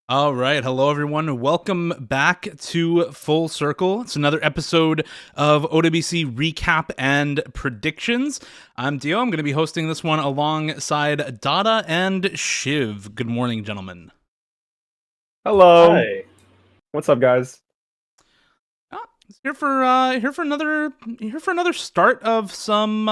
All right. Hello, everyone. Welcome back to Full Circle. It's another episode of OWC Recap and Predictions. I'm Dio. I'm going to be hosting this one alongside Dada and Shiv. Good morning, gentlemen. Hello. Hi. What's up, guys? Ah, here for another start of some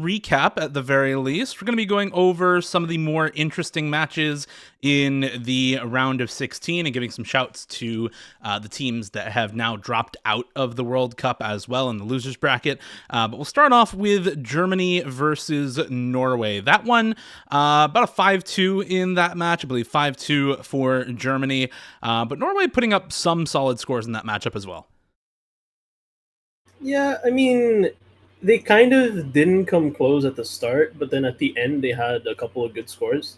recap at the very least. We're going to be going over some of the more interesting matches in the round of 16 and giving some shouts to the teams that have now dropped out of the World Cup as well in the losers bracket. But we'll start off with Germany versus Norway. That one, about a 5-2 in that match. I believe 5-2 for Germany. But Norway putting up some solid scores in that matchup as well. Yeah, I mean, they kind of didn't come close at the start, but then at the end they had a couple of good scores.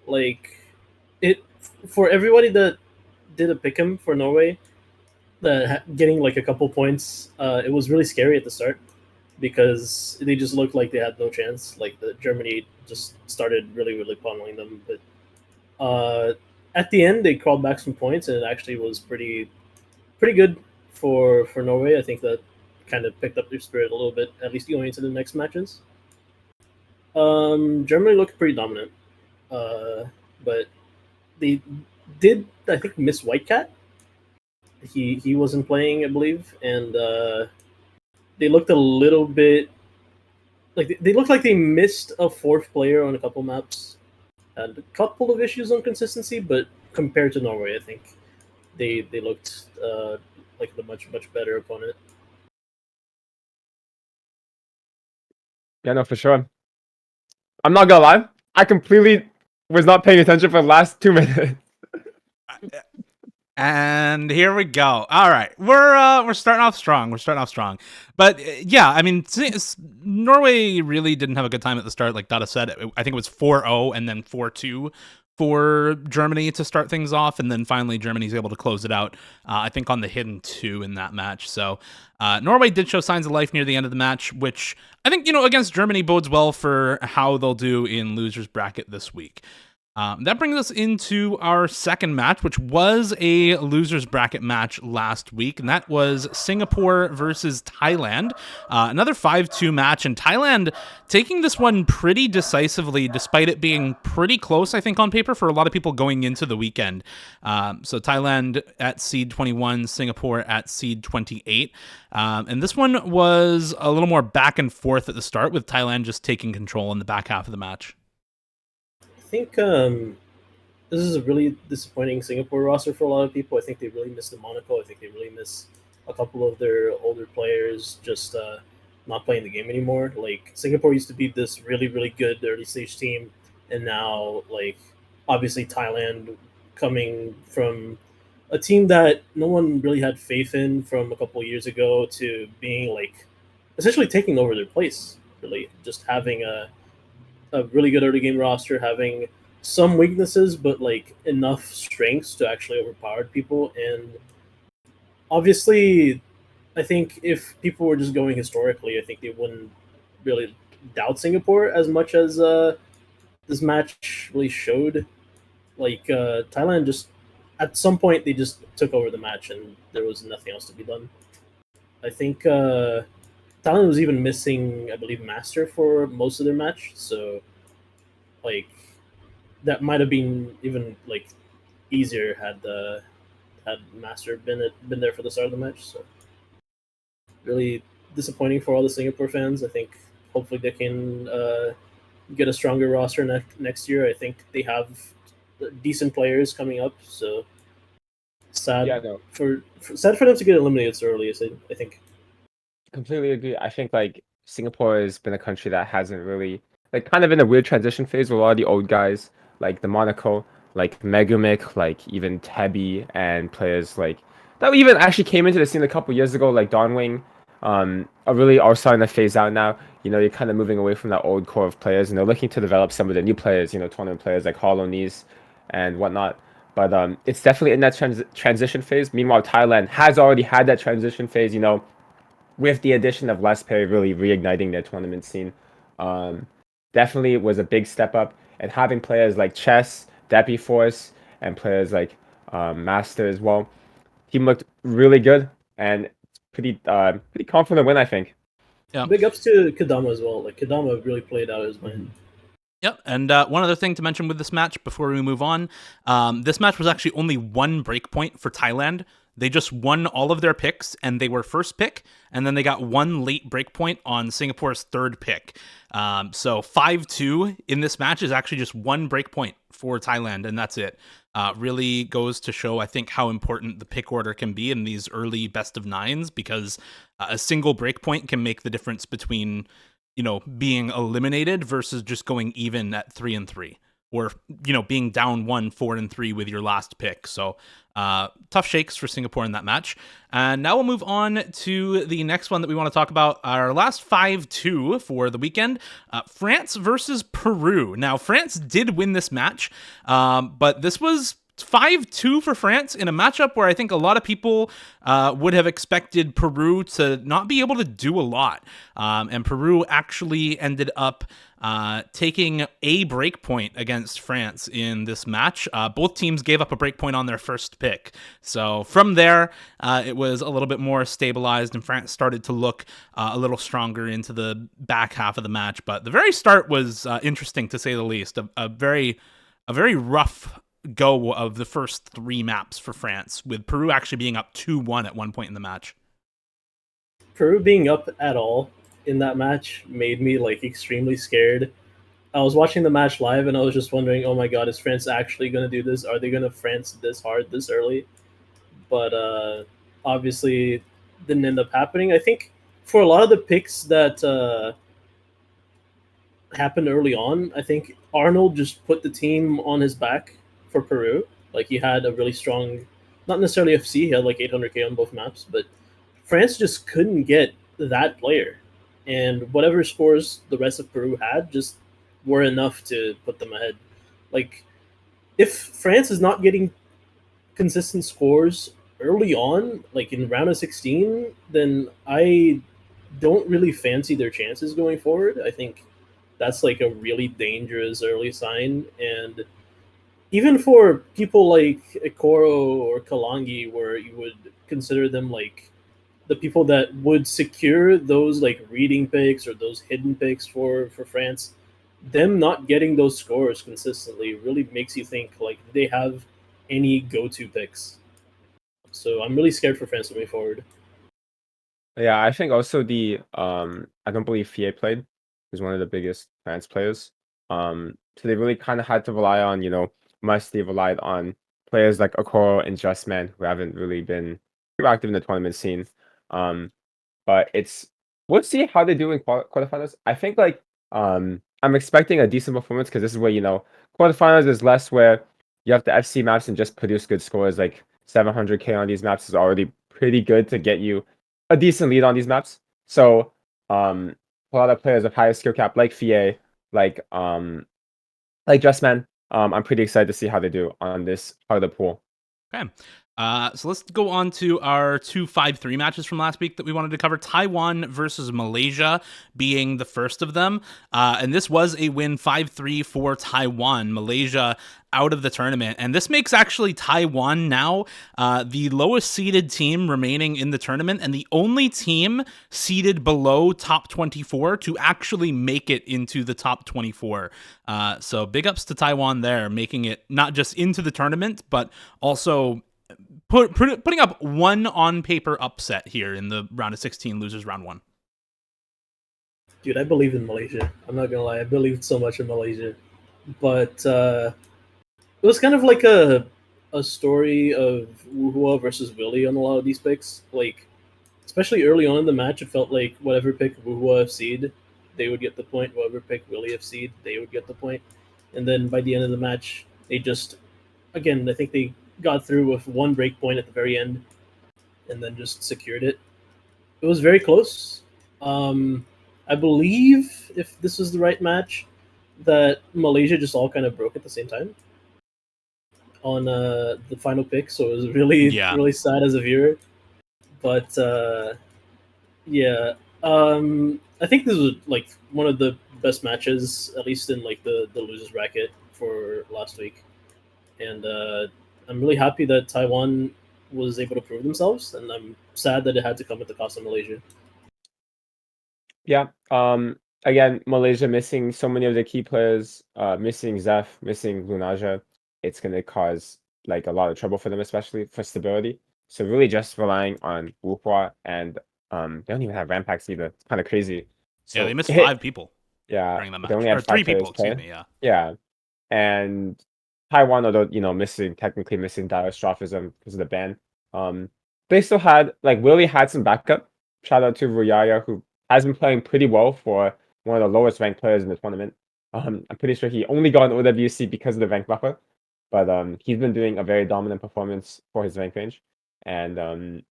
Like it for everybody that did a pick'em for Norway, getting like a couple points, it was really scary at the start because they just looked like they had no chance. Like the Germany just started really pummeling them, but at the end they crawled back some points and it actually was pretty good for Norway. I think that kind of picked up their spirit a little bit, at least going into the next matches. Germany looked pretty dominant, but they did, I think, miss Whitecat. He wasn't playing, I believe, and they looked a little bit like they looked like they missed a fourth player on a couple maps. Had a couple of issues on consistency, but compared to Norway, I think they looked like a much better opponent. Yeah, no, for sure. I'm not gonna lie. I completely was not paying attention for the last 2 minutes. And here we go. All right, we're starting off strong. But yeah, I mean, Norway really didn't have a good time at the start. Like Dada said, I think it was 4-0 and then 4-2 for Germany to start things off, and then finally Germany's able to close it out. I think on the hidden two in that match. So Norway did show signs of life near the end of the match, which I think against Germany bodes well for how they'll do in losers bracket this week. That brings us into our second match, which was a losers bracket match last week, and that was Singapore versus Thailand. Another 5-2 match, and Thailand taking this one pretty decisively, despite it being pretty close, I think, on paper for a lot of people going into the weekend. So Thailand at seed 21, Singapore at seed 28. And this one was a little more back and forth at the start, with Thailand just taking control in the back half of the match. I think this is a really disappointing Singapore roster for a lot of people. I think they really miss the Monaco. I think they really miss a couple of their older players just not playing the game anymore. Like Singapore used to be this really good early stage team, and now like obviously Thailand coming from a team that no one really had faith in from a couple of years ago to being like essentially taking over their place. Really, just having a really good early game roster, having some weaknesses, but like enough strengths to actually overpower people. And obviously, I think if people were just going historically, I think they wouldn't really doubt Singapore as much as this match really showed. Like Thailand just at some point they just took over the match and there was nothing else to be done. I think Thailand was even missing, I believe, Master for most of their match, so like that might have been even like easier had Master been there for the start of the match. So really disappointing for all the Singapore fans. I think hopefully they can get a stronger roster next year. I think they have decent players coming up. So sad Yeah, no, sad for them to get eliminated so early. I think. completely agree. I think like Singapore has been a country that hasn't really like kind of in a weird transition phase with a lot of the old guys, like the Monaco, like Megumik, like even Tebby and players like that even actually came into the scene a couple years ago, like Donwing, are really are starting to phase out now. You're kind of moving away from that old core of players, and they're looking to develop some of the new players, tournament players like Hollow Knees and whatnot. But it's definitely in that transition phase. Meanwhile, Thailand has already had that transition phase, with the addition of Les Perry really reigniting their tournament scene. Um, Definitely was a big step up. And having players like Chess, Deppy Force, and players like Master as well. Team looked really good and pretty confident win, I think. Yeah. Big ups to Kadama as well. Like Kadama really played out his mind. Yep, and one other thing to mention with this match before we move on, this match was actually only one breakpoint for Thailand. They just won all of their picks, and they were first pick, and then they got one late breakpoint on Singapore's third pick. So 5-2 in this match is actually just one breakpoint for Thailand, and that's it. Really goes to show, I think, how important the pick order can be in these early best of nines, because a single breakpoint can make the difference between being eliminated versus just going even at 3-3, or being down 4-3 with your last pick. So tough shakes for Singapore in that match. And now we'll move on to the next one that we want to talk about. Our last 5-2 for the weekend, France versus Peru. Now, France did win this match, but this was 5-2 for France in a matchup where I think a lot of people would have expected Peru to not be able to do a lot. And Peru actually ended up taking a breakpoint against France in this match. Both teams gave up a breakpoint on their first pick. So from there, it was a little bit more stabilized, and France started to look a little stronger into the back half of the match. But the very start was interesting, to say the least. A very rough go of the first three maps for France, with Peru actually being up 2-1 at one point in the match. Peru being up at all in that match made me extremely scared. I was watching the match live and I was just wondering, oh my god, is France actually going to do this? Are they going to France this hard this early? But obviously didn't end up happening. I think for a lot of the picks that happened early on, I think Arnold just put the team on his back for Peru. He had a really strong, not necessarily FC, he had 800k on both maps, but France just couldn't get that player. And whatever scores the rest of Peru had just were enough to put them ahead. If France is not getting consistent scores early on, in round of 16, then I don't really fancy their chances going forward. I think that's a really dangerous early sign. And even for people like Ikoro or Kalangi, where you would consider them the people that would secure those reading picks or those hidden picks for France, them not getting those scores consistently really makes you think they have any go-to picks. So I'm really scared for France moving forward. Yeah, I think also I don't believe Fie played. He's one of the biggest France players. So they really kind of had to rely on, they relied on players like Okoro and Justman, who haven't really been too active in the tournament scene. But we'll see how they do in quarterfinals. I think I'm expecting a decent performance, because this is where quarterfinals is less where you have the FC maps and just produce good scores. 700k on these maps is already pretty good to get you a decent lead on these maps. So a lot of players of higher skill cap like Fie, like Justman, I'm pretty excited to see how they do on this part of the pool. Okay. So let's go on to our 2 5-3 matches from last week that we wanted to cover. Taiwan versus Malaysia being the first of them. And this was a win 5-3 for Taiwan. Malaysia out of the tournament. And this makes actually Taiwan now the lowest seeded team remaining in the tournament, and the only team seeded below top 24 to actually make it into the top 24. So big ups to Taiwan there, making it not just into the tournament, but also putting up one on-paper upset here in the round of 16 losers round 1. Dude, I believe in Malaysia. I'm not gonna lie, I believed so much in Malaysia. But it was kind of a story of Wuhua versus Willie on a lot of these picks. Especially early on in the match, it felt like whatever pick Wuhua FC'd, they would get the point. Whoever picked Willie FC'd, they would get the point. And then by the end of the match, they just, again, I think they got through with one break point at the very end and then just secured it. It was very close. I believe, if this is the right match, that Malaysia just all kind of broke at the same time on the final pick. So it was really, really sad as a viewer. But yeah, I think this was one of the best matches, at least in the losers bracket for last week. and I'm really happy that Taiwan was able to prove themselves, and I'm sad that it had to come at the cost of Malaysia. Yeah. Again, Malaysia missing so many of the key players, missing Zeph, missing Lunaja. It's gonna cause like a lot of trouble for them, especially for stability. So really just relying on Wuhua, and they don't even have Rampacks either. It's kind of crazy. So Yeah, they missed 5 people yeah, during the they match, only or had 3 five people, players excuse playing. me. Yeah. Yeah, and Taiwan, although technically missing Diastrophism because of the ban, they still had like Willie had some backup. Shout out to Ruyaya, who has been playing pretty well for one of the lowest ranked players in the tournament. I'm pretty sure he only got an OWC because of the rank buffer, but he's been doing a very dominant performance for his rank range, and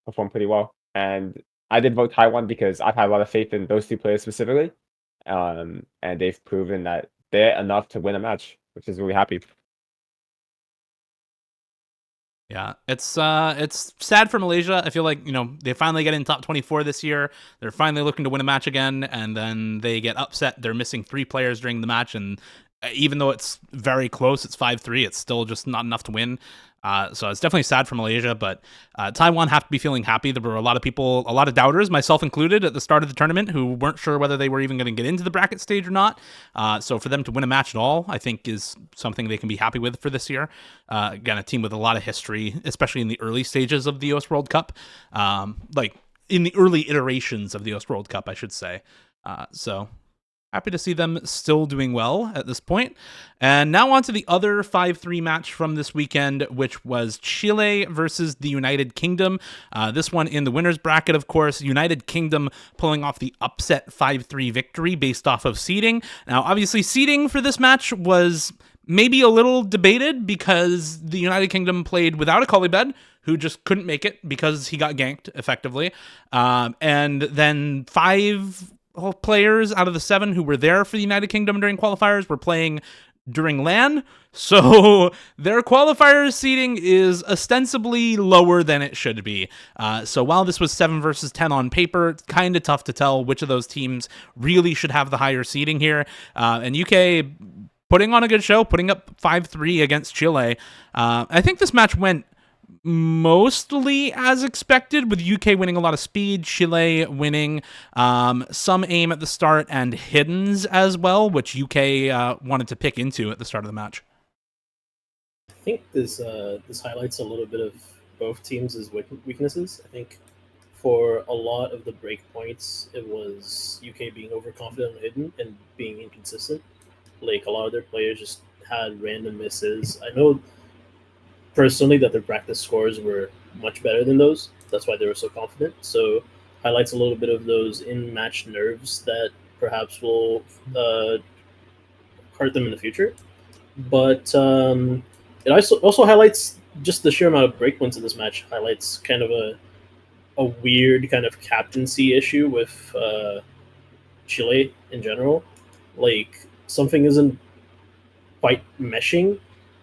performed pretty well. And I did vote Taiwan because I've had a lot of faith in those two players specifically, and they've proven that they're enough to win a match, which is really happy. Yeah, it's sad for Malaysia. I feel like, they finally get in top 24 this year. They're finally looking to win a match again, and then they get upset. They're missing 3 players during the match, and even though it's very close, it's 5-3. It's still just not enough to win. So it's definitely sad for Malaysia, but Taiwan have to be feeling happy. There were a lot of people, a lot of doubters, myself included, at the start of the tournament who weren't sure whether they were even going to get into the bracket stage or not. So for them to win a match at all, I think is something they can be happy with for this year. Again, a team with a lot of history, especially in the early stages of the US World Cup, like in the early iterations of the US World Cup, I should say. So happy to see them still doing well at this point. And now on to the other 5-3 match from this weekend, which was Chile versus the United Kingdom. This one in the winner's bracket, of course. United Kingdom pulling off the upset 5-3 victory based off of seeding. Now, obviously, seeding for this match was maybe a little debated because the United Kingdom played without a Kolibed, who just couldn't make it because he got ganked, effectively. And then 5 players out of the 7 who were there for the United Kingdom during qualifiers were playing during LAN, so their qualifiers seeding is ostensibly lower than it should be. So while this was 7 versus 10 on paper, it's kind of tough to tell which of those teams really should have the higher seeding here. And UK putting on a good show, putting up 5-3 against Chile. I think this match went mostly as expected, with UK winning a lot of speed, Chile winning some aim at the start, and hiddens as well, which UK wanted to pick into at the start of the match. I think this highlights a little bit of both teams' weaknesses. I think for a lot of the break points, it was UK being overconfident and hidden and being inconsistent. Like a lot of their players just had random misses. I know personally that their practice scores were much better than those. That's why they were so confident. So highlights a little bit of those in-match nerves that perhaps will hurt them in the future. But it also highlights just the sheer amount of breakpoints in this match. Highlights kind of a weird kind of captaincy issue with Chile in general. Like something isn't quite meshing,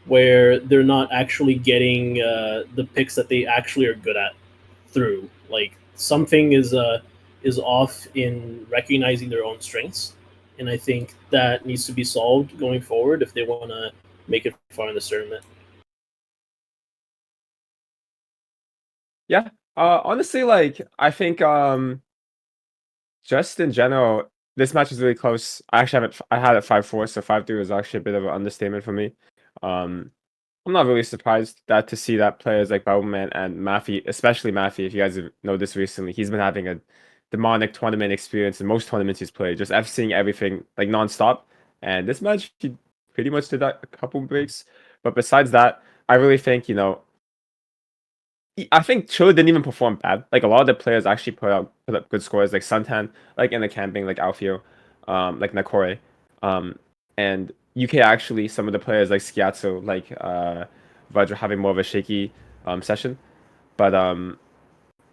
where they're not actually getting the picks that they actually are good at through. Like something is off in recognizing their own strengths, and I think that needs to be solved going forward if they want to make it far in the tournament. Yeah. Honestly, like I think just in general, this match is really close. I had it 5-4, so 5-3 was actually a bit of an understatement for me. I'm not really surprised to see that players like Baubman and Maffy, especially Maffy, if you guys know this recently, he's been having a demonic tournament experience in most tournaments he's played, just seeing everything like nonstop. And this match, he pretty much did that a couple breaks. But besides that, I really think, I think Chile didn't even perform bad. Like a lot of the players actually put up good scores, like Suntan, like in the camping, like Alfio, like Nakore, and UK actually some of the players like Schiazzo, like Vajra having more of a shaky session, but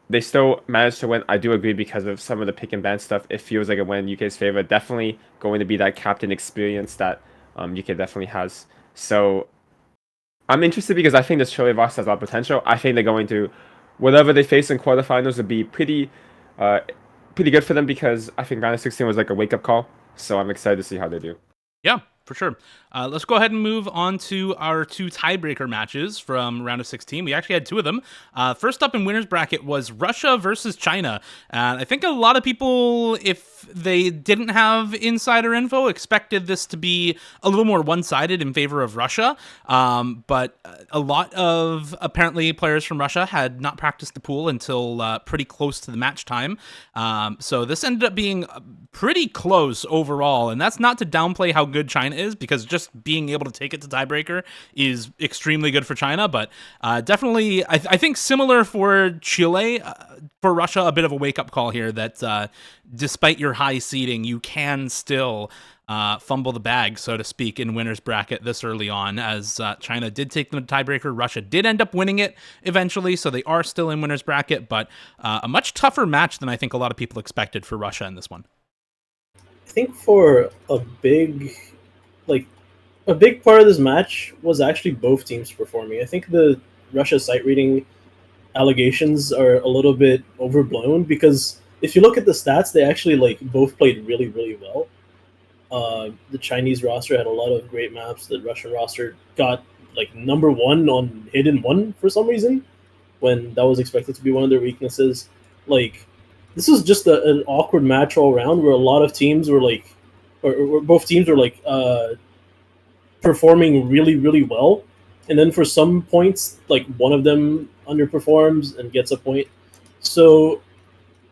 they still managed to win. I do agree because of some of the pick and ban stuff. It feels like a win in UK's favor. Definitely going to be that captain experience that UK definitely has. So I'm interested because I think this Chile Vox has a lot of potential. I think they're going to, whatever they face in quarterfinals, would be pretty good for them because I think round of 16 was like a wake up call. So I'm excited to see how they do. Yeah, for sure. Let's go ahead and move on to our 2 tiebreaker matches from round of 16. We actually had 2 of them. First up in winner's bracket was Russia versus China. And I think a lot of people, if they didn't have insider info, expected this to be a little more one-sided in favor of Russia. But a lot of, apparently, players from Russia had not practiced the pool until pretty close to the match time. So this ended up being pretty close overall. And that's not to downplay how good China is, because just being able to take it to tiebreaker is extremely good for China. But definitely, I think similar for Chile, for Russia, a bit of a wake-up call here that despite your high seeding, you can still fumble the bag, so to speak, in winner's bracket this early on, as China did take the tiebreaker. Russia did end up winning it eventually, so they are still in winner's bracket, but a much tougher match than I think a lot of people expected for Russia in this one. I think for a big part of this match was actually both teams performing. I think the Russia sight reading allegations are a little bit overblown, because if you look at the stats, they actually both played really, really well. The Chinese roster had a lot of great maps. The Russian roster got number 1 on Hidden 1 for some reason, when that was expected to be one of their weaknesses. This was just an awkward match all around, where a lot of teams were or both teams were performing really, really well, and then for some points, one of them underperforms and gets a point. So,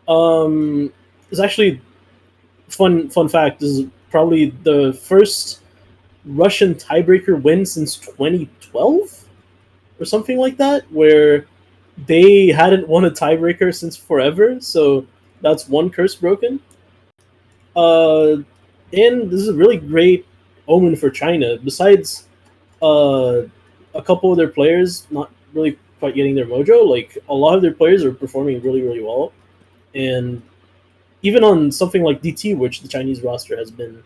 it's actually fun fact. This is probably the first Russian tiebreaker win since 2012 or something like that, where they hadn't won a tiebreaker since forever. So that's one curse broken. And this is a really great omen for China. Besides a couple of their players not really quite getting their mojo, a lot of their players are performing really, really well. And even on something like DT, which the Chinese roster has been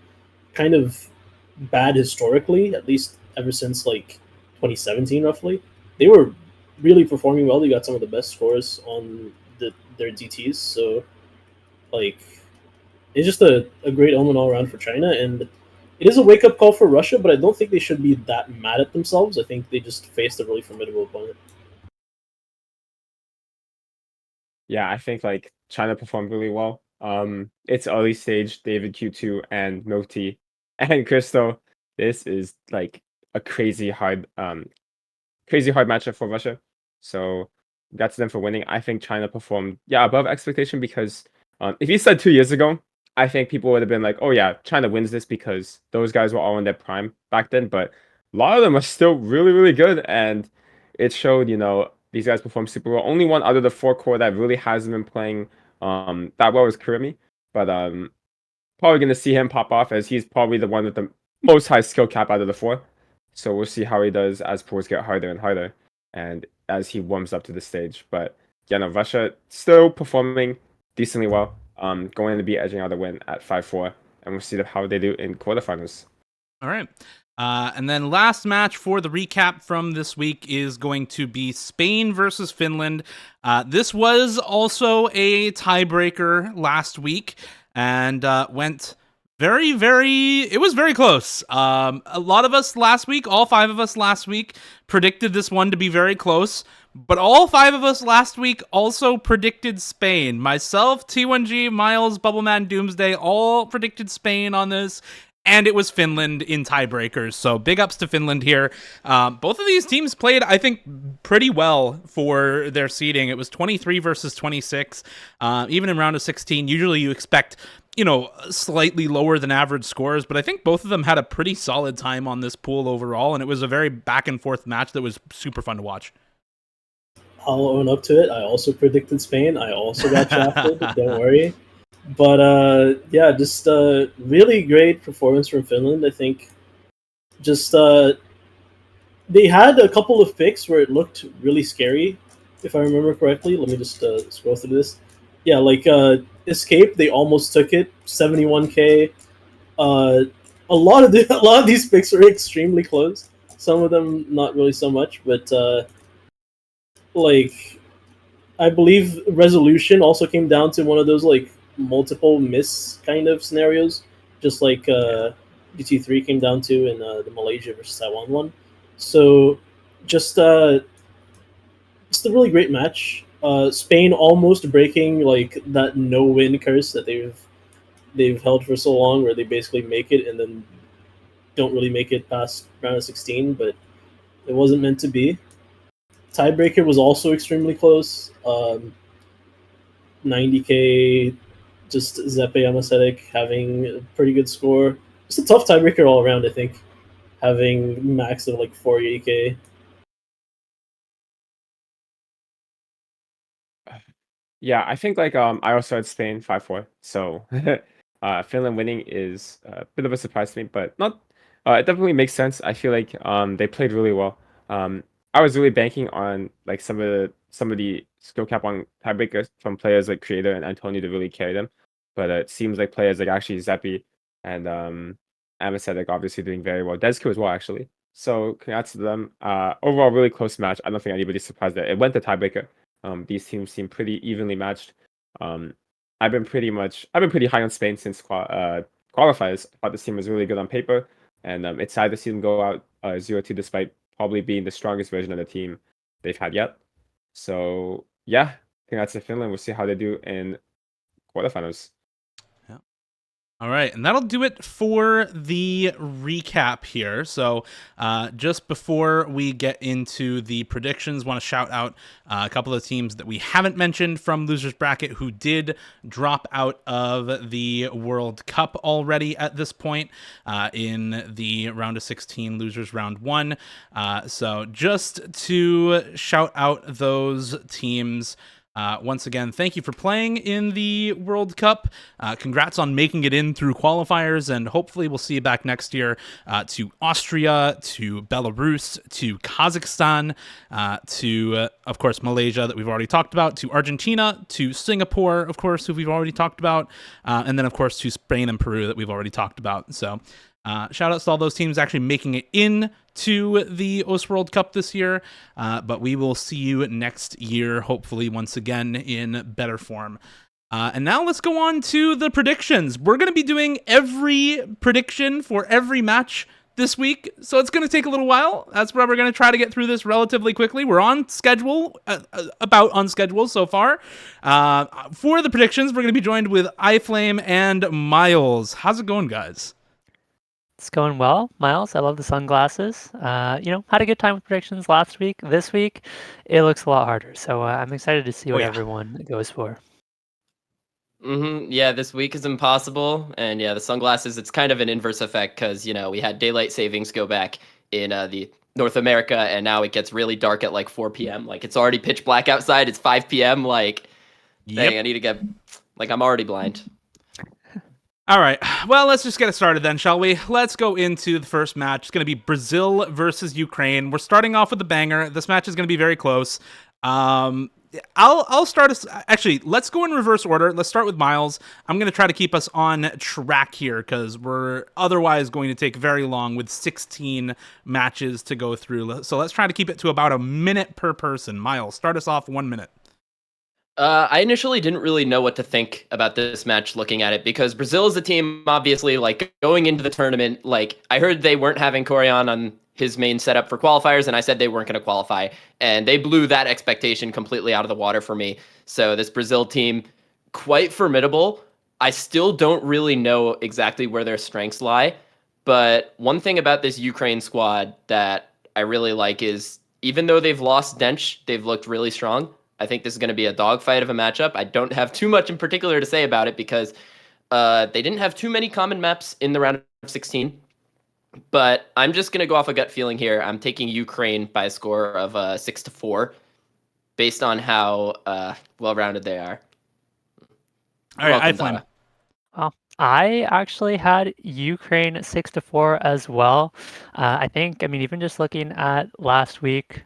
kind of bad historically, at least ever since 2017 roughly, they were really performing well. They got some of the best scores on their DTs. So it's just a great omen all around for China, and it is a wake-up call for Russia, but I don't think they should be that mad at themselves. I think they just faced a really formidable opponent. Yeah, I think China performed really well. It's early stage, David Q2 and Milk and Crystal. This is a crazy hard matchup for Russia. So that's them for winning. I think China performed above expectation, because if you said 2 years ago, I think people would have been like, oh yeah, China wins this because those guys were all in their prime back then. But a lot of them are still really, really good, and it showed, these guys performed super well. Only one out of the 4 core that really hasn't been playing that well is Kurumi, but probably going to see him pop off, as he's probably the one with the most high skill cap out of the 4. So we'll see how he does as pools get harder and harder, and as he warms up to the stage. But Russia still performing decently well. Going to be edging out a win at 5-4, and we'll see how they do in quarterfinals. All right. And then last match for the recap from this week is going to be Spain versus Finland. This was also a tiebreaker last week, and went it was very close. A lot of us last week, all 5 of us last week, predicted this one to be very close. But all 5 of us last week also predicted Spain. Myself, T1G, Miles, Bubbleman, Doomsday, all predicted Spain on this. And it was Finland in tiebreakers. So big ups to Finland here. Both of these teams played, I think, pretty well for their seeding. It was 23 versus 26. Even in round of 16, usually you expect, slightly lower than average scores. But I think both of them had a pretty solid time on this pool overall. And it was a very back and forth match that was super fun to watch. I'll own up to it. I also predicted Spain. I also got drafted. Don't worry. But just a really great performance from Finland. I think just they had a couple of picks where it looked really scary, if I remember correctly. Let me just scroll through this. Yeah, Escape, they almost took it, 71k. A lot of these picks are extremely close. Some of them not really so much, but I believe Resolution also came down to one of those multiple miss kind of scenarios, just GT3 came down to in the Malaysia versus Taiwan one. So just just a really great match. Spain almost breaking like that no win curse that they've held for so long, where they basically make it and then don't really make it past round of 16, but it wasn't meant to be. Tiebreaker was also extremely close. 90k, just Zepe Yamasetic having a pretty good score. It's a tough tiebreaker all around, I think, having max of like 480k. Yeah, I think like I also had Spain 5-4. So Finland winning is a bit of a surprise to me, but not it definitely makes sense. I feel like they played really well. I was really banking on like some of the skill cap on tiebreakers from players like Creator and Antonio to really carry them. But it seems like players like actually Zeppi and Amasetic obviously doing very well. Dezku as well actually. So congrats to them. Overall really close match. I don't think anybody's surprised that it went to tiebreaker. These teams seem pretty evenly matched. Um, I've been pretty high on Spain since qualifiers. I thought this team was really good on paper, and it's sad to see them go out 0-2 despite probably being the strongest version of the team they've had yet. So yeah, congrats to Finland. We'll see how they do in quarterfinals. All right, and that'll do it for the recap here. So just before we get into the predictions, want to shout out a couple of teams that we haven't mentioned from Losers Bracket who did drop out of the World Cup already at this point in the round of 16, Losers Round 1. So just to shout out those teams, once again, thank you for playing in the World Cup. Congrats on making it in through qualifiers, and hopefully we'll see you back next year to Austria, to Belarus, to Kazakhstan, to, of course, Malaysia that we've already talked about, to Argentina, to Singapore, of course, who we've already talked about, and then, of course, to Spain and Peru that we've already talked about. So shout outs to all those teams actually making it in to the OS World Cup this year, but we will see you next year, hopefully once again in better form. And now let's go on to the predictions. We're going to be doing every prediction for every match this week, so it's going to take a little while. That's why we're going to try to get through this relatively quickly. We're on schedule, about on schedule so far. For the predictions, we're going to be joined with iFlame and Miles. How's it going, guys? It's going well, Miles. I love the sunglasses. Had a good time with predictions last week. This week, it looks a lot harder. So I'm excited to see what everyone goes for. Yeah, this week is impossible. And yeah, the sunglasses, it's kind of an inverse effect because, we had daylight savings go back in the North America, and now it gets really dark at like 4 p.m. Like, it's already pitch black outside. It's 5 p.m. Like, dang, I need to get, like, I'm already blind. All right, well, let's just get it started then, shall we? Let's go into the first match. It's going to be Brazil versus Ukraine. We're starting off with a banger. This match is going to be very close. I'll start us. Actually, let's go in reverse order. Let's start with Miles. I'm going to try to keep us on track here because we're otherwise going to take very long with 16 matches to go through. So let's try to keep it to about a minute per person. Miles, start us off 1 minute. I initially didn't really know what to think about this match looking at it because Brazil is a team, obviously, like going into the tournament, like I heard they weren't having Corian on his main setup for qualifiers, and I said they weren't going to qualify, and they blew that expectation completely out of the water for me. So this Brazil team, quite formidable. I still don't really know exactly where their strengths lie, but one thing about this Ukraine squad that I really like is even though they've lost Dench, they've looked really strong. I think this is going to be a dogfight of a matchup. I don't have too much in particular to say about it because they didn't have too many common maps in the round of 16. But I'm just going to go off a gut feeling here. I'm taking Ukraine by a score of 6-4 based on how well-rounded they are. All right, iFlame. Well, I actually had Ukraine 6-4 as well. I think, even just looking at last week,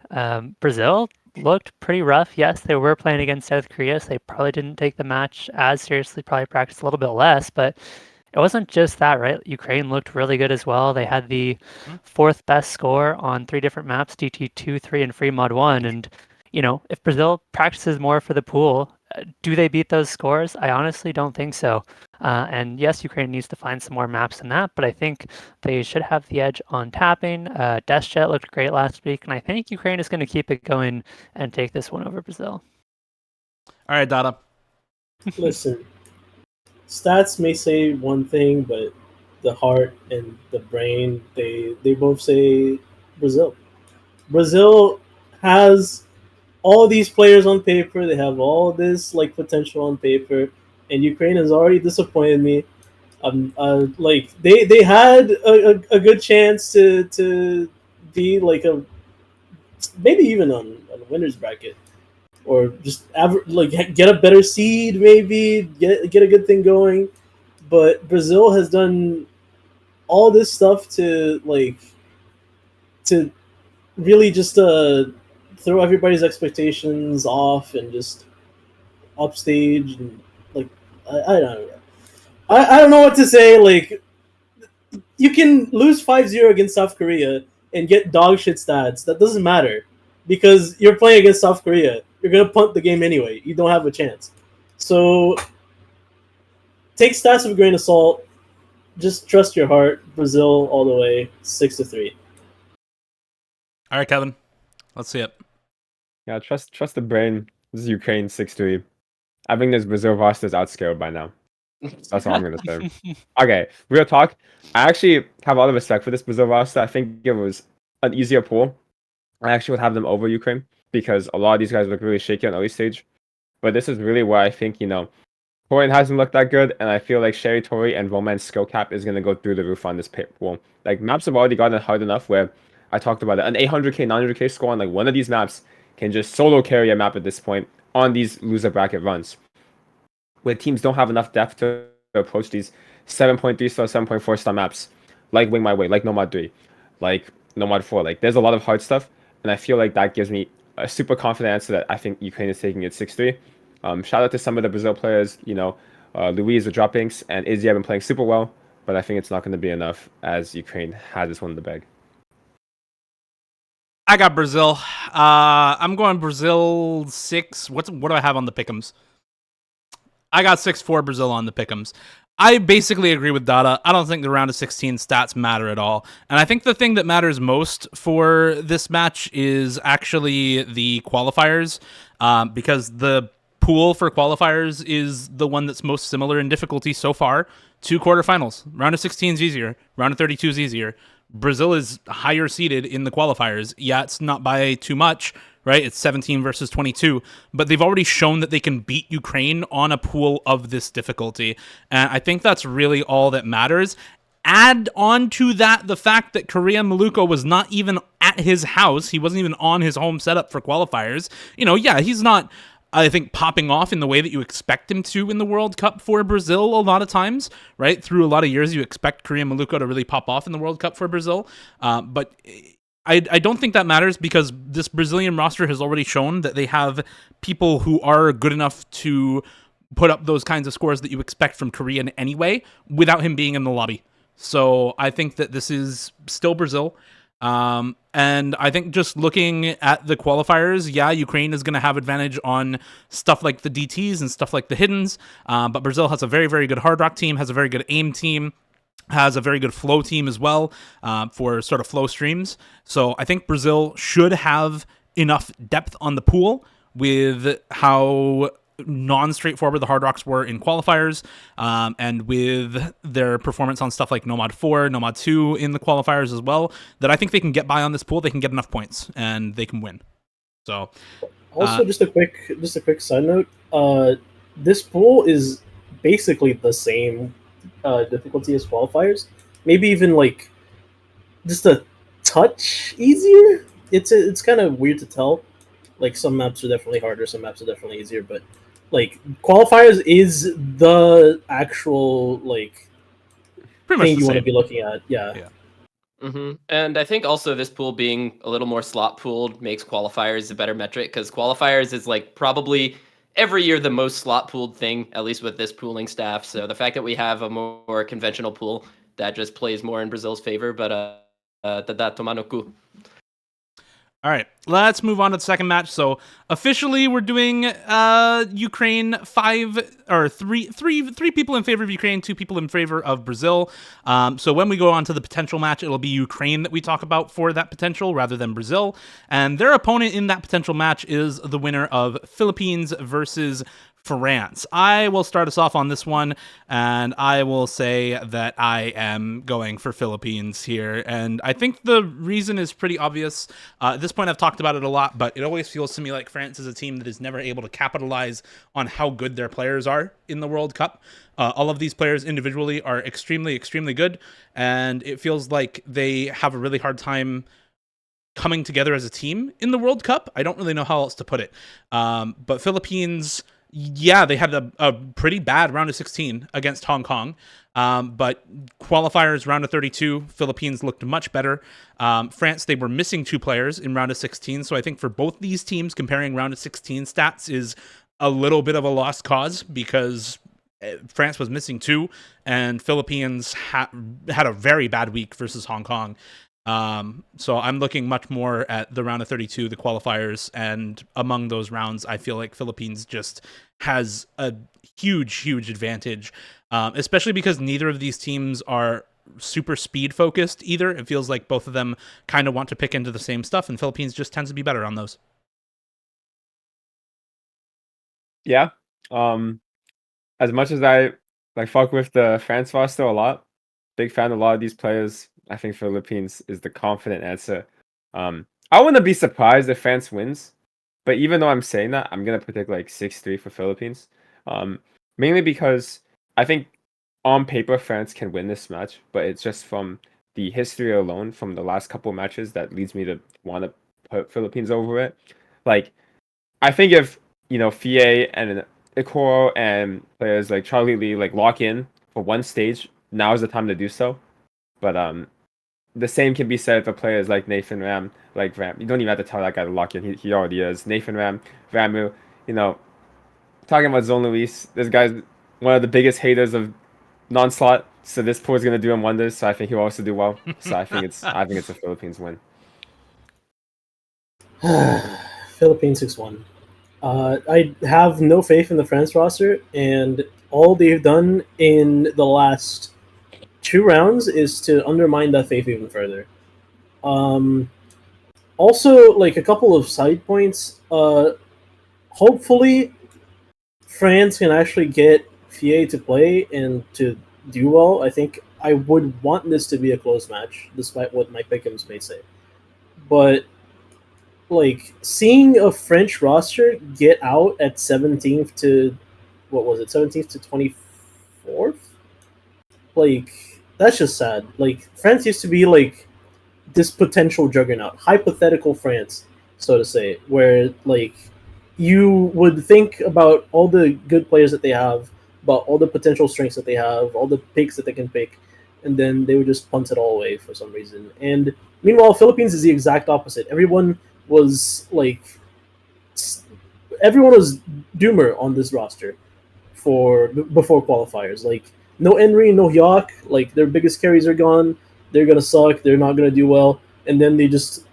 Brazil looked pretty rough. Yes, they were playing against South Korea, so they probably didn't take the match as seriously, probably practiced a little bit less, but it wasn't just that, right? Ukraine looked really good as well. They had the fourth best score on 3 different maps, DT2, 3, and Free Mod 1. And, if Brazil practices more for the pool, do they beat those scores? I honestly don't think so. And yes, Ukraine needs to find some more maps than that, but I think they should have the edge on tapping. DeskJet looked great last week, and I think Ukraine is going to keep it going and take this one over Brazil. All right, Dada. Listen, stats may say one thing, but the heart and the brain, they both say Brazil. Brazil has all these players on paper. They have all this like potential on paper, and Ukraine has already disappointed me. Like they had a good chance to be like a maybe even on a winners bracket or just like get a better seed, maybe get a good thing going. But Brazil has done all this stuff to really just throw everybody's expectations off and just upstage and like I don't know. I don't know what to say. Like you can lose 5-0 against South Korea and get dog shit stats. That doesn't matter because you're playing against South Korea. You're gonna punt the game anyway. You don't have a chance. So take stats with a grain of salt. Just trust your heart. Brazil all the way, 6-3. All right, Kevin. Let's see it. Yeah, trust the brain. This is Ukraine 6-3. I think this Brazil roster is outscaled by now. That's all I'm gonna say. Okay, real talk. I actually have a lot of respect for this Brazil roster. I think it was an easier pool. I actually would have them over Ukraine because a lot of these guys look really shaky on early stage. But this is really where I think, Torian hasn't looked that good, and I feel like Sherry Tori and Romance skill cap is gonna go through the roof on this pool. Like maps have already gotten hard enough where I talked about it. An 800k, 900k score on like one of these maps can just solo carry a map at this point on these loser bracket runs, where teams don't have enough depth to approach these 7.3 star, 7.4 star maps, like Wing My Way, like Nomad 3, like Nomad 4. Like there's a lot of hard stuff, and I feel like that gives me a super confident answer that I think Ukraine is taking it 6-3. Shout out to some of the Brazil players, Luis with Droppings and Izzy have been playing super well, but I think it's not going to be enough as Ukraine has this one in the bag. I got Brazil. I'm going Brazil 6. What do I have on the pick'ems? I got 6-4 Brazil on the pick'ems. I basically agree with Dada. I don't think the round of 16 stats matter at all. And I think the thing that matters most for this match is actually the qualifiers, because the pool for qualifiers is the one that's most similar in difficulty so far to quarterfinals. Round of 16 is easier. Round of 32 is easier. Brazil is higher seeded in the qualifiers. Yeah, it's not by too much, right? It's 17 versus 22, but they've already shown that they can beat Ukraine on a pool of this difficulty. And I think that's really all that matters. Add on to that the fact that Korea Maluko was not even at his house. He wasn't even on his home setup for qualifiers. Yeah, he's not, I think, popping off in the way that you expect him to in the World Cup for Brazil a lot of times, right? Through a lot of years, you expect Korea Maluko to really pop off in the World Cup for Brazil. But I don't think that matters because this Brazilian roster has already shown that they have people who are good enough to put up those kinds of scores that you expect from Korean anyway without him being in the lobby. So I think that this is still Brazil. And I think just looking at the qualifiers, yeah, Ukraine is going to have advantage on stuff like the DTs and stuff like the hiddens. But Brazil has a very, very good hard rock team, has a very good aim team, has a very good flow team as well, for sort of flow streams. So I think Brazil should have enough depth on the pool with how non-straightforward the hard rocks were in qualifiers, and with their performance on stuff like Nomad 4, Nomad 2 in the qualifiers as well, that I think they can get by on this pool. They can get enough points and they can win. So also just a quick side note, this pool is basically the same difficulty as qualifiers, maybe even like just a touch easier. It's kind of weird to tell. Like some maps are definitely harder, some maps are definitely easier, but like qualifiers is the actual like thing you want to be looking at. Yeah. Mm-hmm. And I think also this pool being a little more slot pooled makes qualifiers a better metric because qualifiers is like probably every year the most slot pooled thing, at least with this pooling staff. So the fact that we have a more conventional pool that just plays more in Brazil's favor, but tomar no cu. All right, let's move on to the second match. So officially, we're doing Ukraine three people in favor of Ukraine, 2 people in favor of Brazil. So when we go on to the potential match, it'll be Ukraine that we talk about for that potential rather than Brazil. And their opponent in that potential match is the winner of Philippines versus France. I will start us off on this one, and I will say that I am going for Philippines here. And I think the reason is pretty obvious. At this point, I've talked about it a lot, but it always feels to me like France is a team that is never able to capitalize on how good their players are in the World Cup. All of these players individually are extremely, extremely good, and it feels like they have a really hard time coming together as a team in the World Cup. I don't really know how else to put it. But Philippines, yeah, they had a pretty bad round of 16 against Hong Kong. But qualifiers, round of 32, Philippines looked much better. France, they were missing 2 players in round of 16. So I think for both these teams, comparing round of 16 stats is a little bit of a lost cause because France was missing 2 and Philippines had a very bad week versus Hong Kong. So I'm looking much more at the round of 32, the qualifiers, and among those rounds, I feel like Philippines just has a huge advantage, especially because neither of these teams are super speed focused either. It feels like both of them kind of want to pick into the same stuff, and Philippines just tends to be better on those. Yeah. As much as I fuck with the France roster a lot, big fan of a lot of these players. I think Philippines is the confident answer. I wouldn't be surprised if France wins, but even though I'm saying that, I'm gonna predict like 6-3 for Philippines. Mainly because I think on paper France can win this match, but it's just from the history alone from the last couple of matches that leads me to want to put Philippines over it. Like, I think if Fie and Ikoro and players like Charlie Lee like lock in for one stage, now is the time to do so. But the same can be said for players like Nathan Ram, like Ram. You don't even have to tell that guy to lock in. He already is. Nathan Ram, Ramu, talking about Zone Luis, this guy's one of the biggest haters of non-slot. So this pool is gonna do him wonders. So I think he'll also do well. So I think it's a Philippines win. Philippines 6-1. I have no faith in the France roster, and all they've done in the last 2 rounds is to undermine that faith even further. Also, like a couple of side points. Hopefully, France can actually get Fie to play and to do well. I think I would want this to be a close match, despite what my pick'ems may say. But like seeing a French roster get out at 17th to 17th to 24th, like that's just sad. Like France used to be like this potential juggernaut, hypothetical France, so to say, where like you would think about all the good players that they have, about all the potential strengths that they have, all the picks that they can pick, and then they would just punt it all away for some reason. And meanwhile, Philippines is the exact opposite. Everyone was doomer on this roster for before qualifiers. Like no Henry, no Hyok. Like their biggest carries are gone. They're gonna suck. They're not gonna do well. And then they just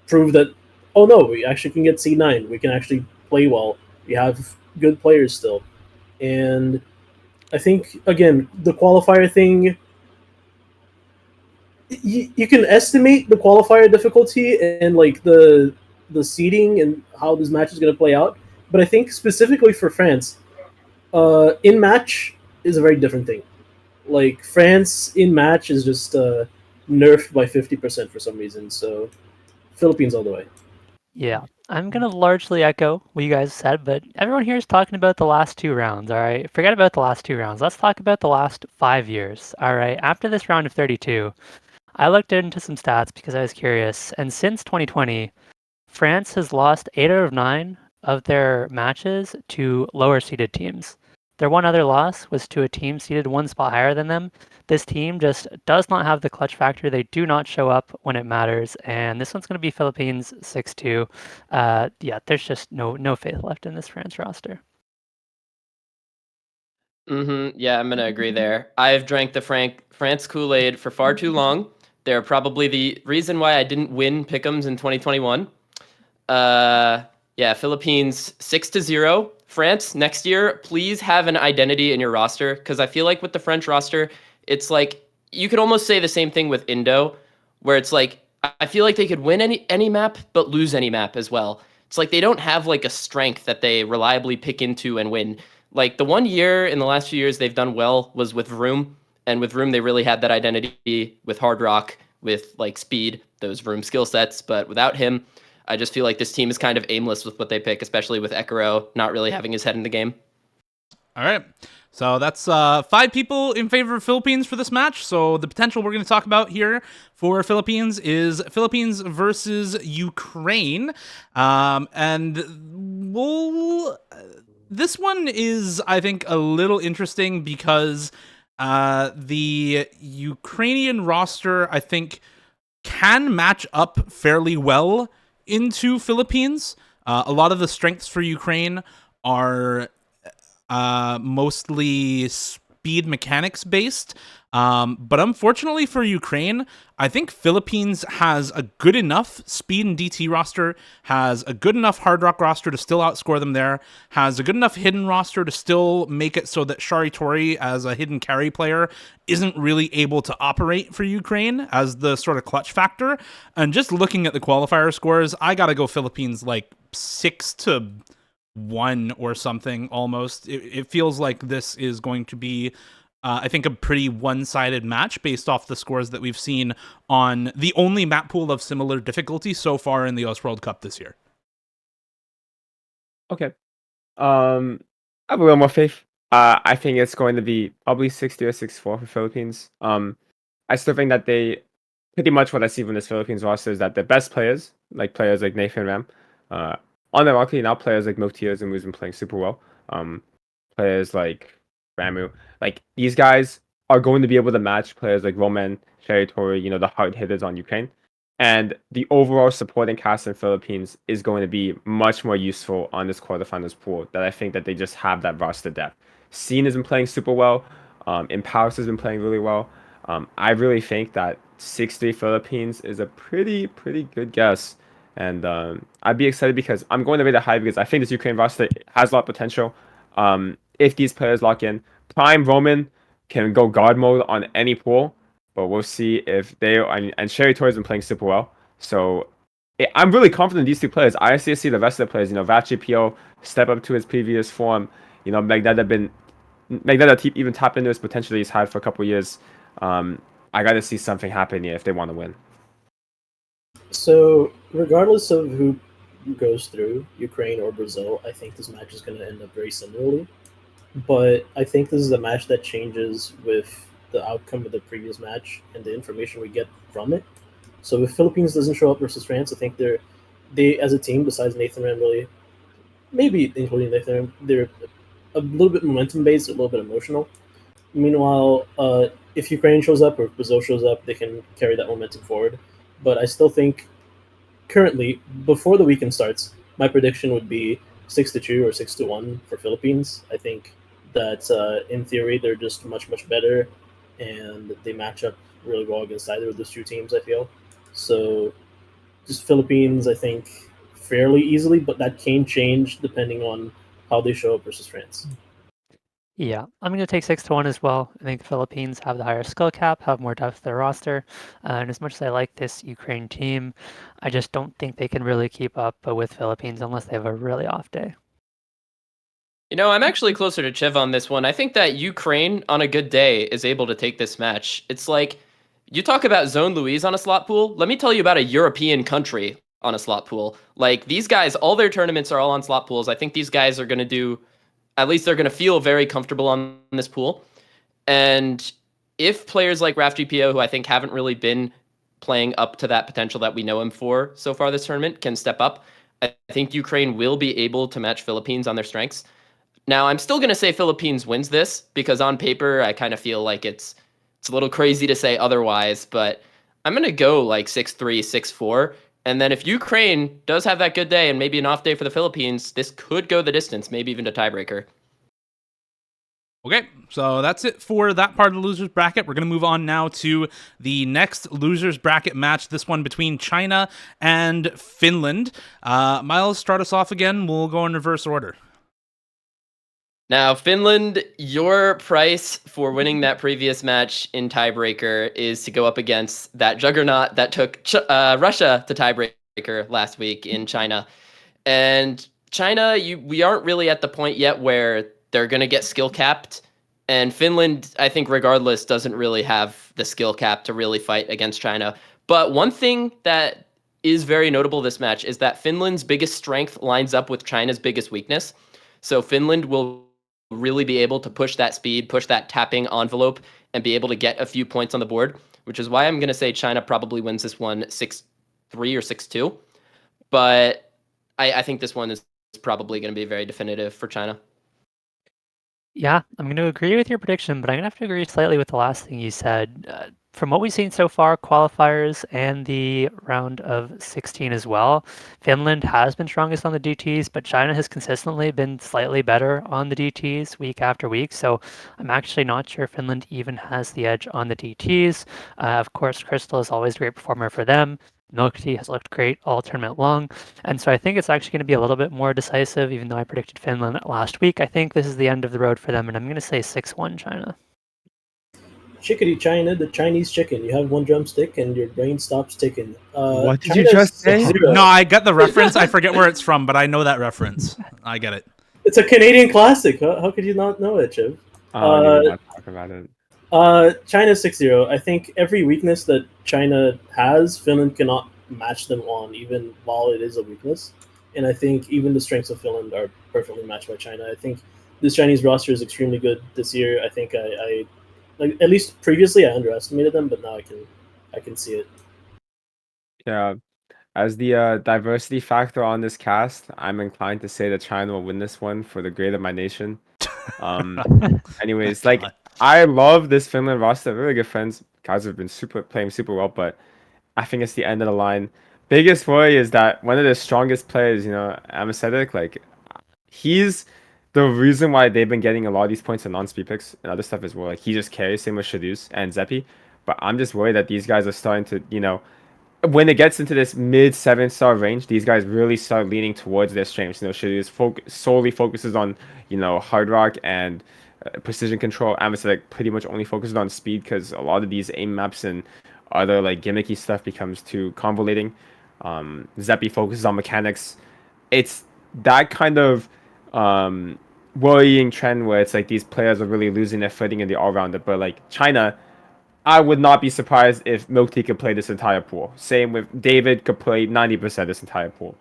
prove that, oh no, we actually can get C9. We can actually play well. We have good players still. And I think again the qualifier thing. You can estimate the qualifier difficulty and like the seeding and how this match is going to play out, but I think specifically for France, in match is a very different thing. Like France in match is just nerfed by 50% for some reason. So Philippines all the way. Yeah, I'm gonna largely echo what you guys said, but everyone here is talking about the last 2 rounds, all right? Forget about the last 2 rounds. Let's talk about the last 5 years, all right? After this round of 32, I looked into some stats because I was curious, and since 2020, France has lost 8 out of 9 of their matches to lower seeded teams. Their one other loss was to a team seeded 1 spot higher than them. This team just does not have the clutch factor. They do not show up when it matters, and this one's going to be Philippines 6-2. Yeah, there's just no faith left in this France roster. Yeah, I'm gonna agree there. I've drank the France Kool-Aid for far too long. They're probably the reason why I didn't win Pick'ems in 2021. Yeah, Philippines 6-0. France next year, please have an identity in your roster, because I feel like with the French roster, it's like you could almost say the same thing with Indo, where it's like I feel like they could win any map but lose any map as well. It's like they don't have like a strength that they reliably pick into and win. Like the one year in the last few years they've done well was with Vroom, and with Vroom they really had that identity with Hard Rock, with like speed, those Vroom skill sets, but without him, I just feel like this team is kind of aimless with what they pick, especially with Ekaro not really having his head in the game. All right. So that's 5 people in favor of Philippines for this match. So the potential we're going to talk about here for Philippines is Philippines versus Ukraine. This one is, I think, a little interesting because the Ukrainian roster, I think, can match up fairly well into Philippines. A lot of the strengths for Ukraine are mostly speed mechanics based. But unfortunately for Ukraine, I think Philippines has a good enough speed and DT roster, has a good enough hard rock roster to still outscore them there, has a good enough hidden roster to still make it so that Shari Tori as a hidden carry player isn't really able to operate for Ukraine as the sort of clutch factor. And just looking at the qualifier scores, I gotta go Philippines like 6-1 or something almost. It feels like this is going to be I think a pretty one-sided match based off the scores that we've seen on the only map pool of similar difficulty so far in the US World Cup this year. Okay. I have a little more faith. I think it's going to be probably 60 or 64 for Philippines. I still think that they pretty much what I see from this Philippines roster is that the best players like Nathan Ram, unironically now players like Miltias and who's been playing super well. Players like Ramu, like these guys are going to be able to match players like Roman, Sherry Tori, the hard hitters on Ukraine. And the overall supporting cast in Philippines is going to be much more useful on this quarterfinals pool. That I think that they just have that roster depth. Scene has been playing super well. Impulse has been playing really well. I really think that 6-3 Philippines is a pretty good guess. And I'd be excited because I'm going to rate it high because I think this Ukraine roster has a lot of potential. If these players lock in, Prime Roman can go guard mode on any pool, but we'll see if they and Sherry Tori has been playing super well. So I'm really confident in these 2 players. I see the rest of the players. Vachi PO step up to his previous form. Magnetic even tap into his potential he's had for a couple of years. I got to see something happen here if they want to win. So, regardless of who goes through, Ukraine or Brazil, I think this match is going to end up very similarly. But I think this is a match that changes with the outcome of the previous match and the information we get from it. So if Philippines doesn't show up versus France, I think they as a team, besides Nathan Ram, really, maybe including Nathan Ram, they're a little bit momentum based, a little bit emotional. Meanwhile, if Ukraine shows up or if Brazil shows up, they can carry that momentum forward. But I still think currently, before the weekend starts, my prediction would be 6-2 or 6-1 for Philippines. I think that in theory they're just much better, and they match up really well against either of those 2 teams. I feel so. Just Philippines, I think, fairly easily, but that can change depending on how they show up versus France. Yeah, I'm going to take 6-1 as well. I think the Philippines have the higher skill cap, have more depth to their roster. And as much as I like this Ukraine team, I just don't think they can really keep up with Philippines unless they have a really off day. I'm actually closer to Chev on this one. I think that Ukraine, on a good day, is able to take this match. It's like, you talk about Zone Louise on a slot pool. Let me tell you about a European country on a slot pool. Like, these guys, all their tournaments are all on slot pools. I think these guys are going to do, at least they're going to feel very comfortable on this pool. And if players like Raf GPO, who I think haven't really been playing up to that potential that we know him for so far this tournament, can step up, I think Ukraine will be able to match Philippines on their strengths. Now, I'm still going to say Philippines wins this because on paper, I kind of feel like it's a little crazy to say otherwise, but I'm going to go like 6-3, 6-4. And then if Ukraine does have that good day and maybe an off day for the Philippines, this could go the distance, maybe even to tiebreaker. Okay, so that's it for that part of the losers bracket. We're going to move on now to the next losers bracket match, this one between China and Finland. Miles, start us off again. We'll go in reverse order. Now, Finland, your price for winning that previous match in tiebreaker is to go up against that juggernaut that took Russia to tiebreaker last week in China. And China, we aren't really at the point yet where they're going to get skill capped. And Finland, I think regardless, doesn't really have the skill cap to really fight against China. But one thing that is very notable this match is that Finland's biggest strength lines up with China's biggest weakness. So Finland will really be able to push that speed, push that tapping envelope, and be able to get a few points on the board, which is why I'm going to say China probably wins this one 6-3 or 6-2. But I think this one is probably going to be very definitive for China. Yeah, I'm going to agree with your prediction, but I'm going to have to agree slightly with the last thing you said. From what we've seen so far, qualifiers and the round of 16 as well, Finland has been strongest on the DTs, but China has consistently been slightly better on the DTs week after week. So I'm actually not sure Finland even has the edge on the DTs. Of course, Crystal is always a great performer for them. Milk Tea has looked great all tournament long. And so I think it's actually going to be a little bit more decisive, even though I predicted Finland last week. I think this is the end of the road for them, and I'm going to say 6-1 China. Chickadee China, the Chinese chicken. You have one drumstick and your brain stops ticking. What did you China's just say? 6-0. No, I get the reference. I forget where it's from, but I know that reference. I get it. It's a Canadian classic. How could you not know it, Chiv? Not talk about it. China 6-0. I think every weakness that China has, Finland cannot match them on, even while it is a weakness. And I think even the strengths of Finland are perfectly matched by China. I think this Chinese roster is extremely good this year. I think I like, at least previously I underestimated them, but now I can see it. Yeah. As the diversity factor on this cast, I'm inclined to say that China will win this one for the great of my nation. Anyways, like, I love this Finland roster. Really good friends. Guys have been playing super well, but I think it's the end of the line. Biggest worry is that one of the strongest players, Amacetic, like, he's the reason why they've been getting a lot of these points in non-speed picks and other stuff as well. Like, he just carries, same with Shadows and Zeppi. But I'm just worried that these guys are starting to, when it gets into this mid 7-star range, these guys really start leaning towards their strengths. Shadows solely focuses on, hard rock and precision control. Amacetic pretty much only focuses on speed because a lot of these aim maps and other like gimmicky stuff becomes too convoluting. Zeppi focuses on mechanics. It's that kind of worrying trend where it's like these players are really losing their footing in the all-rounder. But like China, I would not be surprised if Milk Tea could play this entire pool. Same with David could play 90% this entire pool.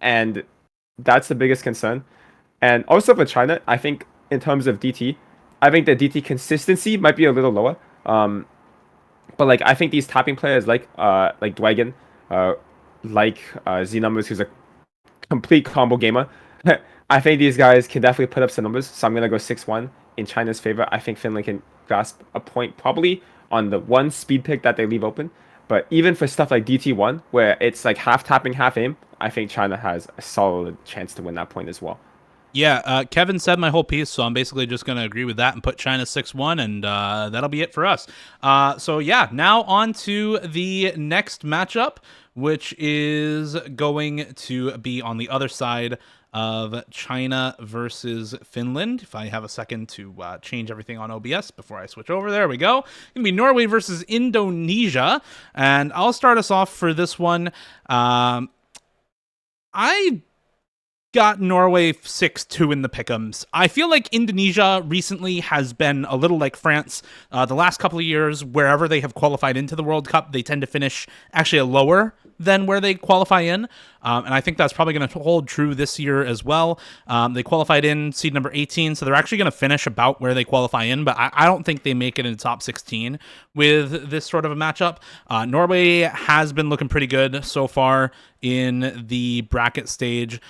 And that's the biggest concern. And also for China, I think in terms of DT, I think the DT consistency might be a little lower. But like I think these tapping players like Dwagon, Z Numbers, who's a complete combo gamer. I think these guys can definitely put up some numbers. So I'm gonna go 6-1 in China's favor. I think Finland can grasp a point probably on the one speed pick that they leave open. But even for stuff like DT1, where it's like half tapping, half aim, I think China has a solid chance to win that point as well. Yeah, Kevin said my whole piece, so I'm basically just going to agree with that and put China 6-1, and that'll be it for us. So yeah, now on to the next matchup, which is going to be on the other side of China versus Finland. If I have a second to change everything on OBS before I switch over, there we go. It's going to be Norway versus Indonesia, and I'll start us off for this one. I got Norway 6-2 in the pick'ems. I feel like Indonesia recently has been a little like France. The last couple of years, wherever they have qualified into the World Cup, they tend to finish actually lower than where they qualify in. And I think that's probably going to hold true this year as well. They qualified in seed number 18, so they're actually going to finish about where they qualify in, but I don't think they make it in the top 16 with this sort of a matchup. Norway has been looking pretty good so far in the bracket stage.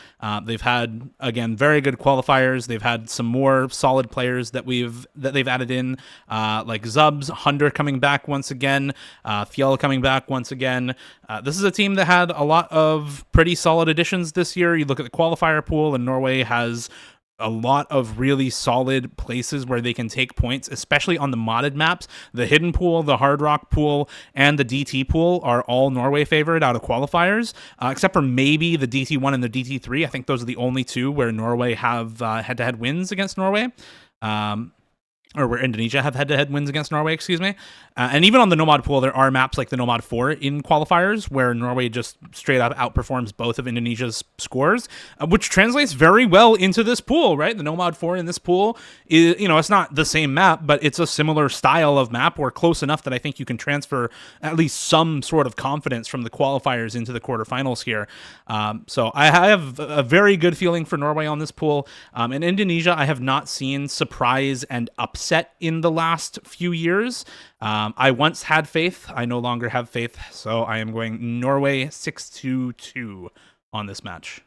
They've had, again, very good qualifiers. They've had some more solid players that they've added in, like Zubs, Hunter coming back once again, Fjell coming back once again. This is a team that had a lot of pretty solid additions this year. You look at the qualifier pool, and Norway has a lot of really solid places where they can take points, especially on the modded maps. The Hidden Pool, the Hard Rock Pool, and the DT Pool are all Norway favored out of qualifiers, except for maybe the DT1 and the DT3. I think those are the only two where Norway have head-to-head wins against Norway. Or where Indonesia have head-to-head wins against Norway, excuse me. And even on the Nomad pool, there are maps like the Nomad 4 in qualifiers where Norway just straight up outperforms both of Indonesia's scores, which translates very well into this pool, right? The Nomad 4 in this pool is, it's not the same map, but it's a similar style of map or close enough that I think you can transfer at least some sort of confidence from the qualifiers into the quarterfinals here. So I have a very good feeling for Norway on this pool. In Indonesia, I have not seen surprise and upset in the last few years. I once had faith. I no longer have faith. So I am going Norway 6-2 on this match.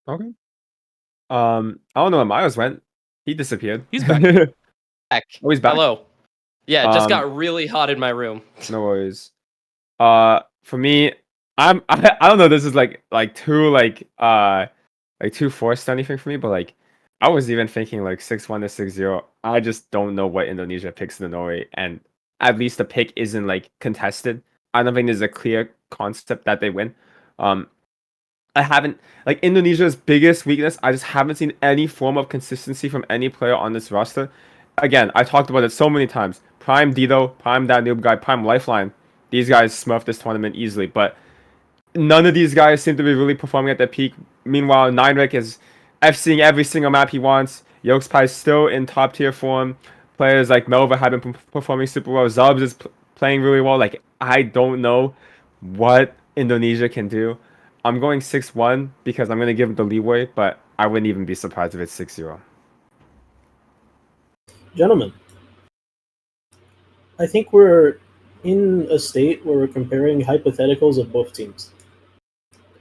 Okay. I don't know where Miles went. He disappeared. He's back. Oh, he's back. Hello. Yeah, it just got really hot in my room. No worries. For me, I don't know. This is like too forced or anything for me, but like I was even thinking like 6-1 to 6-0. I just don't know what Indonesia picks in the Norway, and at least the pick isn't like contested. I don't think there's a clear concept that they win. I haven't like Indonesia's biggest weakness. I just haven't seen any form of consistency from any player on this roster. Again, I talked about it so many times. Prime Dido, Prime that noob guy, Prime Lifeline. These guys smurf this tournament easily, but none of these guys seem to be really performing at their peak. Meanwhile, Ninerick is FCing every single map he wants. Yolkspie is still in top tier form. Players like Melva have been performing super well. Zubs is playing really well. Like, I don't know what Indonesia can do. I'm going 6-1 because I'm going to give them the leeway, but I wouldn't even be surprised if it's 6-0. Gentlemen, I think we're in a state where we're comparing hypotheticals of both teams.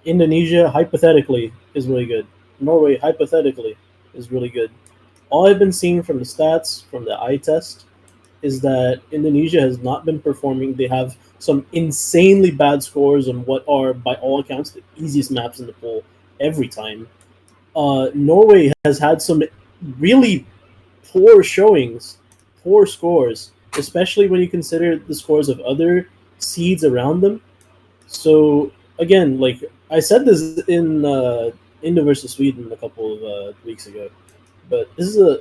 Indonesia, hypothetically, is really good. Norway, hypothetically, is really good. All I've been seeing from the stats, from the eye test, is that Indonesia has not been performing. They have some insanely bad scores on what are, by all accounts, the easiest maps in the pool every time. Norway has had some really poor showings, poor scores, especially when you consider the scores of other seeds around them. So, again, like I said this in Indo versus Sweden a couple of weeks ago, but this is a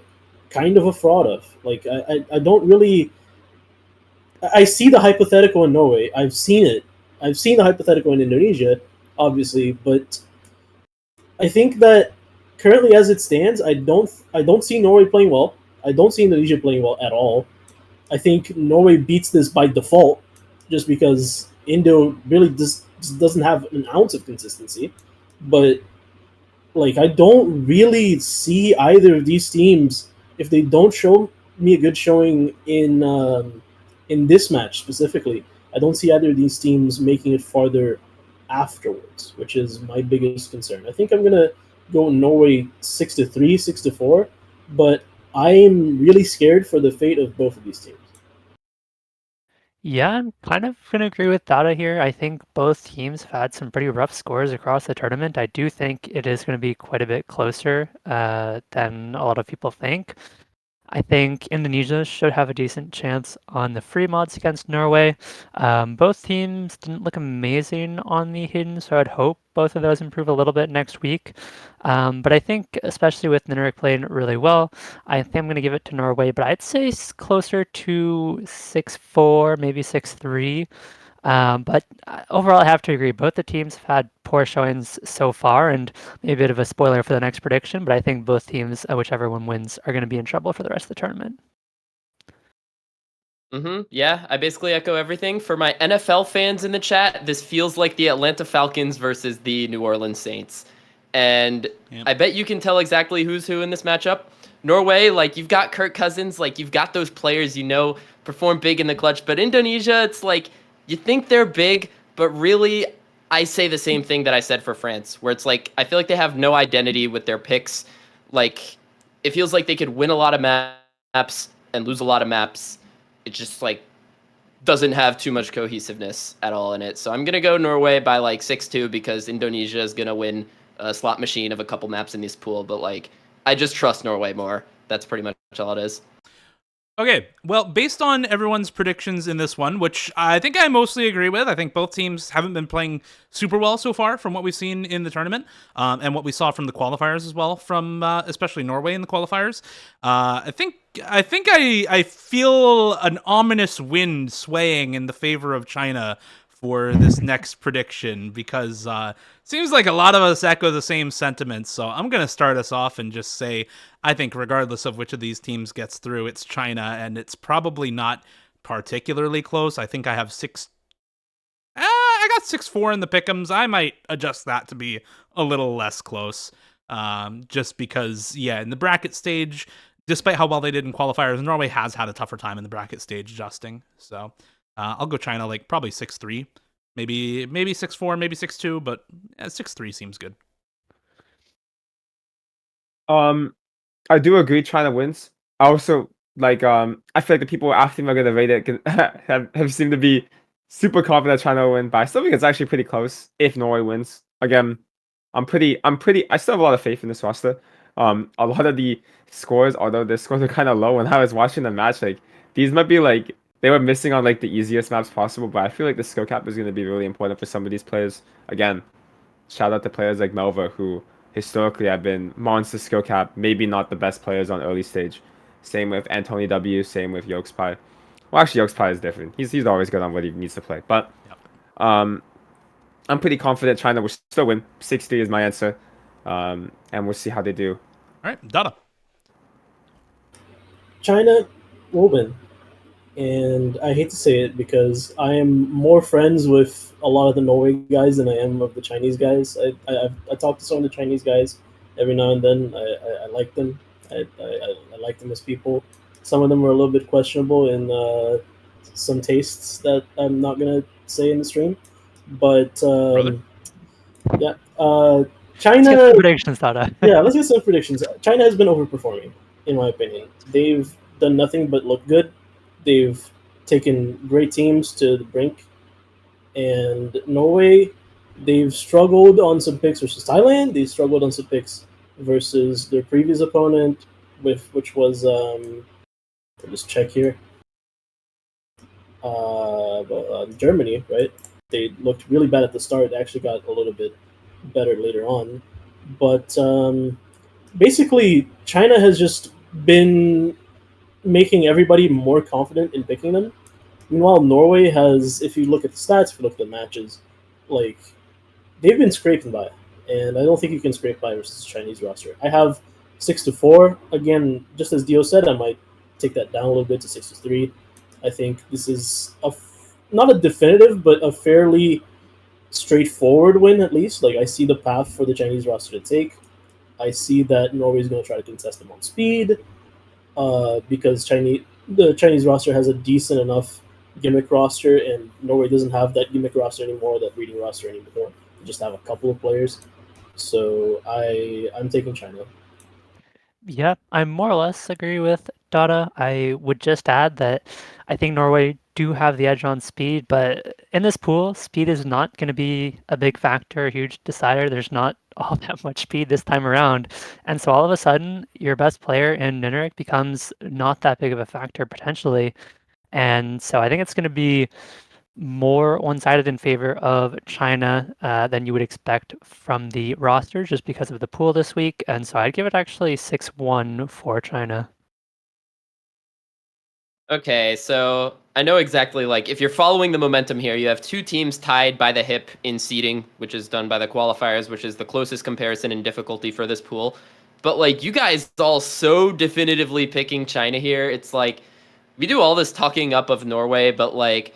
kind of a fraud of. Like, I don't really... I see the hypothetical in Norway. I've seen it. I've seen the hypothetical in Indonesia, obviously, but I think that currently as it stands, I don't see Norway playing well. I don't see Indonesia playing well at all. I think Norway beats this by default just because Indo really just doesn't have an ounce of consistency. But like, I don't really see either of these teams, if they don't show me a good showing in this match specifically, I don't see either of these teams making it farther afterwards, which is my biggest concern. I think I'm gonna go Norway 6-3, 6-4, but I'm really scared for the fate of both of these teams. Yeah, I'm kind of going to agree with Dada here. I think both teams have had some pretty rough scores across the tournament. I do think it is going to be quite a bit closer than a lot of people think. I think Indonesia should have a decent chance on the free mods against Norway. Both teams didn't look amazing on the hidden, so I'd hope both of those improve a little bit next week. But I think, especially with Ninerick playing really well, I think I'm going to give it to Norway, but I'd say closer to 6-4, maybe 6-3. But overall, I have to agree. Both the teams have had poor showings so far, and maybe a bit of a spoiler for the next prediction, but I think both teams, whichever one wins, are going to be in trouble for the rest of the tournament. Yeah, I basically echo everything. For my NFL fans in the chat, this feels like the Atlanta Falcons versus the New Orleans Saints. And I bet you can tell exactly who's who in this matchup. Norway, like, you've got Kirk Cousins, like, you've got those players, perform big in the clutch. But Indonesia, it's like, you think they're big, but really, I say the same thing that I said for France, where it's like, I feel like they have no identity with their picks. Like, it feels like they could win a lot of maps and lose a lot of maps. It just, like, doesn't have too much cohesiveness at all in it. So I'm going to go Norway by, 6-2 because Indonesia is going to win a slot machine of a couple maps in this pool. But, I just trust Norway more. That's pretty much all it is. Okay, well, based on everyone's predictions in this one, which I think I mostly agree with, I think both teams haven't been playing super well so far from what we've seen in the tournament, and what we saw from the qualifiers as well, from especially Norway in the qualifiers. I think I feel an ominous wind swaying in the favor of China for this next prediction, because seems like a lot of us echo the same sentiments. So I'm going to start us off and just say I think regardless of which of these teams gets through, it's China, and it's probably not particularly close. I think I have I got 6-4 in the pick'ems. I might adjust that to be a little less close, just because, yeah, in the bracket stage, despite how well they did in qualifiers, Norway has had a tougher time in the bracket stage adjusting. So I'll go China, like probably 6-3, maybe 6-4, maybe 6-2, but 6-3 seems good. I do agree China wins. I also like I feel like the people after me are gonna rate it have seemed to be super confident China will win, but I still think it's actually pretty close if Norway wins. Again, I still have a lot of faith in this roster. A lot of the scores, although the scores are kind of low, when I was watching the match, like these might be like they were missing on like the easiest maps possible, but I feel like the skill cap is gonna be really important for some of these players. Again, shout out to players like Melva who historically have been monster skill cap, maybe not the best players on early stage. Same with Anthony W, same with Yokespy. Well, actually, Yokespy is different. He's always good on what he needs to play. But I'm pretty confident China will still win. 6-3 is my answer. And we'll see how they do. All right, Dada. China will win. And I hate to say it because I am more friends with a lot of the Norway guys than I am of the Chinese guys. I talk to some of the Chinese guys every now and then. I like them. I like them as people. Some of them are a little bit questionable in some tastes that I'm not gonna say in the stream. But yeah, China. Let's get some predictions, Dada. Yeah, let's get some predictions. China has been overperforming, in my opinion. They've done nothing but look good. They've taken great teams to the brink. And Norway, they've struggled on some picks versus Thailand. They've struggled on some picks versus their previous opponent, which was I'll just check here. Germany, right? They looked really bad at the start. They actually got a little bit better later on. But basically, China has just been making everybody more confident in picking them. Meanwhile, Norway has, if you look at the stats, if you look at the matches, like they've been scraping by, and I don't think you can scrape by versus the Chinese roster. I have 6-4. Again, just as Dio said, I might take that down a little bit to 6-3. I think this is not a definitive, but a fairly straightforward win at least. Like I see the path for the Chinese roster to take. I see that Norway is going to try to contest them on speed. Because the Chinese roster has a decent enough gimmick roster, and Norway doesn't have that gimmick roster anymore, that reading roster anymore. They just have a couple of players. So I'm taking China. Yeah, I more or less agree with Dada. I would just add that I think Norway do have the edge on speed, but in this pool, speed is not going to be a big factor, a huge decider. There's not all that much speed this time around. And so all of a sudden, your best player in Nineric becomes not that big of a factor potentially. And so I think it's going to be more one-sided in favor of China than you would expect from the roster just because of the pool this week. And so I'd give it actually 6-1 for China. Okay, so I know exactly, like, if you're following the momentum here, you have two teams tied by the hip in seeding, which is done by the qualifiers, which is the closest comparison in difficulty for this pool. But, like, you guys all so definitively picking China here. It's like, we do all this talking up of Norway, but, like,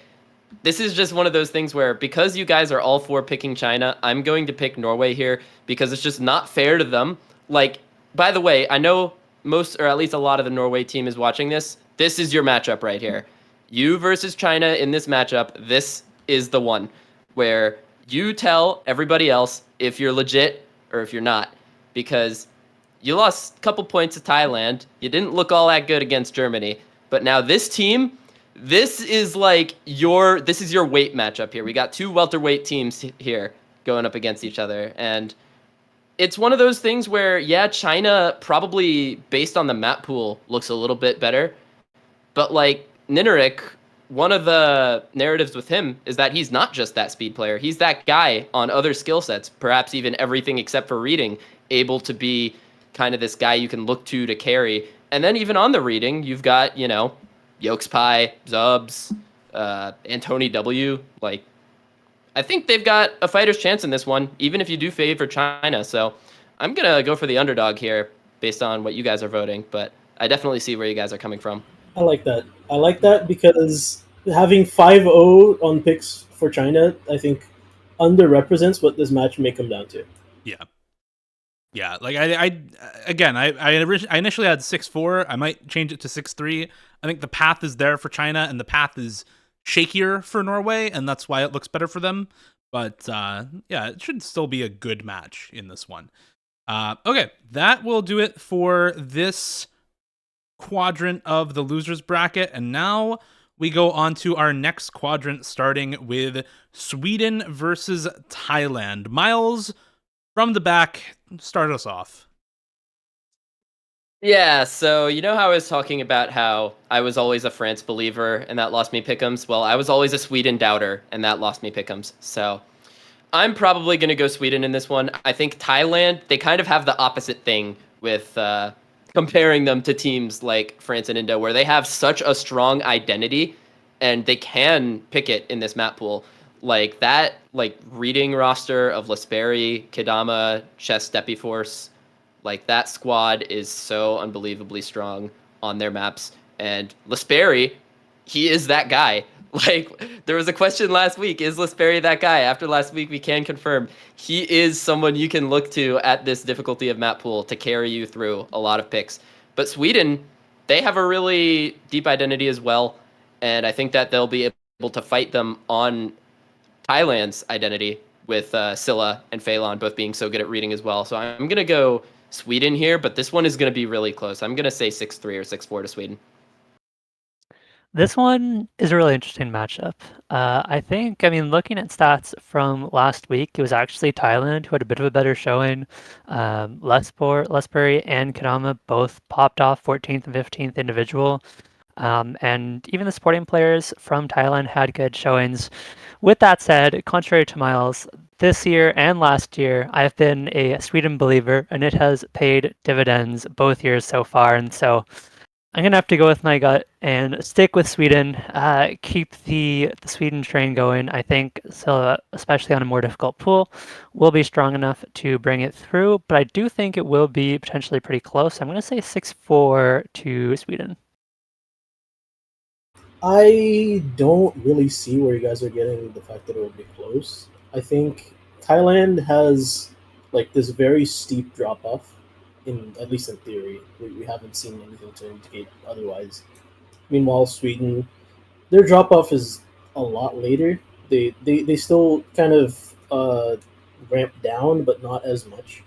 this is just one of those things where because you guys are all for picking China, I'm going to pick Norway here because it's just not fair to them. Like, by the way, I know most, or at least a lot of the Norway team is watching this. This is your matchup right here. You versus China in this matchup, this is the one where you tell everybody else if you're legit or if you're not. Because you lost a couple points to Thailand. You didn't look all that good against Germany. But now this team, this is like your weight matchup here. We got two welterweight teams here going up against each other. And it's one of those things where, yeah, China probably, based on the map pool, looks a little bit better. But like Nineric, one of the narratives with him is that he's not just that speed player. He's that guy on other skill sets, perhaps even everything except for reading, able to be kind of this guy you can look to carry. And then even on the reading, you've got, Yokespie, Zubs, Antony W. Like, I think they've got a fighter's chance in this one, even if you do favor China. So I'm going to go for the underdog here based on what you guys are voting, but I definitely see where you guys are coming from. I like that. I like that because having 5-0 on picks for China, I think, underrepresents what this match may come down to. Yeah. Like I initially had 6-4. I might change it to 6-3. I think the path is there for China, and the path is shakier for Norway, and that's why it looks better for them. But yeah, it should still be a good match in this one. Okay, that will do it for this quadrant of the losers bracket, and now we go on to our next quadrant, starting with Sweden versus Thailand. Miles, from the back, start us off. Yeah, so you know how I was talking about how I was always a France believer and that lost me pick'ems? Well, I was always a Sweden doubter and that lost me pick'ems. So I'm probably going to go Sweden in this one. I think Thailand, they kind of have the opposite thing with comparing them to teams like France and Indo, where they have such a strong identity and they can pick it in this map pool. Like that, like reading roster of Lesperi, Kedama, Chess, Stepiforce, like that squad is so unbelievably strong on their maps. And Lesperi, he is that guy. Like, there was a question last week, is Lesperi that guy? After last week, we can confirm he is someone you can look to at this difficulty of map pool to carry you through a lot of picks. But Sweden, they have a really deep identity as well, and I think that they'll be able to fight them on Thailand's identity with Scylla and Phelan both being so good at reading as well. So I'm going to go Sweden here, but this one is going to be really close. I'm going to say 6-3 or 6-4 to Sweden. This one is a really interesting matchup. I think, I mean, looking at stats from last week, it was actually Thailand who had a bit of a better showing. Lesperi and Kadama both popped off 14th and 15th individual. And even the supporting players from Thailand had good showings. With that said, contrary to Miles, this year and last year, I've been a Sweden believer, and it has paid dividends both years so far. And so I'm going to have to go with my gut and stick with Sweden, keep the Sweden train going. I think, so, especially on a more difficult pool, will be strong enough to bring it through. But I do think it will be potentially pretty close. I'm going to say 6-4 to Sweden. I don't really see where you guys are getting the fact that it will be close. I think Thailand has like this very steep drop off, in at least in theory. We haven't seen anything to indicate otherwise. Meanwhile, Sweden, their drop off is a lot later. They still kind of ramp down, but not as much.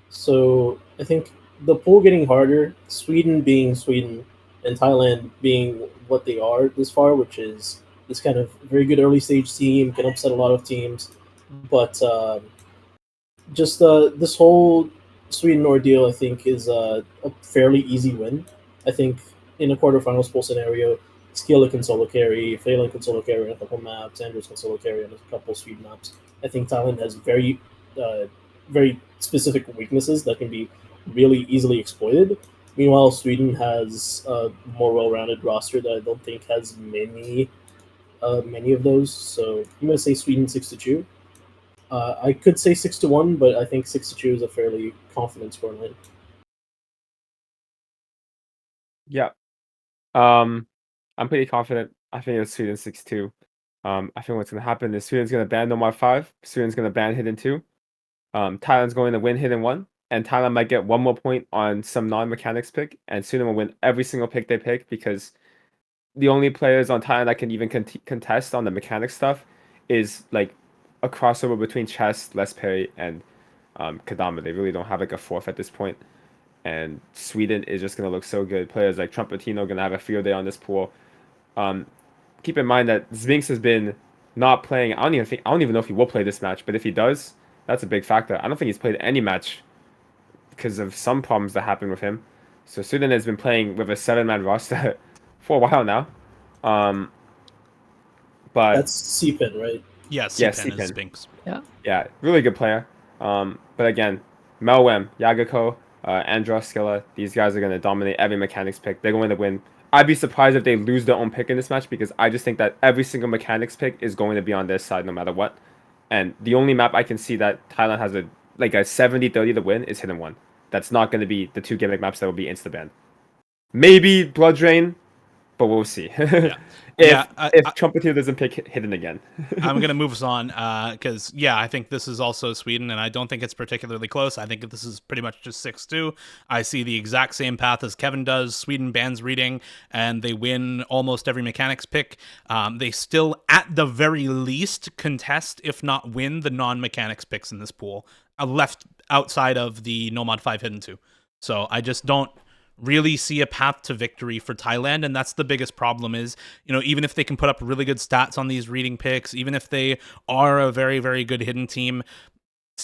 So I think the pool getting harder, Sweden being Sweden, and Thailand being what they are this far, which is this kind of very good early stage team, can upset a lot of teams. But just this whole Sweden ordeal, I think, is a fairly easy win. I think in a quarterfinals pool scenario, Skilla can solo carry, Phelan can solo carry on a couple maps, Andrews can solo carry on a couple Sweden maps. I think Thailand has very specific weaknesses that can be really easily exploited. Meanwhile, Sweden has a more well-rounded roster that I don't think has many of those. So I'm going to say Sweden 6-2. I could say 6-1, but I think 6-2 is a fairly confident scoreline. Yeah. I'm pretty confident. I think it's Sweden 6-2. I think what's gonna happen is Sweden's gonna ban Nomad 5, Sweden's gonna ban Hidden 2. Thailand's going to win Hidden 1, and Thailand might get one more point on some non-mechanics pick, and Sweden will win every single pick they pick because the only players on Thailand that can even contest on the mechanics stuff is like a crossover between Chess, Les Perry, and Kadama. They really don't have like a fourth at this point. And Sweden is just gonna look so good. Players like Trumpetino gonna have a field day on this pool. Keep in mind that Sphinx has been not playing. I don't even know if he will play this match, but if he does, that's a big factor. I don't think he's played any match because of some problems that happened with him. So Sweden has been playing with a 7-man roster for a while now. But That's C-Pin, right? Yeah, Yeah, C-Pin is C-Pin. Spinks. yeah, really good player. But again, Melwem, Yagako, Andros, Skilla, these guys are going to dominate every mechanics pick. They're going to win. I'd be surprised if they lose their own pick in this match because I just think that every single mechanics pick is going to be on their side no matter what. And the only map I can see that Thailand has a 70-30 to win is Hidden One. That's not going to be the two gimmick maps that will be insta-banned. Maybe Blood Drain, but we'll see. If Trumpeter doesn't pick Hidden again. I'm going to move us on because, I think this is also Sweden, and I don't think it's particularly close. I think this is pretty much just 6-2. I see the exact same path as Kevin does. Sweden bans reading, and they win almost every mechanics pick. They still, at the very least, contest, if not win, the non-mechanics picks in this pool, left outside of the No Mod 5 Hidden 2. So I just don't really see a path to victory for Thailand, and that's the biggest problem is, even if they can put up really good stats on these reading picks, even if they are a very, very good hidden team,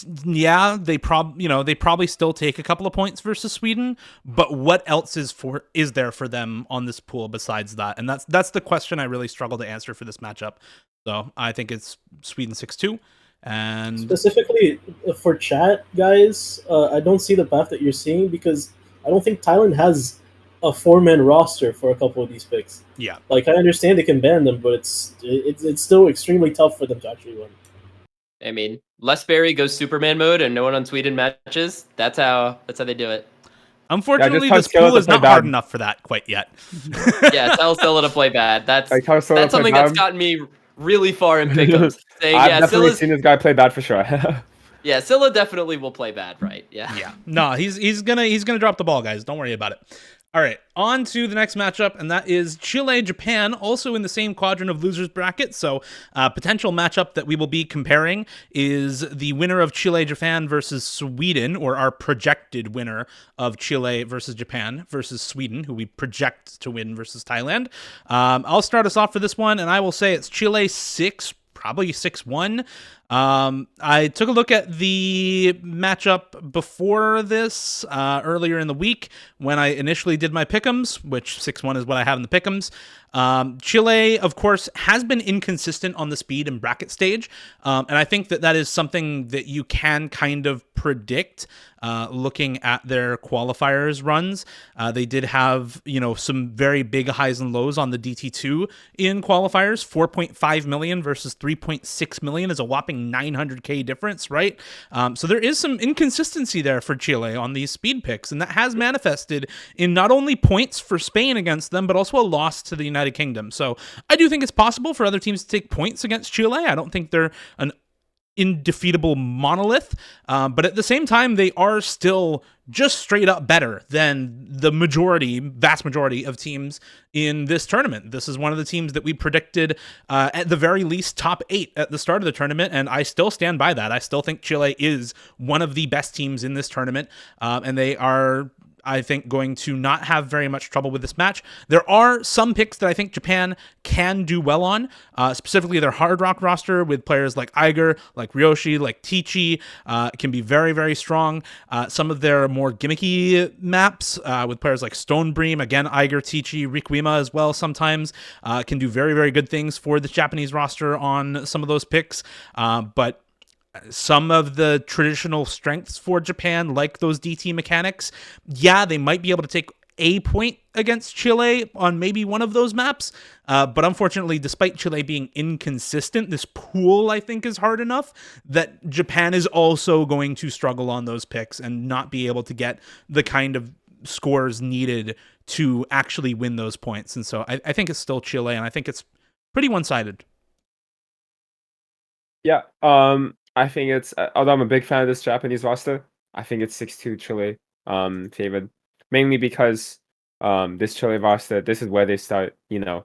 they probably still take a couple of points versus Sweden, but what else is there for them on this pool besides that? And that's the question I really struggle to answer for this matchup. So I think it's Sweden 6-2. And specifically for chat, guys, I don't see the path that you're seeing because I don't think Thailand has a 4-man roster for a couple of these picks. Yeah, I understand they can ban them, but it's still extremely tough for them to actually win. I mean, Lestberry goes Superman mode and no one on Sweden matches. That's how they do it. Unfortunately, this pool is not hard enough for that quite yet. Tell Scylla to play bad. That's something that's gotten me really far in pick'ems. I've definitely seen this guy play bad for sure. Yeah, Scylla definitely will play bad, right? Yeah. Yeah. No, he's gonna drop the ball, guys. Don't worry about it. All right, on to the next matchup, and that is Chile-Japan, also in the same quadrant of losers bracket. So, potential matchup that we will be comparing is the winner of Chile-Japan versus Sweden, or our projected winner of Chile versus Japan versus Sweden, who we project to win versus Thailand. I'll start us off for this one, and I will say it's Chile 6, probably 6-1. I took a look at the matchup before this earlier in the week when I initially did my pick'ems, which 6-1 is what I have in the pick'ems. Chile, of course, has been inconsistent on the speed and bracket stage, and I think that is something that you can kind of predict looking at their qualifiers runs. They did have, some very big highs and lows on the DT2 in qualifiers. 4.5 million versus 3.6 million is a whopping 900k difference, right? So there is some inconsistency there for Chile on these speed picks, and that has manifested in not only points for Spain against them, but also a loss to the United Kingdom. So I do think it's possible for other teams to take points against Chile. I don't think they're an indefeatable monolith, but at the same time, they are still just straight up better than the vast majority of teams in this tournament. This is one of the teams that we predicted at the very least top 8 at the start of the tournament, and I still stand by that. I still think Chile is one of the best teams in this tournament, and they are, I think, going to not have very much trouble with this match. There are some picks that I think Japan can do well on, specifically their Hard Rock roster with players like Eiger, like Ryoshi, like Tichi, can be very, very strong. Some of their more gimmicky maps with players like Stonebream, again, Eiger, Tichi, Rikuima as well sometimes, can do very, very good things for the Japanese roster on some of those picks. But some of the traditional strengths for Japan, like those DT mechanics, they might be able to take a point against Chile on maybe one of those maps. But unfortunately, despite Chile being inconsistent, this pool, I think, is hard enough that Japan is also going to struggle on those picks and not be able to get the kind of scores needed to actually win those points. And so I think it's still Chile, and I think it's pretty one-sided. Yeah, I think it's, although I'm a big fan of this Japanese roster, I think it's 6-2 Chile favored. Mainly because this Chile roster, this is where they start, Mafi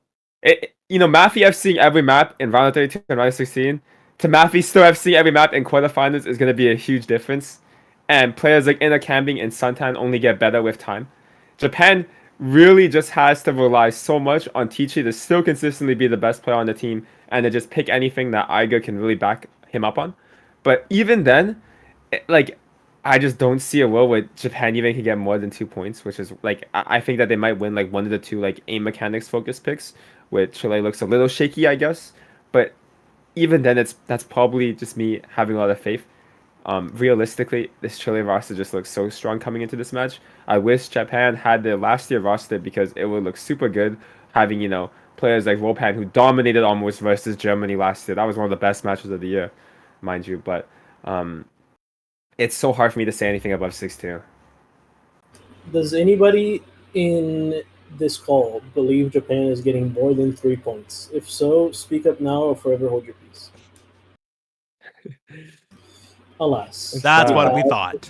FCing every map in round of 32 and round of 16 to Mafi still FCing every map in quarterfinals is going to be a huge difference. And players like Inner Camping and Suntan only get better with time. Japan really just has to rely so much on Tichi to still consistently be the best player on the team and to just pick anything that Eiger can really back him up on. But even then, I just don't see a world where Japan even can get more than 2 points, which is like I think that they might win like one of the two like aim mechanics focus picks, which Chile looks a little shaky, I guess. But even then, that's probably just me having a lot of faith. Realistically, this Chile roster just looks so strong coming into this match. I wish Japan had their last year roster because it would look super good having, players like Ropan who dominated almost versus Germany last year. That was one of the best matches of the year, mind you. But it's so hard for me to say anything above 6-2. Does anybody in this call believe Japan is getting more than 3 points? If so, speak up now or forever hold your peace. Alas. That's what we thought.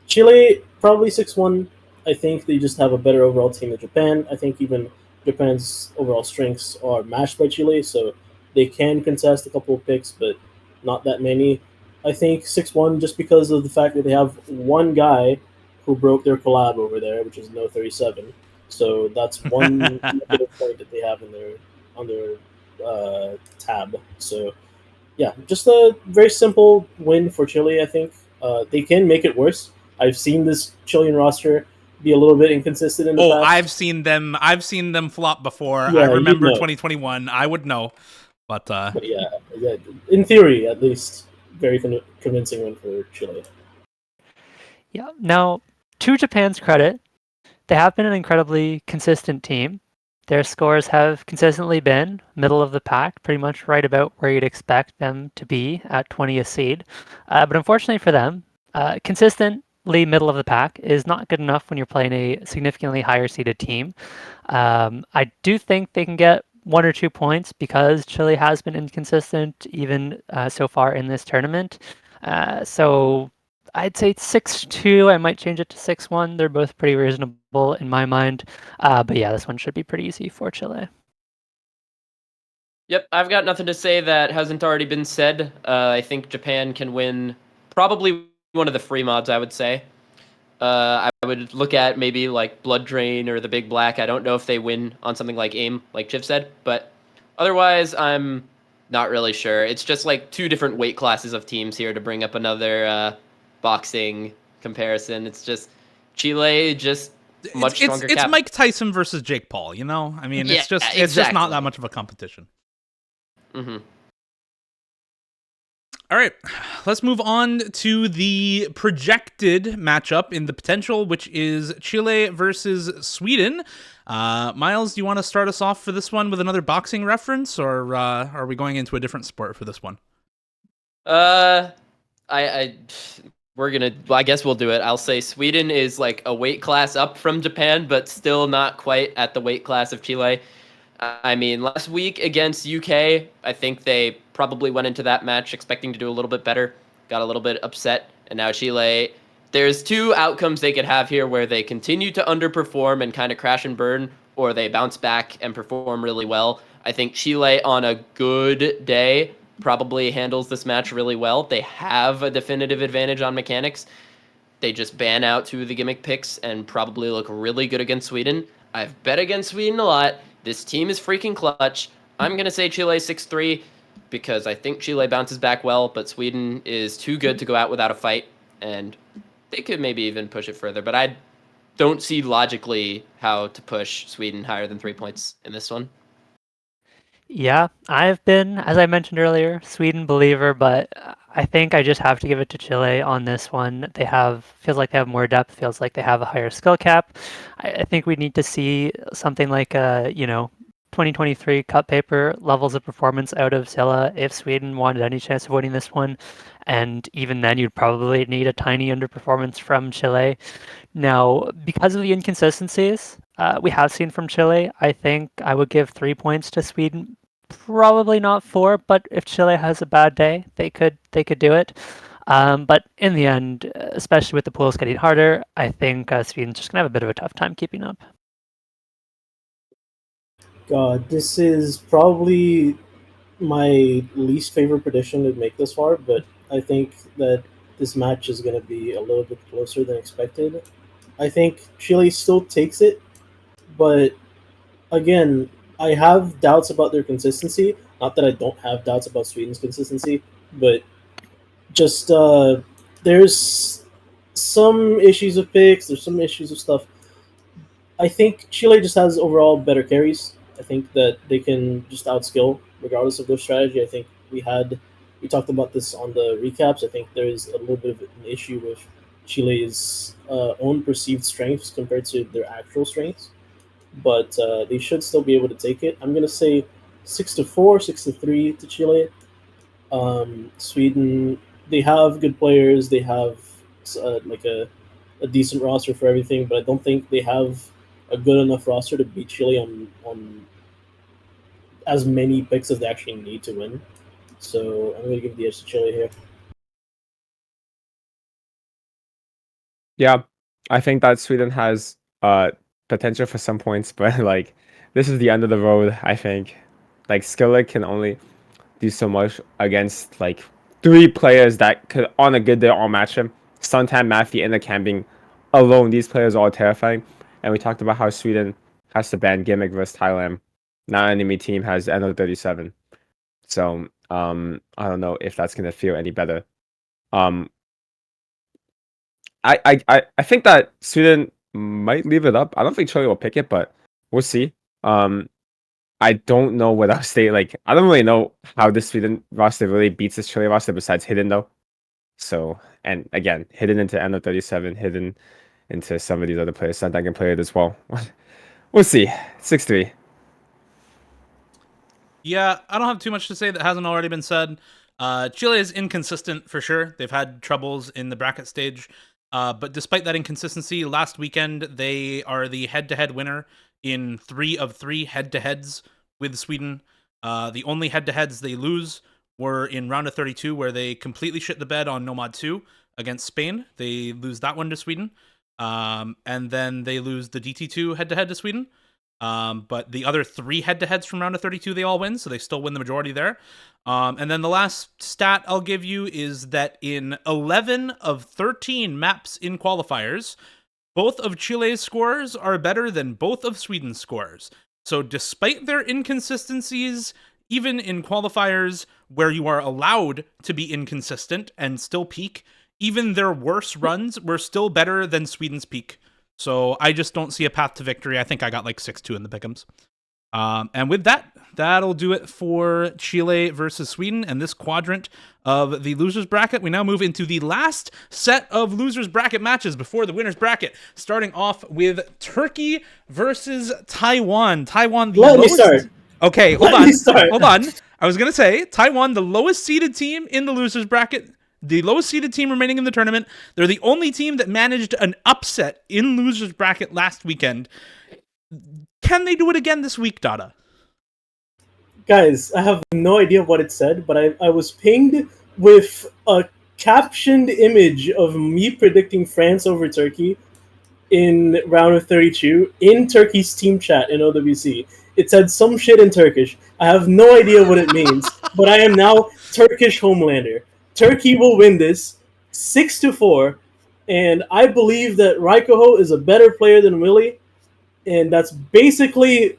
Chile, probably 6-1. I think they just have a better overall team than Japan. I think even Japan's overall strengths are matched by Chile, so they can contest a couple of picks, but not that many. I think 6-1 just because of the fact that they have one guy who broke their collab over there, which is No37. So that's one negative point that they have in their tab. So yeah, just a very simple win for Chile. I think they can make it worse. I've seen this Chilean roster be a little bit inconsistent in the past. I've seen them flop before. Yeah, I remember you'd know. 2021. I would know, but yeah, in theory, at least, very convincing win for Chile. Yeah. Now, to Japan's credit, they have been an incredibly consistent team. Their scores have consistently been middle of the pack, pretty much right about where you'd expect them to be at 20th seed. But unfortunately for them, consistently middle of the pack is not good enough when you're playing a significantly higher seeded team. I do think they can get 1 or 2 points because Chile has been inconsistent even so far in this tournament. So I'd say 6-2. I might change it to 6-1. They're both pretty reasonable in my mind. But yeah, this one should be pretty easy for Chile. Yep, I've got nothing to say that hasn't already been said. I think Japan can win probably one of the free mods, I would say. I would look at maybe like Blood Drain or the Big Black. I don't know if they win on something like AIM, like Chiv said, but otherwise I'm not really sure. It's just like two different weight classes of teams here to bring up another boxing comparison. It's just Chile just much stronger. It's Mike Tyson versus Jake Paul. I mean, Yeah, it's just exactly. not that much of a competition. Mm-hmm. All right, let's move on to the projected matchup in the potential, which is Chile versus Sweden. Miles, do you want to start us off for this one with another boxing reference, or are we going into a different sport for this one? I guess we'll do it. I'll say Sweden is like a weight class up from Japan, but still not quite at the weight class of Chile. I mean, last week against UK, I think they probably went into that match expecting to do a little bit better, got a little bit upset, and now Chile, there's two outcomes they could have here where they continue to underperform and kind of crash and burn, or they bounce back and perform really well. I think Chile on a good day probably handles this match really well. They have a definitive advantage on mechanics. They just ban out two of the gimmick picks and probably look really good against Sweden. I've bet against Sweden a lot. This team is freaking clutch. I'm going to say Chile 6-3 because I think Chile bounces back well, but Sweden is too good to go out without a fight, and they could maybe even push it further, but I don't see logically how to push Sweden higher than 3 points in this one. Yeah, I've been, as I mentioned earlier, Sweden believer, but I think I just have to give it to Chile on this one. Feels like they have more depth, feels like they have a higher skill cap. I think we need to see something like 2023 cut paper levels of performance out of Silla if Sweden wanted any chance of winning this one. And even then, you'd probably need a tiny underperformance from Chile. Now, because of the inconsistencies we have seen from Chile, I think I would give 3 points to Sweden. Probably not 4, but if Chile has a bad day, they could do it. But in the end, especially with the pools getting harder, I think Sweden's just gonna have a bit of a tough time keeping up. God, this is probably my least favorite prediction to make this far, but I think that this match is going to be a little bit closer than expected. I think Chile still takes it, but again, I have doubts about their consistency. Not that I don't have doubts about Sweden's consistency, but just there's some issues with picks. There's some issues with stuff. I think Chile just has overall better carries. I think that they can just outskill regardless of their strategy. I think we talked about this on the recaps. I think there is a little bit of an issue with Chile's own perceived strengths compared to their actual strengths, but they should still be able to take it. I'm gonna say 6-4, 6-3 to Chile. Sweden, they have good players. They have like a decent roster for everything, but I don't think they have a good enough roster to beat Chile on as many picks as they actually need to win. So I'm going to give the edge to Chile here. Yeah, I think that Sweden has potential for some points, but like this is the end of the road. I think like Skillet can only do so much against like 3 players that could on a good day all match him. Suntan, Matthew, and the camping alone. These players are all terrifying. And we talked about how Sweden has to ban Gimmick versus Thailand. Now enemy team has NO37. So I don't know if that's gonna feel any better. Um I think that Sweden might leave it up. I don't think Chile will pick it, but we'll see. I don't know what I'll say. Like, I don't really know how the Sweden roster really beats this Chile roster besides Hidden though. So, and again, Hidden into NO37, Hidden into some of these other players. Santan can play it as well. We'll see. 6-3. Yeah, I don't have too much to say that hasn't already been said. Chile is inconsistent for sure. They've had troubles in the bracket stage. But despite that inconsistency, last weekend they are the head-to-head winner in 3 of 3 head-to-heads with Sweden. The only head-to-heads they lose were in round of 32, where they completely shit the bed on Nomad 2 against Spain. They lose that one to Sweden. And then they lose the DT2 head-to-head to Sweden. But the other 3 head-to-heads from round of 32, they all win, so they still win the majority there. And then the last stat I'll give you is that in 11 of 13 maps in qualifiers, both of Chile's scores are better than both of Sweden's scores. So despite their inconsistencies, even in qualifiers where you are allowed to be inconsistent and still peak, even their worst runs were still better than Sweden's peak. So I just don't see a path to victory. I think I got like 6-2 in the pick'ems. And with that, that'll do it for Chile versus Sweden and this quadrant of the losers bracket. We now move into the last set of losers bracket matches before the winners bracket, starting off with Turkey versus Taiwan. Taiwan, the Let lowest... me start. Okay, hold Let on. me start. Hold on. I was going to say, Taiwan, the lowest seeded team in the losers bracket, the lowest seeded team remaining in the tournament. They're the only team that managed an upset in losers bracket last weekend. Can they do it again this week, Dada? Guys, I have no idea what it said, but I was pinged with a captioned image of me predicting France over Turkey in round of 32 in Turkey's team chat in OWC. It said some shit in Turkish. I have no idea what it means, but I am now Turkish Homelander. Turkey will win this 6-4, and I believe that Raikoho is a better player than Willie, and that's basically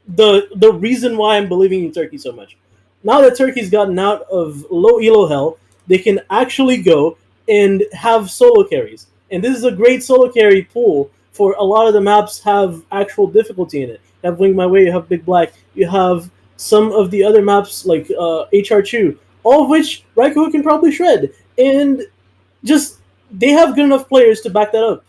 the reason why I'm believing in Turkey so much. Now that Turkey's gotten out of low elo hell, they can actually go and have solo carries. And this is a great solo carry pool for a lot of the maps have actual difficulty in it. You have Wing My Way, you have Big Black, you have some of the other maps like HR2, all of which Raikoho can probably shred. And just, they have good enough players to back that up.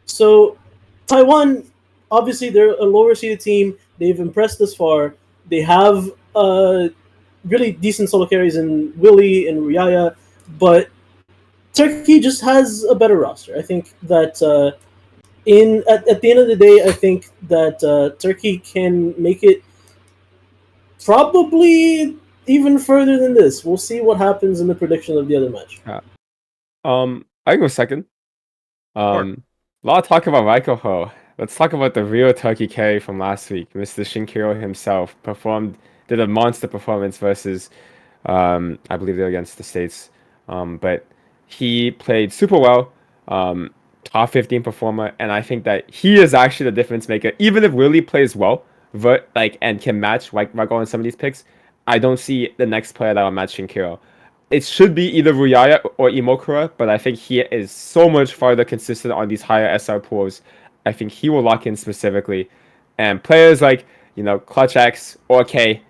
So Taiwan, obviously they're a lower seeded team. They've impressed this far. They have really decent solo carries in Willie and Riaya, but Turkey just has a better roster. I think that at the end of the day, I think that Turkey can make it probably even further than this. We'll see what happens in the prediction of the other match. I go second. A lot of talk about Raikoho. Let's talk about the real Turkey carry from last week. Mr. Shinkiro himself did a monster performance versus, I believe they're against the States. But he played super well, top 15 performer, and I think that he is actually the difference maker. Even if Willie plays well, and can match Raikoho in some of these picks, I don't see the next player that will match Shinkiro. it should be either Ruyaya or Imokura, but I think he is so much farther consistent on these higher SR pools. I think he will lock in specifically. And players like, Clutch X or K,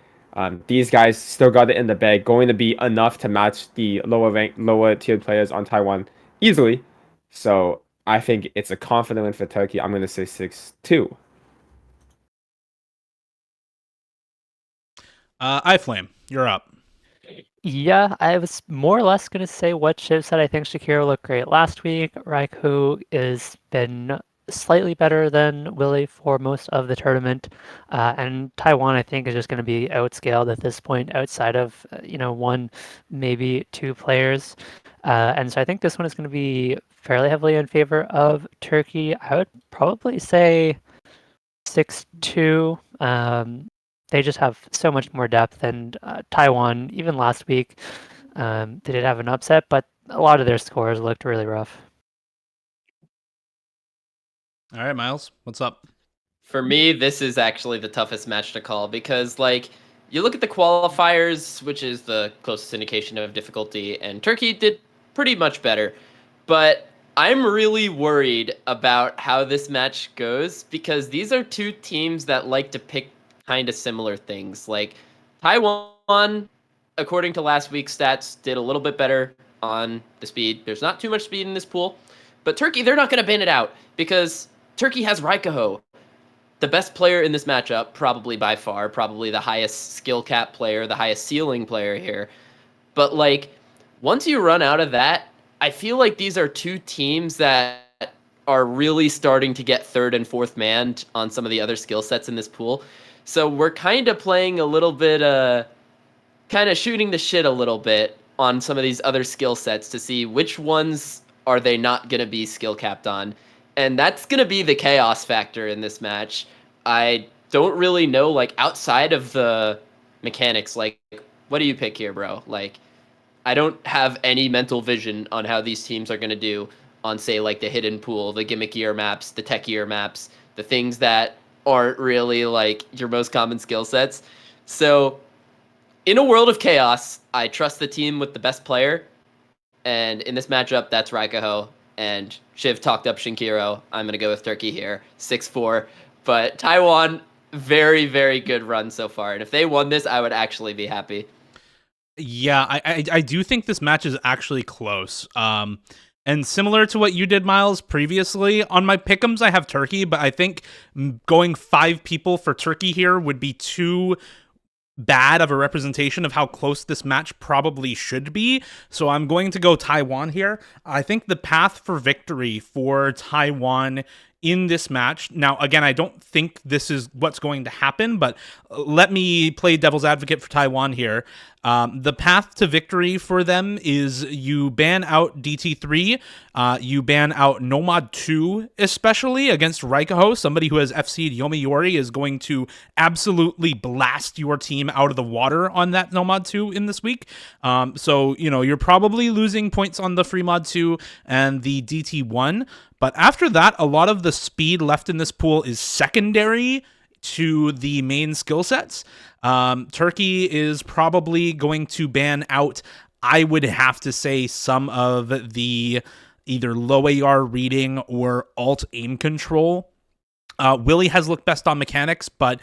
these guys still got it in the bag, going to be enough to match the lower tiered players on Taiwan easily. So I think it's a confident win for Turkey. I'm going to say 6-2. iFlame, you're up. Yeah, I was more or less going to say what Shiv said. I think Shakira looked great last week. Raikou has been slightly better than Willie for most of the tournament. And Taiwan, I think, is just going to be outscaled at this point outside of, one, maybe two players. And so I think this one is going to be fairly heavily in favor of Turkey. I would probably say 6-2. They just have so much more depth, and Taiwan, even last week, they did have an upset, but a lot of their scores looked really rough. All right, Miles, what's up? For me, this is actually the toughest match to call because, you look at the qualifiers, which is the closest indication of difficulty, and Turkey did pretty much better. But I'm really worried about how this match goes because these are two teams that like to pick kind of similar things. Like Taiwan, according to last week's stats, did a little bit better on the speed. There's not too much speed in this pool. But Turkey, they're not going to ban it out because Turkey has Raikaho, the best player in this matchup, probably by far, probably the highest skill cap player, the highest ceiling player here. But once you run out of that, I feel like these are two teams that are really starting to get third and fourth manned on some of the other skill sets in this pool. So we're kind of playing a little bit, kind of shooting the shit a little bit on some of these other skill sets to see which ones are they not going to be skill capped on. And that's going to be the chaos factor in this match. I don't really know, outside of the mechanics, what do you pick here, bro? I don't have any mental vision on how these teams are going to do on, say, the hidden pool, the gimmickier maps, the techier maps, the things that aren't really your most common skill sets. So in a world of chaos, I trust the team with the best player. And in this matchup, that's Raikaho. And Shiv talked up Shinkiro. I'm going to go with Turkey here, 6-4. But Taiwan, very, very good run so far. And if they won this, I would actually be happy. Yeah, I do think this match is actually close. And similar to what you did, Miles, previously, on my pick'ems, I have Turkey, but I think going 5 people for Turkey here would be too bad of a representation of how close this match probably should be. So I'm going to go Taiwan here. I think the path for victory for Taiwan in this match. Now, again, I don't think this is what's going to happen, but let me play devil's advocate for Taiwan here. The path to victory for them is you ban out DT3, you ban out Nomad 2, especially against Raikaho. Somebody who has FC'd Yomiuri is going to absolutely blast your team out of the water on that Nomad 2 in this week. So, you're probably losing points on the free mod 2 and the DT1. But after that, a lot of the speed left in this pool is secondary to the main skill sets. Turkey is probably going to ban out, I would have to say, some of the either low AR reading or alt aim control. Willie has looked best on mechanics, but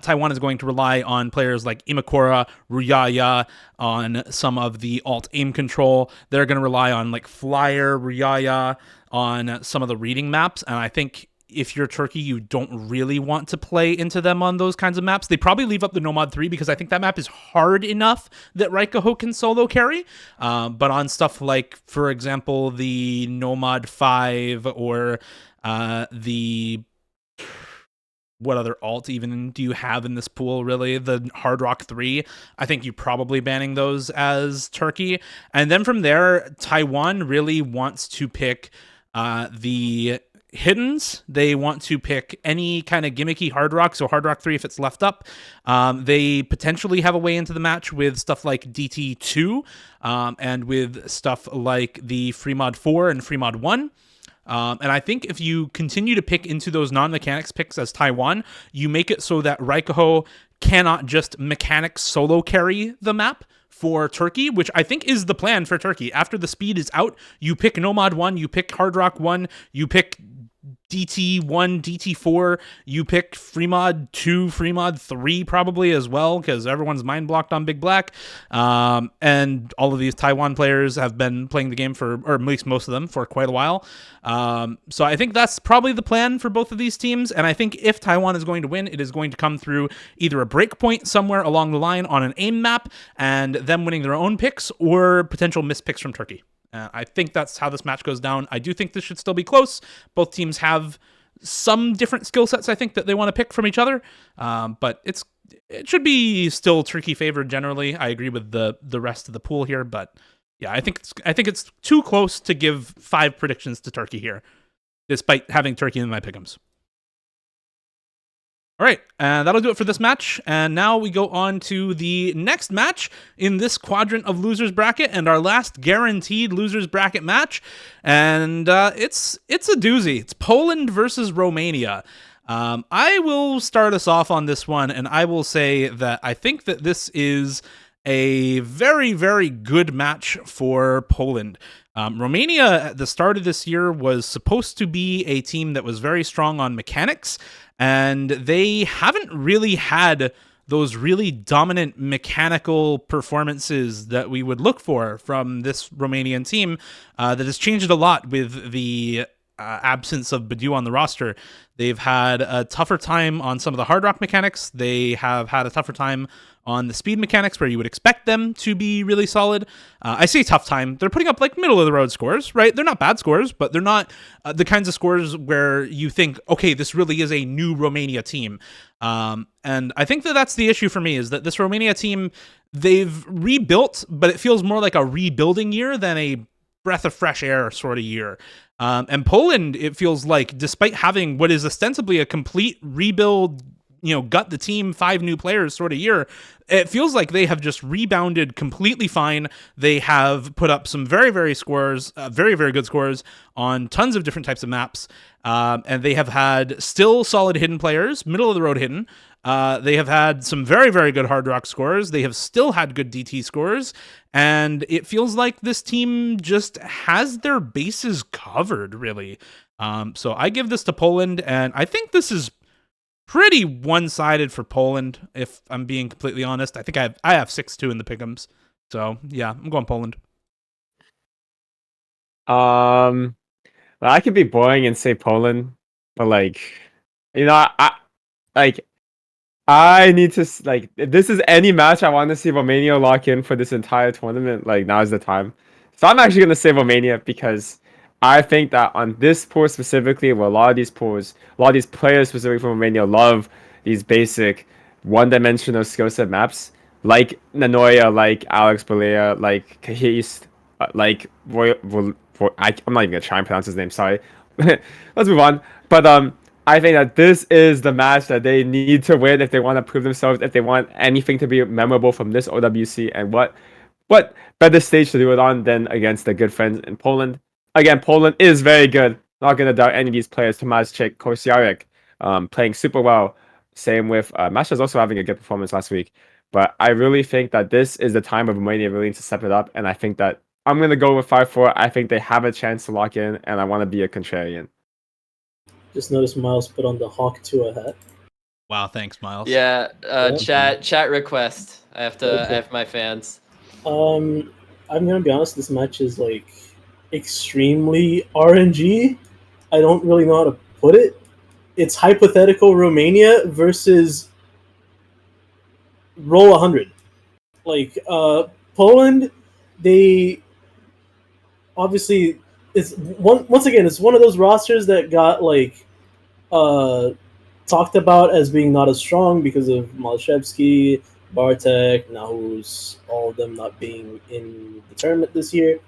Taiwan is going to rely on players like Imakura, Ruyaya, on some of the alt aim control. They're going to rely on Flyer, Ruyaya, on some of the reading maps, and I think if you're Turkey, you don't really want to play into them on those kinds of maps. They probably leave up the Nomad 3 because I think that map is hard enough that Raikaho can solo carry. But on stuff like, for example, the Nomad 5 or the... what other alt even do you have in this pool, really? The Hard Rock 3, I think you're probably banning those as Turkey. And then from there, Taiwan really wants to pick the hiddens. They want to pick any kind of gimmicky Hard Rock, so Hard Rock 3 if it's left up. They potentially have a way into the match with stuff like DT2 and with stuff like the Free Mod 4 and Free Mod 1. And I think if you continue to pick into those non-mechanics picks as Taiwan, you make it so that Raikaho cannot just mechanics solo carry the map for Turkey, which I think is the plan for Turkey. After the speed is out, you pick Nomad 1, you pick Hard Rock 1, you pick DT1, DT4, you pick Freemod 2, Freemod 3 probably as well, because everyone's mind blocked on Big Black. And all of these Taiwan players have been playing the game for, or at least most of them, for quite a while. So I think that's probably the plan for both of these teams. And I think if Taiwan is going to win, it is going to come through either a breakpoint somewhere along the line on an aim map and them winning their own picks, or potential missed picks from Turkey. I think that's how this match goes down. I do think this should still be close. Both teams have some different skill sets, I think, that they want to pick from each other. But it should be still Turkey favored generally. I agree with the rest of the pool here, but yeah, I think it's too close to give 5 predictions to Turkey here, despite having Turkey in my pick'ems. All right, that'll do it for this match. And now we go on to the next match in this quadrant of losers bracket, and our last guaranteed losers bracket match. And it's a doozy. It's Poland versus Romania. I will start us off on this one, and I will say that I think that this is a very, very good match for Poland. Romania at the start of this year was supposed to be a team that was very strong on mechanics, and they haven't really had those really dominant mechanical performances that we would look for from this Romanian team. That has changed a lot with the absence of Badu on the roster. They've had a tougher time on some of the hard rock mechanics. They have had a tougher time on the speed mechanics, where you would expect them to be really solid. I say tough time. They're putting up like middle of the road scores, right? They're not bad scores, but they're not the kinds of scores where you think, okay, this really is a new Romania team. And I think that that's the issue for me, is that this Romania team, they've rebuilt, but it feels more like a rebuilding year than a breath of fresh air sort of year. And Poland, it feels like, despite having what is ostensibly a complete rebuild, gut the team, 5 new players sort of year, it feels like they have just rebounded completely fine. They have put up some very, very scores, very, very good scores on tons of different types of maps. And they have had still solid hidden players, middle of the road hidden. They have had some very, very good hard rock scores. They have still had good DT scores. And it feels like this team just has their bases covered, really. So I give this to Poland, and I think this is pretty one-sided for Poland, if I'm being completely honest. I think I have 6-2 in the pick'ems. So yeah, I'm going Poland. Well, I could be boring and say Poland, but I need to, if this is any match I want to see Romania lock in for this entire tournament, now's the time. So I'm actually going to say Romania, because I think that on this pool specifically, where a lot of these players specifically from Romania love these basic one-dimensional skill set maps, like Nanoya, like Alex Balea, like Kahist, like I'm not even going to try and pronounce his name, sorry. Let's move on. But I think that this is the match that they need to win if they want to prove themselves, if they want anything to be memorable from this OWC. And what better stage to do it on than against the good friends in Poland. Again, Poland is very good. Not going to doubt any of these players. Tomaszczyk, Kosiarek, playing super well. Same with Masha's also having a good performance last week. But I really think that this is the time of Romania really to step it up. And I think that I'm going to go with 5-4. I think they have a chance to lock in, and I want to be a contrarian. Just noticed Miles put on the Hawk Tua hat. Wow, thanks, Miles. Yeah, chat request. I have my fans. I'm gonna be honest. This match is extremely RNG. I don't really know how to put it. It's hypothetical Romania versus roll 100. Poland, they obviously it's once again it's one of those rosters that got talked about as being not as strong because of Malashevsky, Bartek, Nahus, all of them not being in the tournament this year.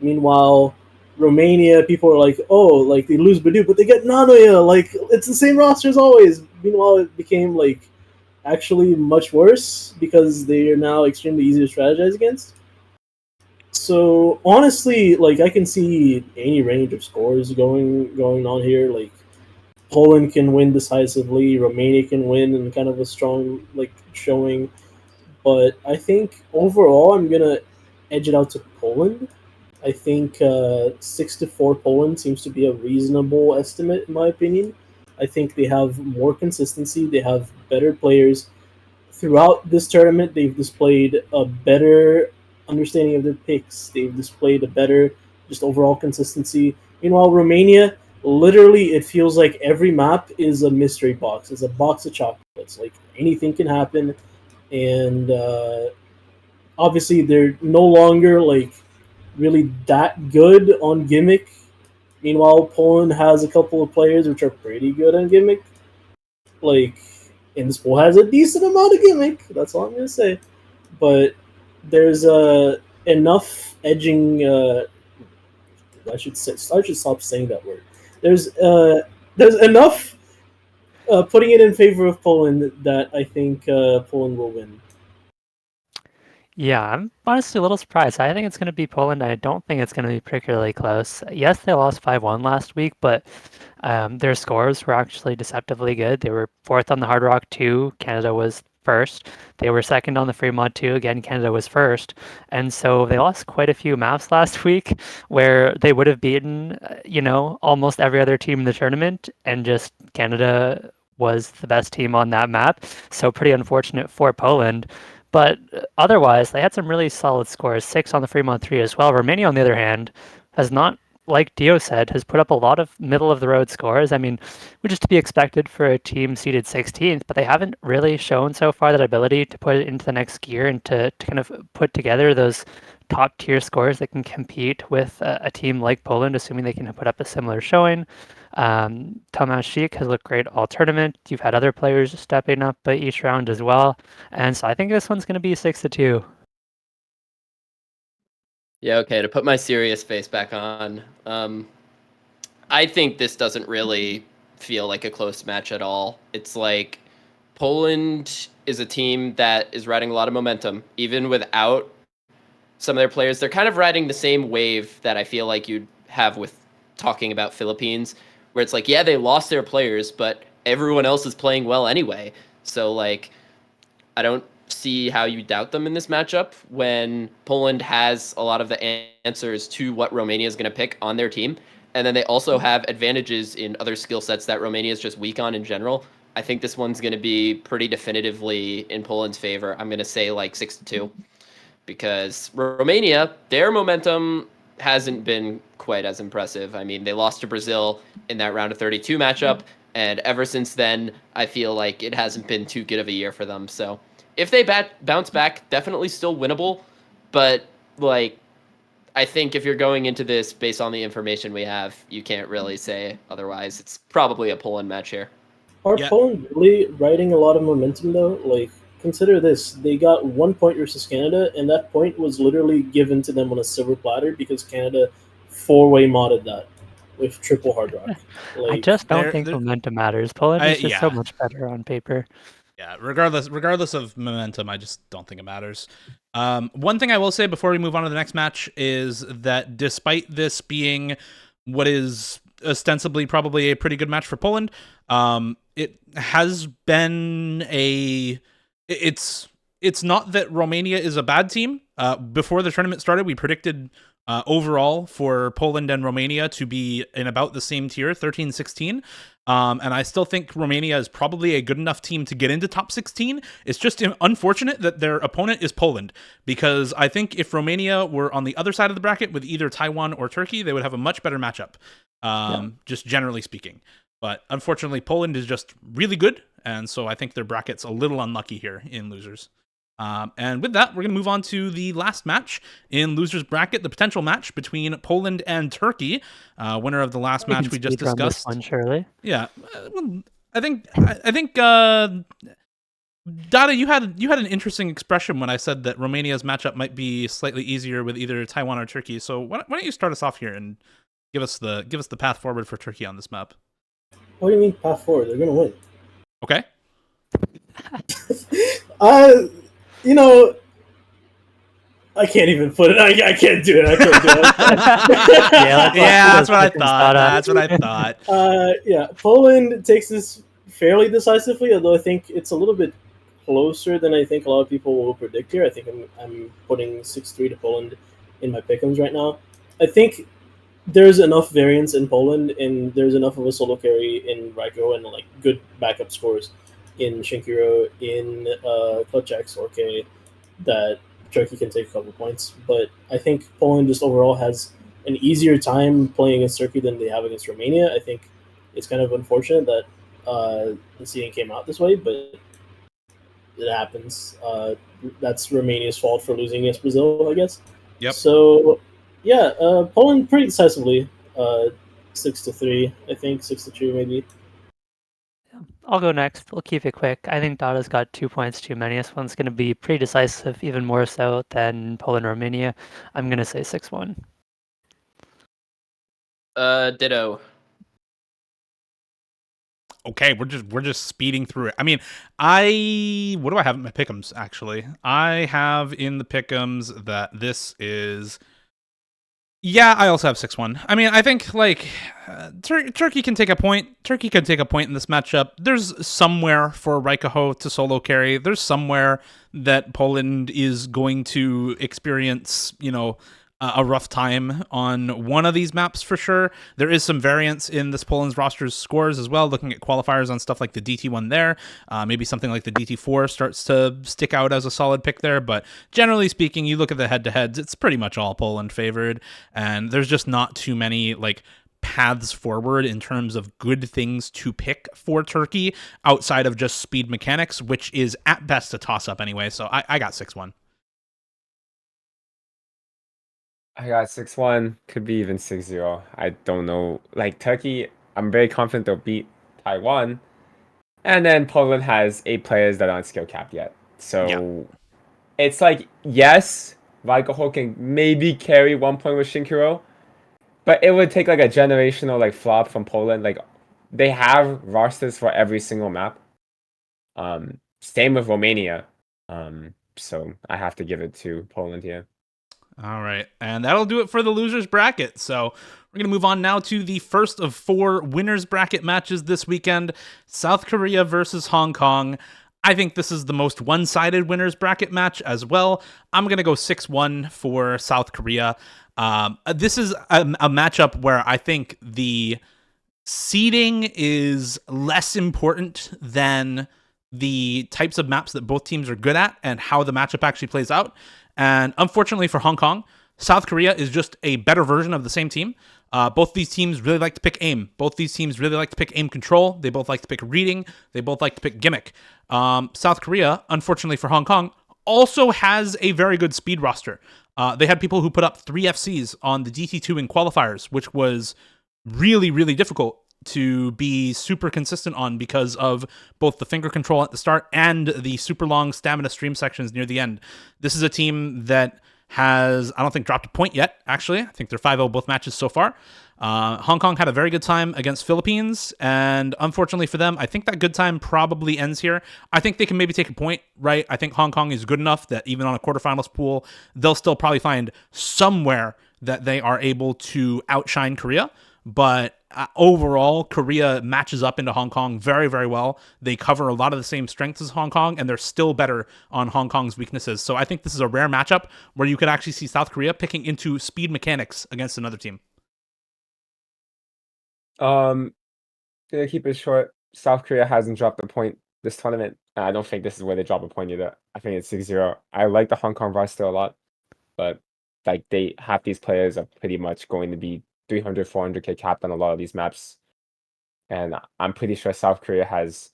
Meanwhile, Romania, people are they lose Badu, but they get Nanoya. It's the same roster as always. Meanwhile, it became actually much worse because they are now extremely easy to strategize against. So honestly, I can see any range of scores going on here. Poland can win decisively, Romania can win in kind of a strong showing. But I think overall, I'm gonna edge it out to Poland. I think 6-4 Poland seems to be a reasonable estimate, in my opinion. I think they have more consistency. They have better players. Throughout this tournament, they've displayed a better understanding of their picks. They've displayed a better just overall consistency. Meanwhile, Romania, literally, it feels like every map is a mystery box. It's a box of chocolates. Like anything can happen, and obviously they're no longer like really that good on gimmick. Meanwhile, Poland has a couple of players which are pretty good on gimmick. Like, Innspool has a decent amount of gimmick. That's all I'm gonna say. But there's enough edging. I should stop saying that word. There's enough putting it in favor of Poland that I think Poland will win. Yeah, I'm honestly a little surprised. I think it's going to be Poland. I don't think it's going to be particularly close. Yes, they lost 5-1 last week, but their scores were actually deceptively good. They were fourth on the Hard Rock 2. Canada was first. They were second on the Fremont 2. Again, Canada was first. And so they lost quite a few maps last week where they would have beaten, almost every other team in the tournament, and just Canada was the best team on that map. So pretty unfortunate for Poland. But otherwise, they had some really solid scores. 6 on the Fremont 3 as well. Romania, on the other hand, has not, like Dio said, has put up a lot of middle-of-the-road scores. I mean, which is to be expected for a team seeded 16th, but they haven't really shown so far that ability to put it into the next gear and to kind of put together those top-tier scores that can compete with a team like Poland, assuming they can put up a similar showing. Tomas Sheik has looked great all tournament. You've had other players stepping up each round as well. And so I think this one's going to be 6-2. Yeah, okay, to put my serious face back on, I think this doesn't really feel like a close match at all. It's like Poland is a team that is riding a lot of momentum, even without some of their players. They're kind of riding the same wave that I feel like you'd have with talking about Philippines, where it's like, yeah, they lost their players, but everyone else is playing well anyway. So, like, I don't see how you doubt them in this matchup when Poland has a lot of the answers to what Romania is going to pick on their team. And then they also have advantages in other skill sets that Romania is just weak on in general. I think this one's going to be pretty definitively in Poland's favor. I'm going to say like 6-2 because Romania, their momentum hasn't been quite as impressive. I mean, they lost to Brazil in that round of 32 matchup, and ever since then, I feel like it hasn't been too good of a year for them. So if they bounce back, definitely still winnable, but like I think if you're going into this based on the information we have, you can't really say otherwise. It's probably a Poland match here. Are Yeah. Poland really riding a lot of momentum though? Like, consider this: they got 1 point versus Canada, and that point was literally given to them on a silver platter because Canada four-way modded that with triple hard rock. I Like, just don't there- think there- momentum matters. Poland is just so yeah. much better on paper. Yeah, regardless of momentum, I just don't think it matters. One thing I will say before we move on to the next match is that despite this being what is ostensibly probably a pretty good match for Poland, it has been it's not that Romania is a bad team. Before the tournament started, we predicted overall for Poland and Romania to be in about the same tier, 13-16. And I still think Romania is probably a good enough team to get into top 16. It's just unfortunate that their opponent is Poland, because I think if Romania were on the other side of the bracket with either Taiwan or Turkey, they would have a much better matchup, just generally speaking. But unfortunately, Poland is just really good, and so I think their bracket's a little unlucky here in losers. And with that, we're going to move on to the last match in losers bracket, the potential match between Poland and Turkey. Winner of the last match we just discussed. This one, surely. Yeah, well, I think Dada, you had an interesting expression when I said that Romania's matchup might be slightly easier with either Taiwan or Turkey. So why don't you start us off here and give us the path forward for Turkey on this map? what do you mean path forward? They're gonna win. Okay. You know, I can't even put it. I can't do it. I can't do it. Yeah, that's what I thought. That's what I thought. Yeah, Poland takes this fairly decisively, although I think it's a little bit closer than I think a lot of people will predict here. I think I'm putting 6-3 to Poland in my pick'ems right now. I think there's enough variance in Poland, and there's enough of a solo carry in Raiko, and like good backup scores in Shinkiro, in Clutch X, Orke, that Turkey can take a couple points. But I think Poland just overall has an easier time playing against Turkey than they have against Romania. I think it's kind of unfortunate that the seeding came out this way, but it happens. That's Romania's fault for losing against Brazil, I guess. Yep. So, yeah, Poland pretty decisively, 6-3, I think 6-2 maybe. I'll go next. We'll keep it quick. I think Dada's got 2 points too many. This one's going to be pretty decisive, even more so than Poland Romania. I'm going to say 6-1. Ditto. Okay, we're just speeding through it. I mean, what do I have in my pick'ems actually? I have in the pick'ems that this is. Yeah, I also have 6-1. I mean, I think like Turkey can take a point. Turkey can take a point in this matchup. There's somewhere for Raikaho to solo carry. There's somewhere that Poland is going to experience, a rough time on one of these maps for sure. There is some variance in this Poland's roster's scores as well, looking at qualifiers on stuff like the DT1 there. Maybe something like the DT4 starts to stick out as a solid pick there, but generally speaking, you look at the head-to-heads, it's pretty much all Poland favored, and there's just not too many like paths forward in terms of good things to pick for Turkey outside of just speed mechanics, which is at best a toss-up anyway, so I got 6-1. I got 6-1, could be even 6-0. I don't know. Like Turkey, I'm very confident they'll beat Taiwan. And then Poland has 8 players that aren't skill capped yet. So it's like, yes, Raikoho can maybe carry 1 point with Shinkiro, but it would take like a generational like flop from Poland. Like they have rosters for every single map. Same with Romania. So I have to give it to Poland here. All right, and that'll do it for the losers bracket. So we're going to move on now to the first of 4 winners bracket matches this weekend. South Korea versus Hong Kong. I think this is the most one-sided winners bracket match as well. I'm going to go 6-1 for South Korea. This is a matchup where I think the seeding is less important than the types of maps that both teams are good at and how the matchup actually plays out. And unfortunately for Hong Kong, South Korea is just a better version of the same team. Both these teams really like to pick aim. Both these teams really like to pick aim control. They both like to pick reading. They both like to pick gimmick. South Korea, unfortunately for Hong Kong, also has a very good speed roster. They had people who put up 3 FCs on the DT2 in qualifiers, which was really, really difficult to be super consistent on because of both the finger control at the start and the super long stamina stream sections near the end. This is a team that has, I don't think, dropped a point yet, actually. I think they're 5-0 both matches so far. Hong Kong had a very good time against Philippines, and unfortunately for them, I think that good time probably ends here. I think they can maybe take a point, right? I think Hong Kong is good enough that even on a quarterfinals pool, they'll still probably find somewhere that they are able to outshine Korea. But overall, Korea matches up into Hong Kong very, very well. They cover a lot of the same strengths as Hong Kong, and they're still better on Hong Kong's weaknesses. So I think this is a rare matchup where you could actually see South Korea picking into speed mechanics against another team. To keep it short, South Korea hasn't dropped a point this tournament. I don't think this is where they drop a point either. I think it's 6-0. I like the Hong Kong roster a lot, but like they have these players are pretty much going to be 300, 400k capped on a lot of these maps. And I'm pretty sure South Korea has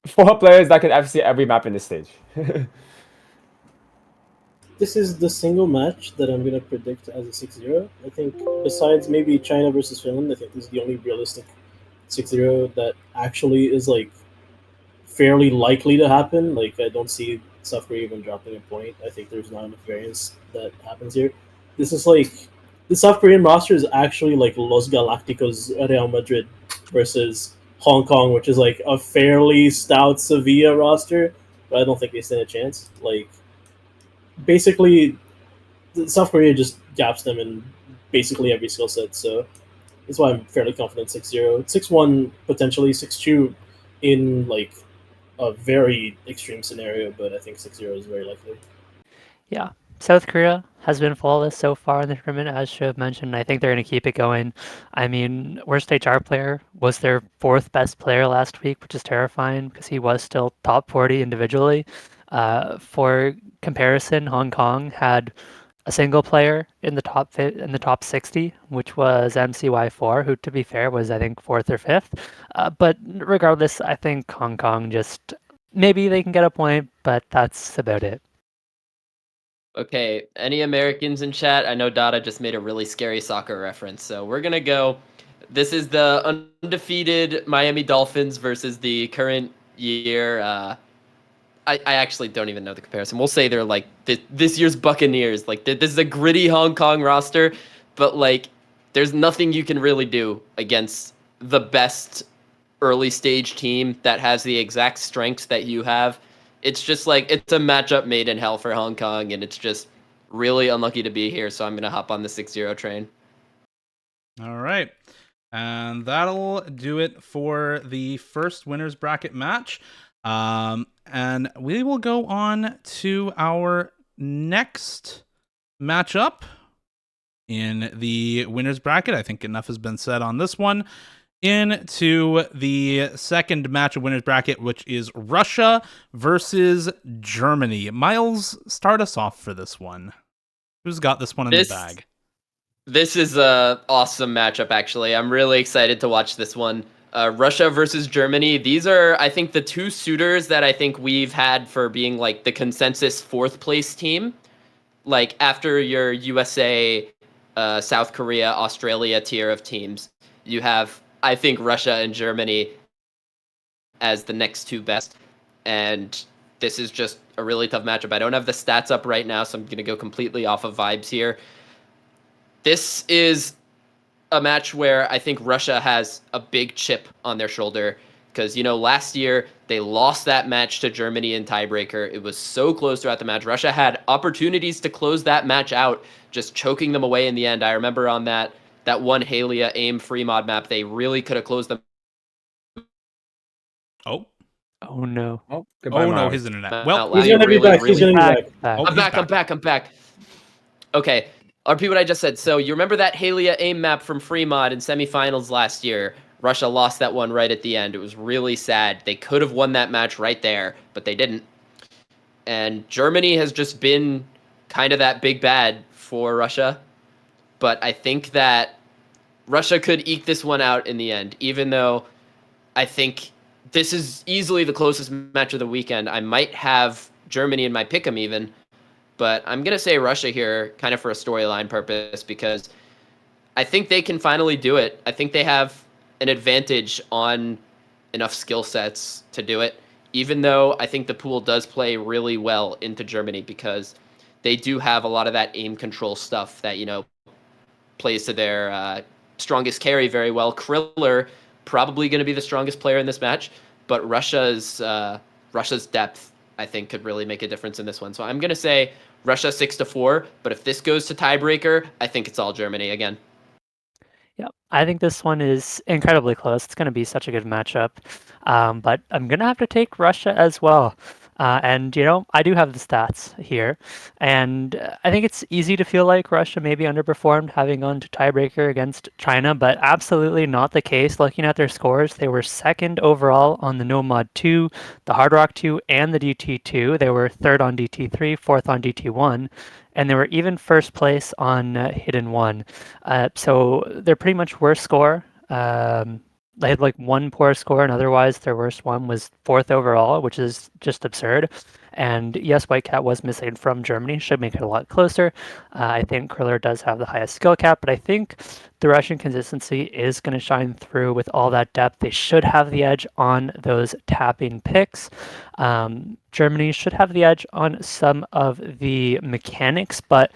4 players that can FC every map in this stage. This is the single match that I'm going to predict as a 6-0. I think besides maybe China versus Finland, I think this is the only realistic 6-0 that actually is like fairly likely to happen. Like I don't see South Korea even dropping a point. I think there's not enough variance that happens here. This is like the South Korean roster is actually like Los Galacticos Real Madrid versus Hong Kong, which is like a fairly stout Sevilla roster, but I don't think they stand a chance. Like basically, South Korea just gaps them in basically every skill set, so that's why I'm fairly confident 6-0. 6-1, potentially 6-2 in like a very extreme scenario, but I think 6-0 is very likely. Yeah. South Korea has been flawless so far in the tournament, as Shiv mentioned. I think they're going to keep it going. I mean, worst HR player was their fourth best player last week, which is terrifying because he was still top 40 individually. For comparison, Hong Kong had a single player in the top 60, which was MCY4, who, to be fair, was I think fourth or fifth. But regardless, I think Hong Kong just maybe they can get a point, but that's about it. Okay, any Americans in chat? I know Dada just made a really scary soccer reference, so we're gonna go. This is the undefeated Miami Dolphins versus the current year. I actually don't even know the comparison. We'll say they're like this year's Buccaneers. Like this is a gritty Hong Kong roster, but like there's nothing you can really do against the best early stage team that has the exact strengths that you have. It's just like it's a matchup made in hell for Hong Kong, and it's just really unlucky to be here. So I'm gonna hop on the 6-0 train. All right. And that'll do it for the first winners bracket match. And we will go on to our next matchup in the winners bracket. I think enough has been said on this one. Into the second match of winners bracket, which is Russia versus Germany. Miles, start us off for this one. Who's got this one in the bag? This is a awesome matchup, actually. I'm really excited to watch this one. Russia versus Germany. These are, I think, the two suitors that I think we've had for being like the consensus fourth place team. Like after your USA, South Korea, Australia tier of teams, you have, I think, Russia and Germany as the next two best. And this is just a really tough matchup. I don't have the stats up right now, so I'm going to go completely off of vibes here. This is a match where I think Russia has a big chip on their shoulder because, you know, last year they lost that match to Germany in tiebreaker. It was so close throughout the match. Russia had opportunities to close that match out, just choking them away in the end. I remember on that one Halia aim free mod map, they really could have closed them. Oh no. Oh, goodbye, Oh no, Miles. his internet. Well, He's gonna be back. He's gonna be back. oh, I'm back. Okay, I'll repeat what I just said. So you remember that Halia aim map from free mod in semifinals last year? Russia lost that one right at the end. It was really sad. They could have won that match right there, but they didn't. And Germany has just been kind of that big bad for Russia. But I think that Russia could eke this one out in the end, even though I think this is easily the closest match of the weekend. I might have Germany in my pick'em even, but I'm going to say Russia here kind of for a storyline purpose because I think they can finally do it. I think they have an advantage on enough skill sets to do it, even though I think the pool does play really well into Germany because they do have a lot of that aim control stuff that, you know, plays to their strongest carry very well. Kriller probably going to be the strongest player in this match, but Russia's depth, I think, could really make a difference in this one. So I'm going to say Russia 6-4, but if this goes to tiebreaker, I think it's all Germany again. Yeah, I think this one is incredibly close. It's going to be such a good matchup. But I'm going to have to take Russia as well. And, you know, I do have the stats here. And I think it's easy to feel like Russia maybe underperformed having gone to tiebreaker against China, but absolutely not the case. Looking at their scores, they were second overall on the No Mod 2, the Hard Rock 2, and the DT2. They were third on DT3, fourth on DT1. And they were even first place on Hidden 1. So they're pretty much worst score. They had like one poor score, and otherwise their worst one was fourth overall, which is just absurd. And yes, Whitecat was missing from Germany, should make it a lot closer. I think Kriller does have the highest skill cap, but I think the Russian consistency is going to shine through with all that depth. They should have the edge on those tapping picks. Germany should have the edge on some of the mechanics, but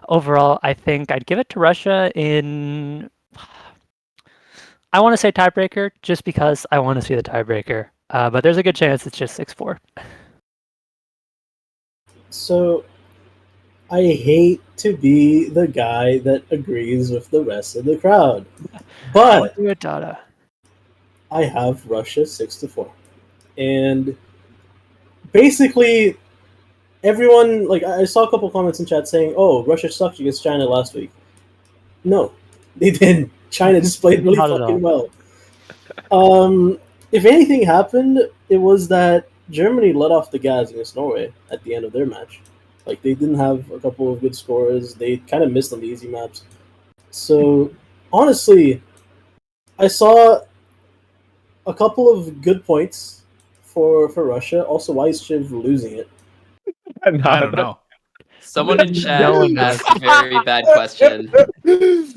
overall, I think I'd give it to Russia in... I want to say tiebreaker just because I want to see the tiebreaker, but there's a good chance it's just 6-4. So, I hate to be the guy that agrees with the rest of the crowd, but do it, Dada. I have Russia 6-4, and basically everyone, like, I saw a couple comments in chat saying, "Oh, Russia sucked against China last week." No, they didn't. China just played really Not at fucking well. If anything happened, it was that Germany let off the gas against Norway at the end of their match. Like, they didn't have a couple of good scores. They kind of missed on the easy maps. So honestly, I saw a couple of good points for Russia. Also, why is Shiv losing it? I don't know. Someone in chat No one knows. asked a very bad question.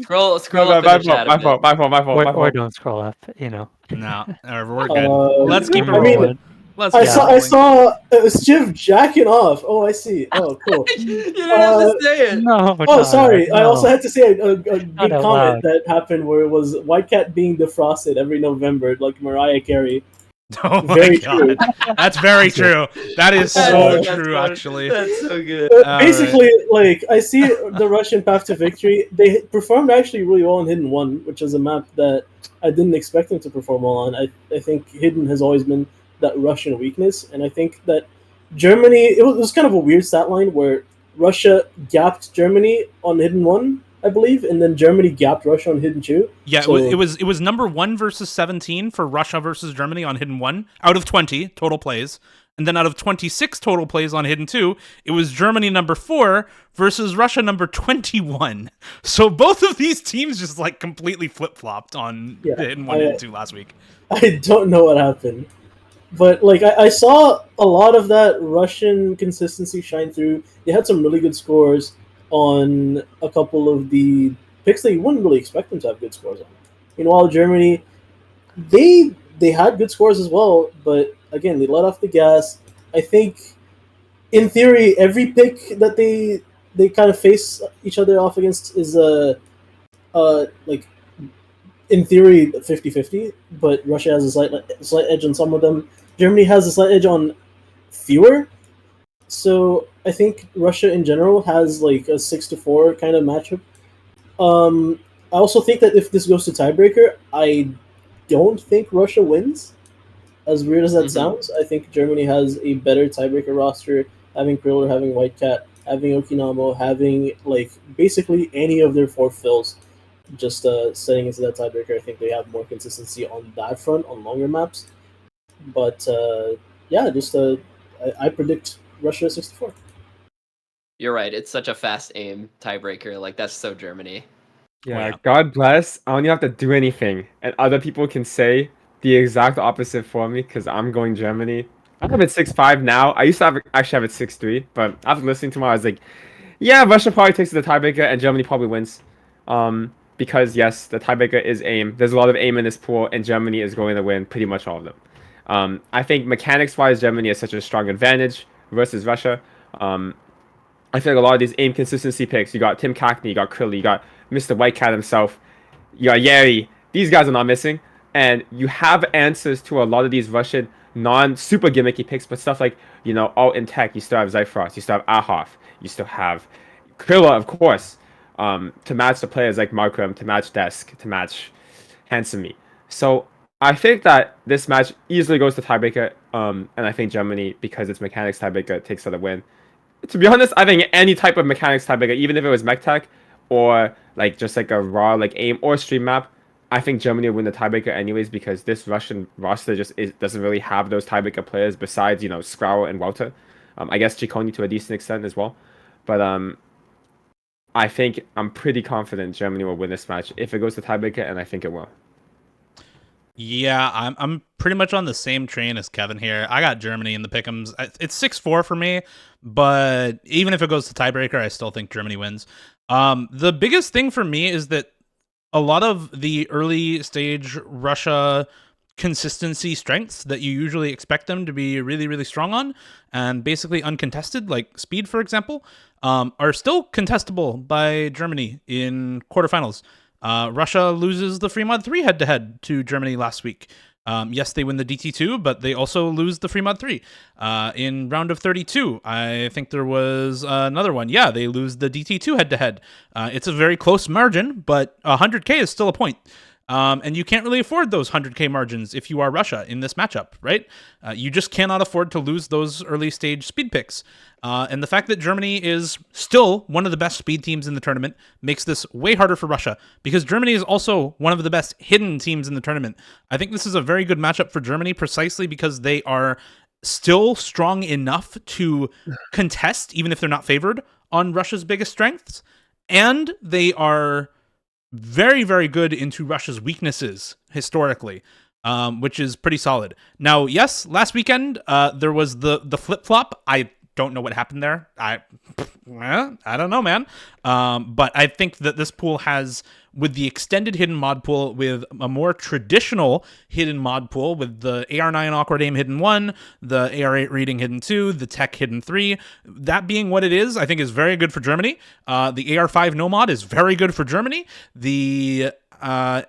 Scroll up in the chat a bit. My fault. Or don't scroll up, you know. No, we're good. Let's keep it I mean, rolling. Let's I keep saw rolling. Shiv jacking off. Oh, I see. Oh, cool. You didn't have to say it. No. Oh, sorry. I No. also had to say a good Not out comment loud. that happened where it was White Cat being defrosted every November, like Mariah Carey. Oh my Very god, that's very true. That is so That's true, funny. actually. That's so good. Basically, like, I see the Russian path to victory. They performed actually really well on Hidden 1, which is a map that I didn't expect them to perform well on. I think Hidden has always been that Russian weakness, and I think that Germany, it was kind of a weird stat line where Russia gapped Germany on Hidden 1, I believe, and then Germany gapped Russia on Hidden 2. Yeah, So- it was number 1 versus 17 for Russia versus Germany on Hidden 1 out of 20 total plays. And then out of 26 total plays on Hidden 2, it was Germany number 4 versus Russia number 21. So both of these teams just like completely flip-flopped on Yeah, Hidden 1 and Hidden 2 last week. I don't know what happened. But, like, I saw a lot of that Russian consistency shine through. They had some really good scores on a couple of the picks that you wouldn't really expect them to have good scores on. Meanwhile, Germany, they had good scores as well, but, again, they let off the gas. I think, in theory, every pick that they kind of face each other off against is, like, in theory, 50-50, but Russia has a slight edge on some of them. Germany has a slight edge on fewer. So I think Russia in general has like a 6-4 kind of matchup. I also think that if this goes to tiebreaker, I don't think Russia wins. As weird as that sounds, I think Germany has a better tiebreaker roster, having Kriller, having White Cat, having Okinamo, having like basically any of their 4 fills. Just setting into that tiebreaker, I think they have more consistency on that front on longer maps. But yeah, just I predict Russia 64. You're right. It's such a fast aim tiebreaker. Like, that's so Germany. Yeah, God bless. I don't even have to do anything, and other people can say the exact opposite for me because I'm going Germany. I have it 6-5 now. I used to actually have it 6-3, but after listening to him, I was like, yeah, Russia probably takes the tiebreaker and Germany probably wins. Because yes, the tiebreaker is aim. There's a lot of aim in this pool, and Germany is going to win pretty much all of them. I think mechanics-wise, Germany has such a strong advantage versus Russia. I feel like a lot of these aim consistency picks, you got Tim Cackney, you got Krilley, you got Mr. White Cat himself, you got Yeri. These guys are not missing, and you have answers to a lot of these Russian non-super gimmicky picks, but stuff like, you know, alt in tech, you still have Zyfrost, you still have Ahoff, you still have Krilla, of course, to match the players like Markram, to match Desk, to match Handsome. So I think that this match easily goes to tiebreaker, and I think Germany, because it's mechanics tiebreaker, takes the win. To be honest, I think any type of mechanics tiebreaker, even if it was mech tech or like just like a raw like aim or stream map, I think Germany will win the tiebreaker anyways because this Russian roster just doesn't really have those tiebreaker players besides, you know, Skrow and Welter. I guess Chikoni to a decent extent as well, but I think I'm pretty confident Germany will win this match if it goes to tiebreaker, and I think it will. Yeah, I'm pretty much on the same train as Kevin here. I got Germany in the pick'ems. It's 6-4 for me, but even if it goes to tiebreaker, I still think Germany wins. The biggest thing for me is that a lot of the early stage Russia consistency strengths that you usually expect them to be really, really strong on and basically uncontested, like speed, for example, are still contestable by Germany in quarterfinals. Russia loses the Fremod 3 head-to-head to Germany last week. Yes, they win the DT2, but they also lose the Fremod 3. In round of 32, I think there was another one. Yeah, they lose the DT2 head-to-head. It's a very close margin, but 100K is still a point. And you can't really afford those 100K margins if you are Russia in this matchup, right? You just cannot afford to lose those early stage speed picks. And the fact that Germany is still one of the best speed teams in the tournament makes this way harder for Russia, because Germany is also one of the best hidden teams in the tournament. I think this is a very good matchup for Germany precisely because they are still strong enough to contest, even if they're not favored, on Russia's biggest strengths. And they are very, very good into Russia's weaknesses historically, which is pretty solid. Now, yes, last weekend there was the flip flop. I don't know what happened there. I don't know, man. But I think that this pool has, with the extended hidden mod pool, with a more traditional hidden mod pool, with the AR9 awkward aim hidden 1, the AR8 reading hidden 2, the tech hidden 3, that being what it is, I think is very good for Germany. The AR5 no mod is very good for Germany. The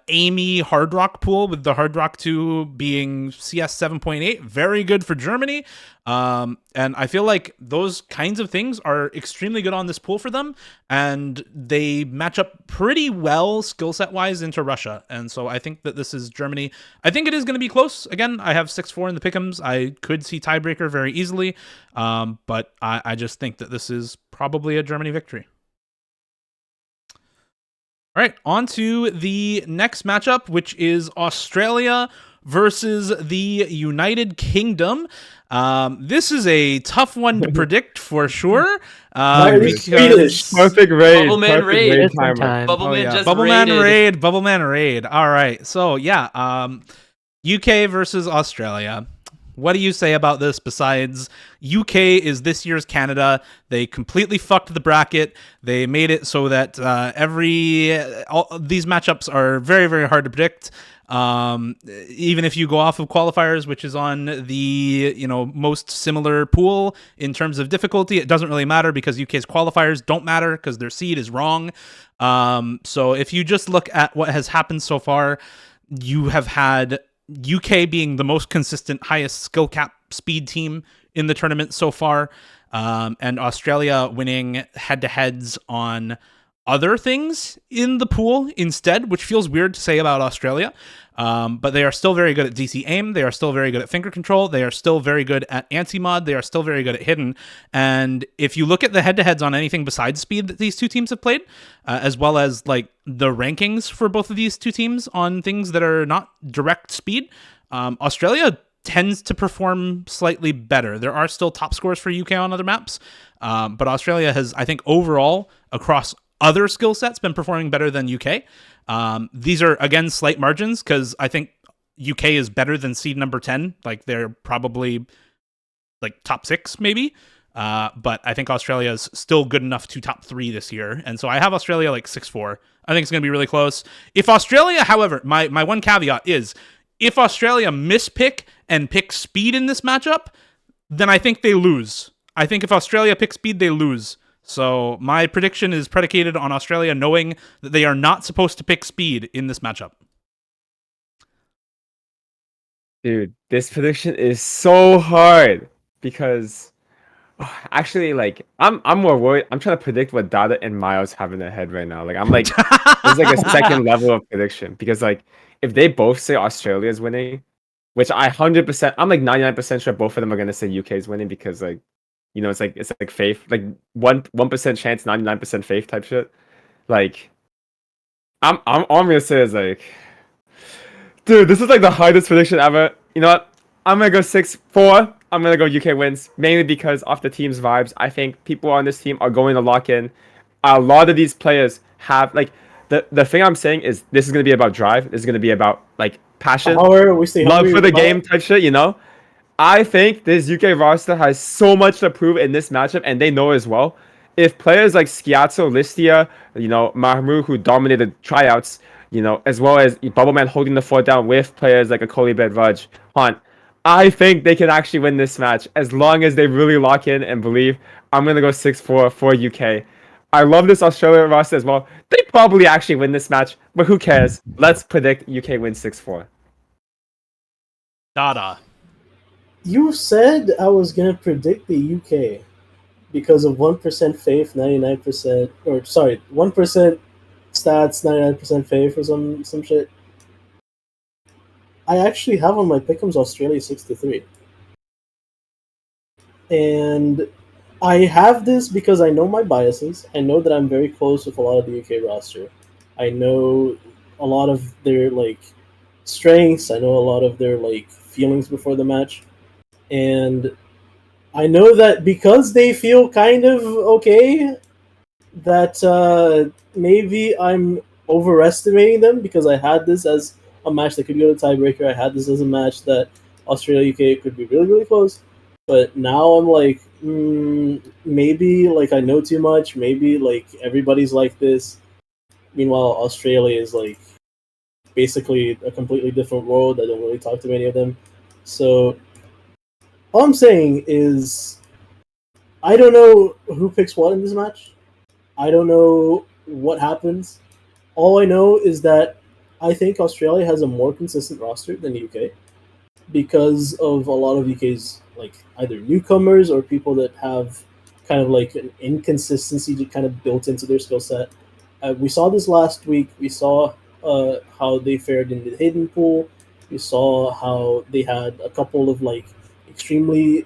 Amy Hard Rock pool, with the Hard Rock 2 being CS 7.8, very good for Germany. And I feel like those kinds of things are extremely good on this pool for them, and they match up pretty well skill set wise into Russia. And so I think that this is Germany. I think it is going to be close. Again, I have 6-4 in the pick'ems. I could see tiebreaker very easily, but I just think that this is probably a Germany victory. All right, on to the next matchup, which is Australia versus the United Kingdom. This is a tough one to predict for sure. Swedish. Perfect raid. Bubble Man perfect raid. raid This one timer. time. Bubble Man just Bubble raided. Man raid. Bubble Man raid. All right, so yeah, UK versus Australia. What do you say about this besides UK is this year's Canada? They completely fucked the bracket. They made it so that all these matchups are very, very hard to predict. Even if you go off of qualifiers, which is on the most similar pool in terms of difficulty, it doesn't really matter because UK's qualifiers don't matter because their seed is wrong. So if you just look at what has happened so far, you have had UK being the most consistent, highest skill cap speed team in the tournament so far, and Australia winning head-to-heads on other things in the pool instead, which feels weird to say about Australia. But they are still very good at DC aim. They are still very good at finger control. They are still very good at anti-mod. They are still very good at hidden. And if you look at the head-to-heads on anything besides speed that these two teams have played, as well as like the rankings for both of these two teams on things that are not direct speed, Australia tends to perform slightly better. There are still top scores for UK on other maps, but Australia has, I think, overall across other skill sets been performing better than UK. These are, again, slight margins because I think UK is better than seed number 10. Like, they're probably like top 6 maybe. But I think Australia is still good enough to top 3 this year. And so I have Australia like 6-4. I think it's going to be really close. If Australia, however, my one caveat is, if Australia mispick and pick speed in this matchup, then I think they lose. I think if Australia picks speed, they lose. So my prediction is predicated on Australia knowing that they are not supposed to pick speed in this matchup. Dude, this prediction is so hard because actually, like, I'm more worried. I'm trying to predict what Dada and Miles have in their head right now. Like, I'm like, it's like a second level of prediction because, like, if they both say Australia is winning, which I 100%, I'm like 99% sure both of them are gonna say UK is winning because, like, it's like faith, like 1% chance, 99% faith type shit. Like, I'm all I'm gonna say is like, dude, this is like the hardest prediction ever. You know what? I'm gonna go 6-4. I'm gonna go UK wins, mainly because of the team's vibes. I think people on this team are going to lock in. A lot of these players have like the thing I'm saying is this is gonna be about drive. This is gonna be about like passion, love for the game type shit. I think this UK roster has so much to prove in this matchup, and they know as well. If players like Schiazzo, Listia, Mahmoud, who dominated tryouts, as well as Bubbleman holding the fort down with players like Akoli Bedvaj, Hunt, I think they can actually win this match as long as they really lock in and believe. I'm going to go 6-4 for UK. I love this Australia roster as well. They probably actually win this match, but who cares? Let's predict UK wins 6-4. Dada. You said I was gonna predict the UK because of 1% faith, 99%, or sorry, 1% stats, 99% faith, or some shit. I actually have on my pick'ems Australia 6-3, and I have this because I know my biases. I know that I'm very close with a lot of the UK roster. I know a lot of their like strengths. I know a lot of their like feelings before the match, and I know that because they feel kind of okay, that maybe I'm overestimating them because I had this as a match that could go to tiebreaker. I had this as a match that Australia UK could be really really close, but now I'm like, maybe like I know too much. Maybe like everybody's like this. Meanwhile, Australia is like basically a completely different world. I don't really talk to many of them, so all I'm saying is I don't know who picks what in this match. I don't know what happens. All I know is that I think Australia has a more consistent roster than the UK because of a lot of UK's like either newcomers or people that have kind of like an inconsistency kind of built into their skill set. We saw this last week. We saw how they fared in the hidden pool. We saw how they had a couple of like extremely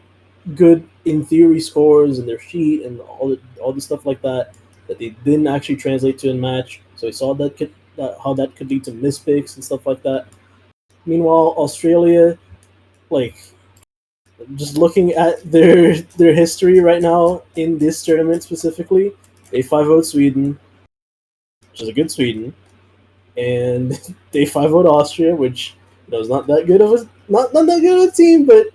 good in theory scores in their sheet and all the stuff like that that they didn't actually translate to a match. So we saw how that could lead to mispicks and stuff like that. Meanwhile, Australia, like just looking at their history right now in this tournament specifically, they 5-0 Sweden, which is a good Sweden, and they 5-0 Austria, which is not that good of a not that good of a team, but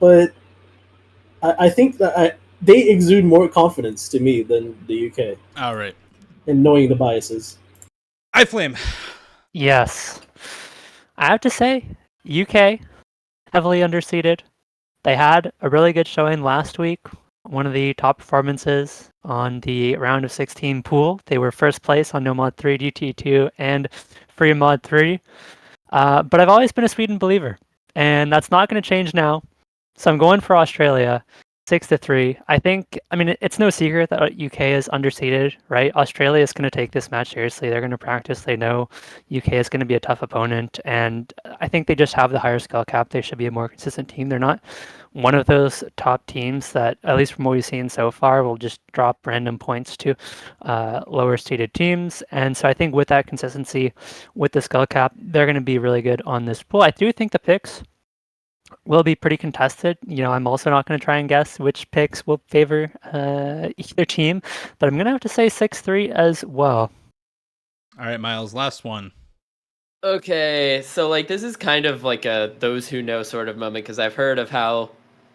but I think that they exude more confidence to me than the UK All right. in knowing the biases. iFlame. Yes. I have to say, UK, heavily underseeded. They had a really good showing last week. One of the top performances on the round of 16 pool. They were first place on No Mod 3, GT2, and Free Mod 3. But I've always been a Sweden believer, and that's not going to change now. So I'm going for Australia, 6-3. I think, I mean, it's no secret that UK is underseeded, right? Australia is going to take this match seriously. They're going to practice. They know UK is going to be a tough opponent, and I think they just have the higher skill cap. They should be a more consistent team. They're not one of those top teams that, at least from what we've seen so far, will just drop random points to lower seeded teams. And so I think with that consistency, with the skill cap, they're going to be really good on this pool. I do think the picks will be pretty contested. I'm also not going to try and guess which picks will favor either team, but I'm going to have to say 6-3 as well. All right, Miles, last one. Okay, so like this is kind of like a those who know sort of moment because I've heard of how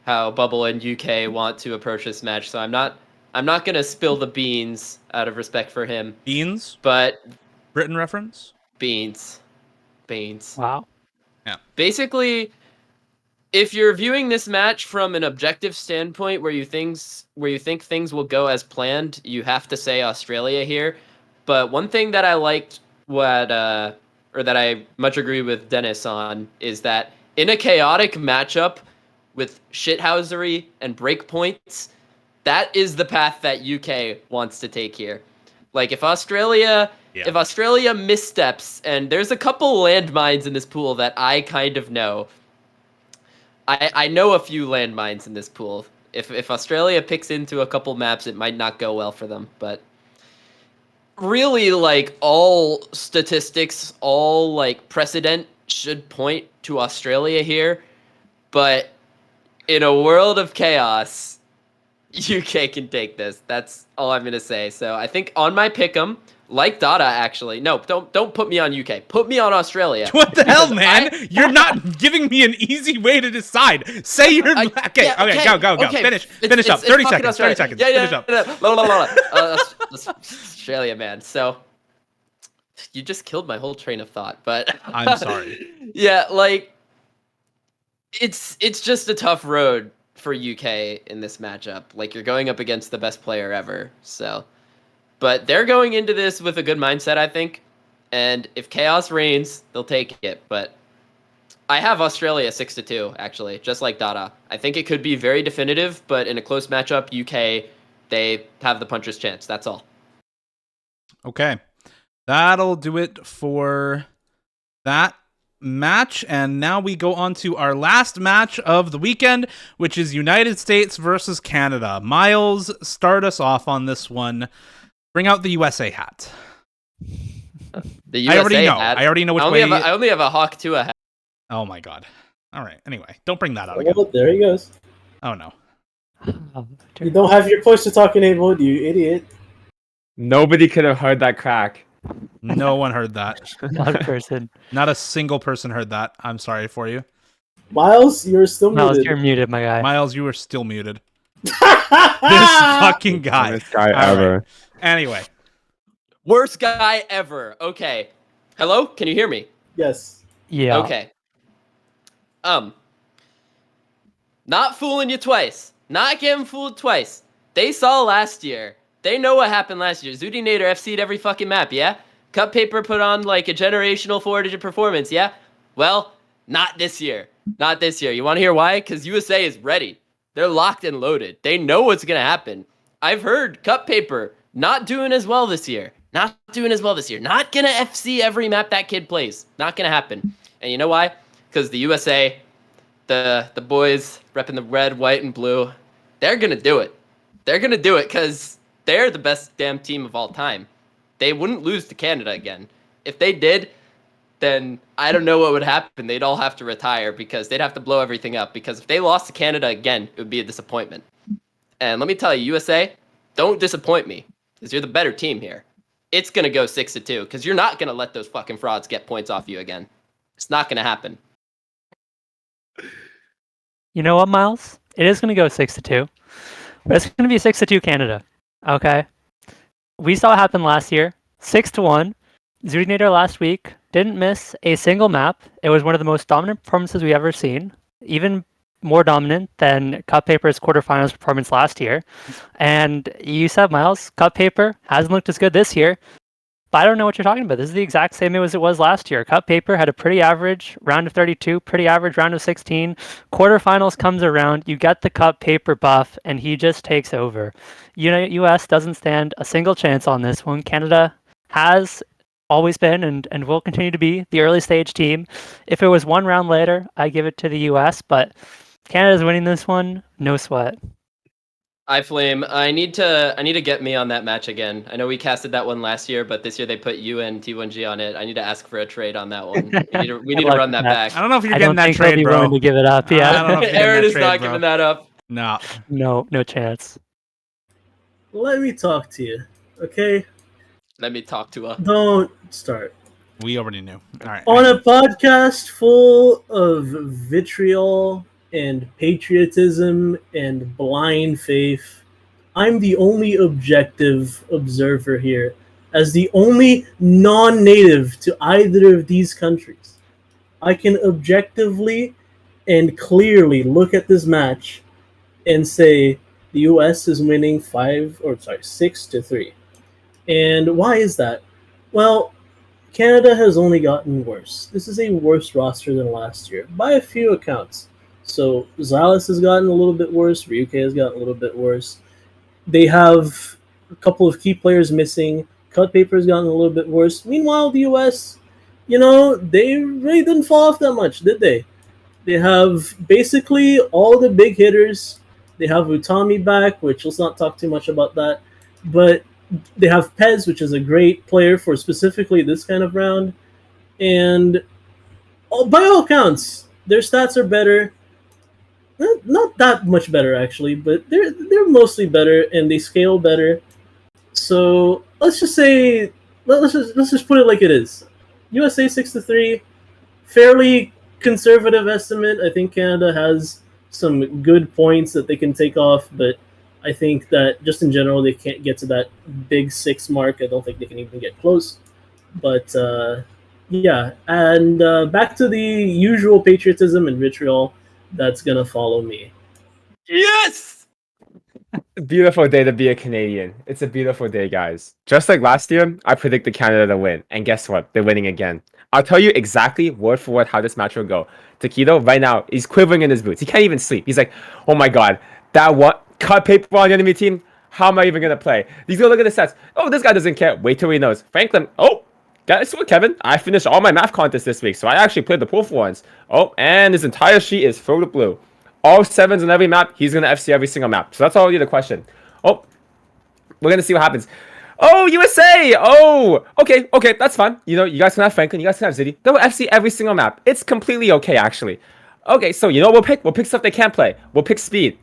Bubble and UK want to approach this match. So I'm not gonna spill the beans out of respect for him. Beans? But Britain reference? beans. Wow. Yeah. Basically, if you're viewing this match from an objective standpoint where you think things will go as planned, you have to say Australia here. But one thing that I liked or that I much agree with Dennis on is that in a chaotic matchup with shithousery and breakpoints, that is the path that UK wants to take here. Like if Australia missteps, and there's a couple landmines in this pool that I kind of know. I know a few landmines in this pool. If Australia picks into a couple maps, it might not go well for them. But really, like, all statistics, all, like, precedent should point to Australia here. But in a world of chaos, UK can take this. That's all I'm going to say. So I think on my pick'em, like Dada, actually. No, don't put me on UK. Put me on Australia. What the hell, man? You're not giving me an easy way to decide. Say your okay. Go. Finish up. 30 seconds. 30 seconds. Finish up. Australia, man. So you just killed my whole train of thought. But I'm sorry. Yeah, like it's just a tough road for UK in this matchup. Like you're going up against the best player ever. So. But they're going into this with a good mindset, I think. And if chaos reigns, they'll take it. But I have Australia 6-2, actually, just like Dada. I think it could be very definitive, but in a close matchup, UK, they have the puncher's chance. That's all. Okay. That'll do it for that. match, and now we go on to our last match of the weekend, which is United States versus Canada. Miles, start us off on this one. Bring out the USA hat. The USA I already know which way. I only have a Hawk Tua hat. Oh my god. All right. Anyway, don't bring that out Oh, again. there he goes. Oh no. You don't have your push to talk enabled, you idiot. Nobody could have heard that crack. No one heard that. Not a person. Not a single person heard that. I'm sorry for you. Miles, you're still Miles, muted. you're muted, my guy. Miles, you are still muted. This fucking guy. This guy All ever. right. Anyway. Worst guy ever. Okay. Hello? Can you hear me? Yes. Yeah. Okay. Not fooling you twice. Not getting fooled twice. They saw last year. They know what happened last year. Zooty Nader FC'd every fucking map, yeah? Cut Paper put on like a generational 4-digit performance, yeah? Well, not this year. Not this year. You want to hear why? Because USA is ready. They're locked and loaded. They know what's going to happen. I've heard Cut Paper not doing as well this year. Not doing as well this year. Not going to FC every map that kid plays. Not going to happen. And you know why? Because the USA, the boys repping the red, white, and blue, they're going to do it. They're going to do it because they're the best damn team of all time. They wouldn't lose to Canada again. If they did, then I don't know what would happen. They'd all have to retire because they'd have to blow everything up. Because if they lost to Canada again, it would be a disappointment. And let me tell you, USA, don't disappoint me because you're the better team here. It's going to go 6-2 because you're not going to let those fucking frauds get points off you again. It's not going to happen. You know what, Miles? It is going to go 6-2, but it's going to be 6-2 Canada. Okay. We saw it happen last year, 6-1. Zootinator last week didn't miss a single map. It was one of the most dominant performances we've ever seen, even more dominant than Cut Paper's quarterfinals performance last year. And you said, Miles, Cut Paper hasn't looked as good this year, but I don't know what you're talking about. This is the exact same as it was last year. Cut Paper had a pretty average round of 32, pretty average round of 16. Quarterfinals comes around, you get the Cut Paper buff, and he just takes over. US doesn't stand a single chance on this one. Canada has always been and will continue to be the early stage team. If it was one round later, I give it to the US, but Canada's winning this one, no sweat. iFlame, I need to get me on that match again. I know we casted that one last year, but this year they put you and T1G on it. I need to ask for a trade on that one. We need to run that back. I don't know if you're I getting don't that think they'll trade, be bro. willing to give it up. I Yeah, don't know if you're Aaron getting is that not trade, bro. giving that up. No. no chance. Let me talk to you, okay? Let me talk to her. Don't start. We already knew. All right. On a podcast full of vitriol and patriotism and blind faith, I'm the only objective observer here, as the only non-native to either of these countries. I can objectively and clearly look at this match and say the US is winning 6-3. And why is that? Well, Canada has only gotten worse. This is a worse roster than last year, by a few accounts. So Xalis has gotten a little bit worse, Ryuke has gotten a little bit worse. They have a couple of key players missing. Cut Paper has gotten a little bit worse. Meanwhile, the US, they really didn't fall off that much, did they? They have basically all the big hitters. They have Utami back, which let's not talk too much about that. But they have Pez, which is a great player for specifically this kind of round. And by all accounts, their stats are better. Not that much better, actually, but they're mostly better, and they scale better. So let's just say, let's just put it like it is. USA 6-3, fairly conservative estimate. I think Canada has some good points that they can take off, but I think that just in general they can't get to that big 6 mark. I don't think they can even get close. But yeah, and back to the usual patriotism and vitriol that's gonna follow me. Yes! Beautiful day to be a Canadian. It's a beautiful day, guys. Just like last year, I predicted Canada to win. And guess what? They're winning again. I'll tell you exactly word for word how this match will go. Taquito, right now, he's quivering in his boots. He can't even sleep. He's like, oh my god, that one Cut Paper on the enemy team? How am I even going to play? He's going to look at the stats. Oh, this guy doesn't care. Wait till he knows. Franklin, oh, Guess what, Kevin? I finished all my math contests this week, so I actually played the pool for once. Oh, and his entire sheet is filled with blue. All 7s on every map. He's gonna FC every single map. So that's already the question. Oh, we're gonna see what happens. Oh, USA! Oh, okay, that's fine. You know, you guys can have Franklin, you guys can have Ziddy. They'll FC every single map. It's completely okay, actually. Okay, so you know what we'll pick? We'll pick stuff they can't play. We'll pick speed.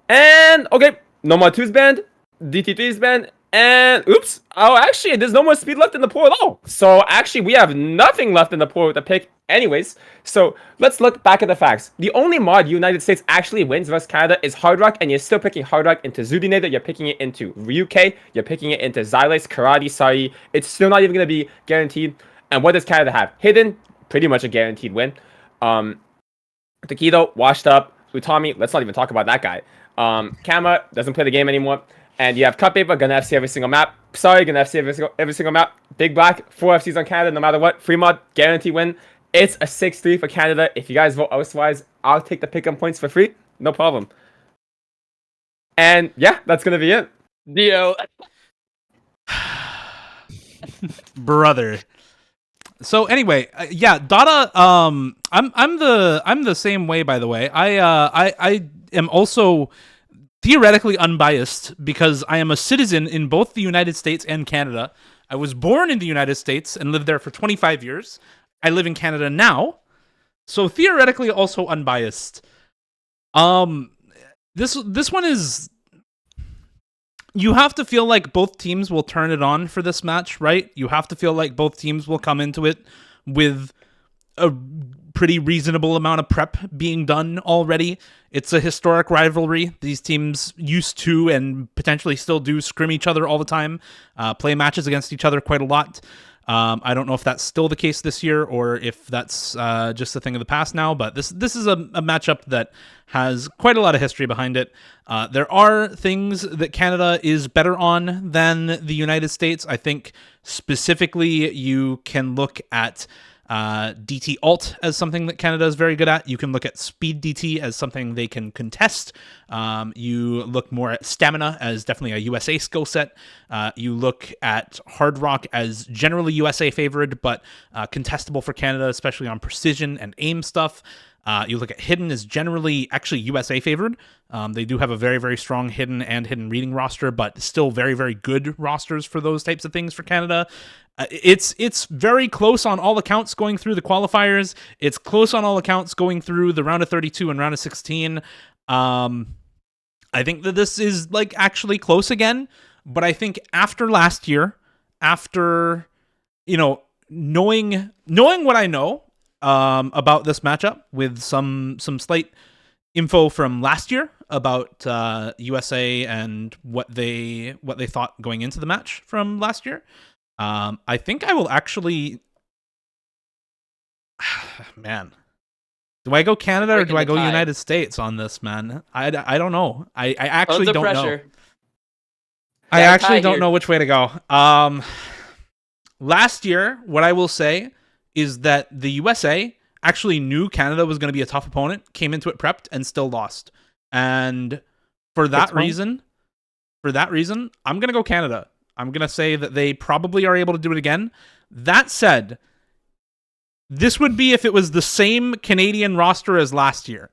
And, okay, no more 2's banned. DT3's banned. And, oops. Oh, actually, there's no more speed left in the pool at all. So, actually, we have nothing left in the pool to pick anyways. So, let's look back at the facts. The only mod United States actually wins versus Canada is Hard Rock, and you're still picking Hard Rock into Zudinator, you're picking it into UK, you're picking it into Xylace, Karate, Sari. It's still not even going to be guaranteed. And what does Canada have? Hidden, pretty much a guaranteed win. Taquito, washed up. Utami, let's not even talk about that guy. Kama doesn't play the game anymore. And you have Cut Paper, gonna FC every single map. Sorry, gonna FC every single map. Big Black, 4 FCs on Canada, no matter what. Free mod, guarantee win. It's a 6-3 for Canada. If you guys vote elsewise, I'll take the pick-up points for free. No problem. And yeah, that's gonna be it. Dio. Brother. So anyway, yeah, Dada. I'm the same way. By the way, I am also theoretically unbiased because I am a citizen in both the United States and Canada. I was born in the United States and lived there for 25 years. I live in Canada now, so theoretically also unbiased. This one is. You have to feel like both teams will turn it on for this match, right? You have to feel like both teams will come into it with a pretty reasonable amount of prep being done already. It's a historic rivalry. These teams used to and potentially still do scrim each other all the time, play matches against each other quite a lot. I don't know if that's still the case this year or if that's just a thing of the past now, but this is a matchup that has quite a lot of history behind it. There are things that Canada is better on than the United States. I think specifically you can look at DT alt as something that Canada is very good at. You can look at speed DT as something they can contest. You look more at stamina as definitely a USA skill set. You look at hard rock as generally USA favored, but contestable for Canada, especially on precision and aim stuff. You look at hidden as generally actually USA favored. They do have a very, very strong hidden and hidden reading roster, but still very, very good rosters for those types of things for Canada. It's very close on all accounts going through the qualifiers. It's close on all accounts going through the round of 32 and round of 16. I think that this is like actually close again, but I think after last year, after knowing what I know about this matchup with some slight info from last year about USA and what they thought going into the match from last year. I think I will actually... Man. Do I go Canada or do I go United States on this, man? I don't know. I actually don't know. I actually don't know which way to go. Last year, what I will say is that the USA actually knew Canada was going to be a tough opponent, came into it prepped, and still lost. And for that reason, I'm going to go Canada. I'm going to say that they probably are able to do it again. That said, this would be if it was the same Canadian roster as last year.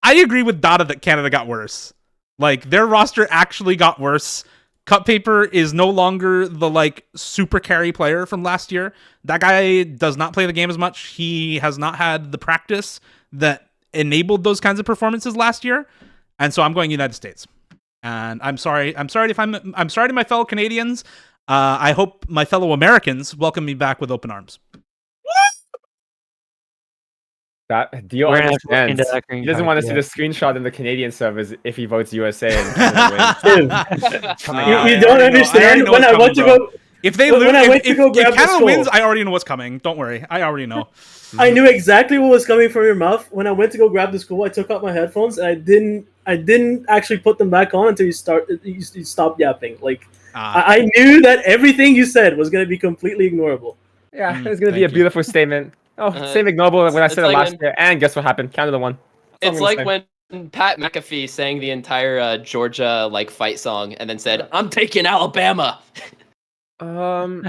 I agree with Dada that Canada got worse. Like, their roster actually got worse. Cut Paper is no longer the, like, super carry player from last year. That guy does not play the game as much. He has not had the practice that enabled those kinds of performances last year. And so I'm going United States. And I'm sorry to my fellow Canadians. I hope my fellow Americans welcome me back with open arms. That deal understands. He doesn't want to see the screenshot in the Canadian servers if he votes USA. And you don't understand. When I went to go, if they lose, if Canada wins, I already know what's coming. Don't worry, I already know. I knew exactly what was coming from your mouth. When I went to go grab the school, I took out my headphones and I didn't actually put them back on until you stopped yapping. Like I knew that everything you said was going to be completely ignorable. Yeah, it's going to be a beautiful statement. Oh, same ignoble when I said it last year. And guess what happened? Canada won. It's like when Pat McAfee sang the entire Georgia like fight song and then said, "I'm taking Alabama."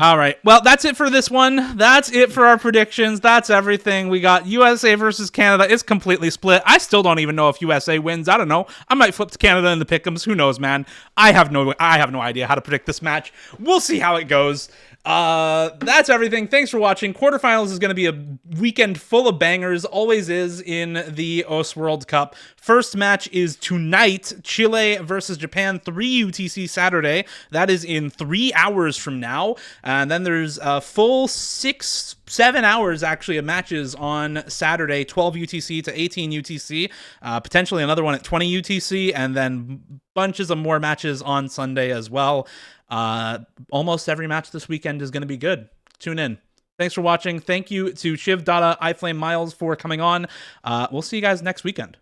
All right. Well, that's it for this one. That's it for our predictions. That's everything. We got USA versus Canada. It's completely split. I still don't even know if USA wins. I don't know. I might flip to Canada in the pick'ems. Who knows, man? I have no idea how to predict this match. We'll see how it goes. That's everything. Thanks for watching. Quarterfinals is going to be a weekend full of bangers, always is in the OS World Cup. First match is tonight, Chile versus Japan, 3 UTC Saturday. That is in 3 hours from now. And then there's a full 7 hours actually of matches on Saturday, 12 UTC to 18 UTC, potentially another one at 20 UTC, and then bunches of more matches on Sunday as well. Almost every match this weekend is going to be good. Tune in. Thanks for watching. Thank you to Shiv, Dada, iFlame, Miles for coming on. We'll see you guys next weekend.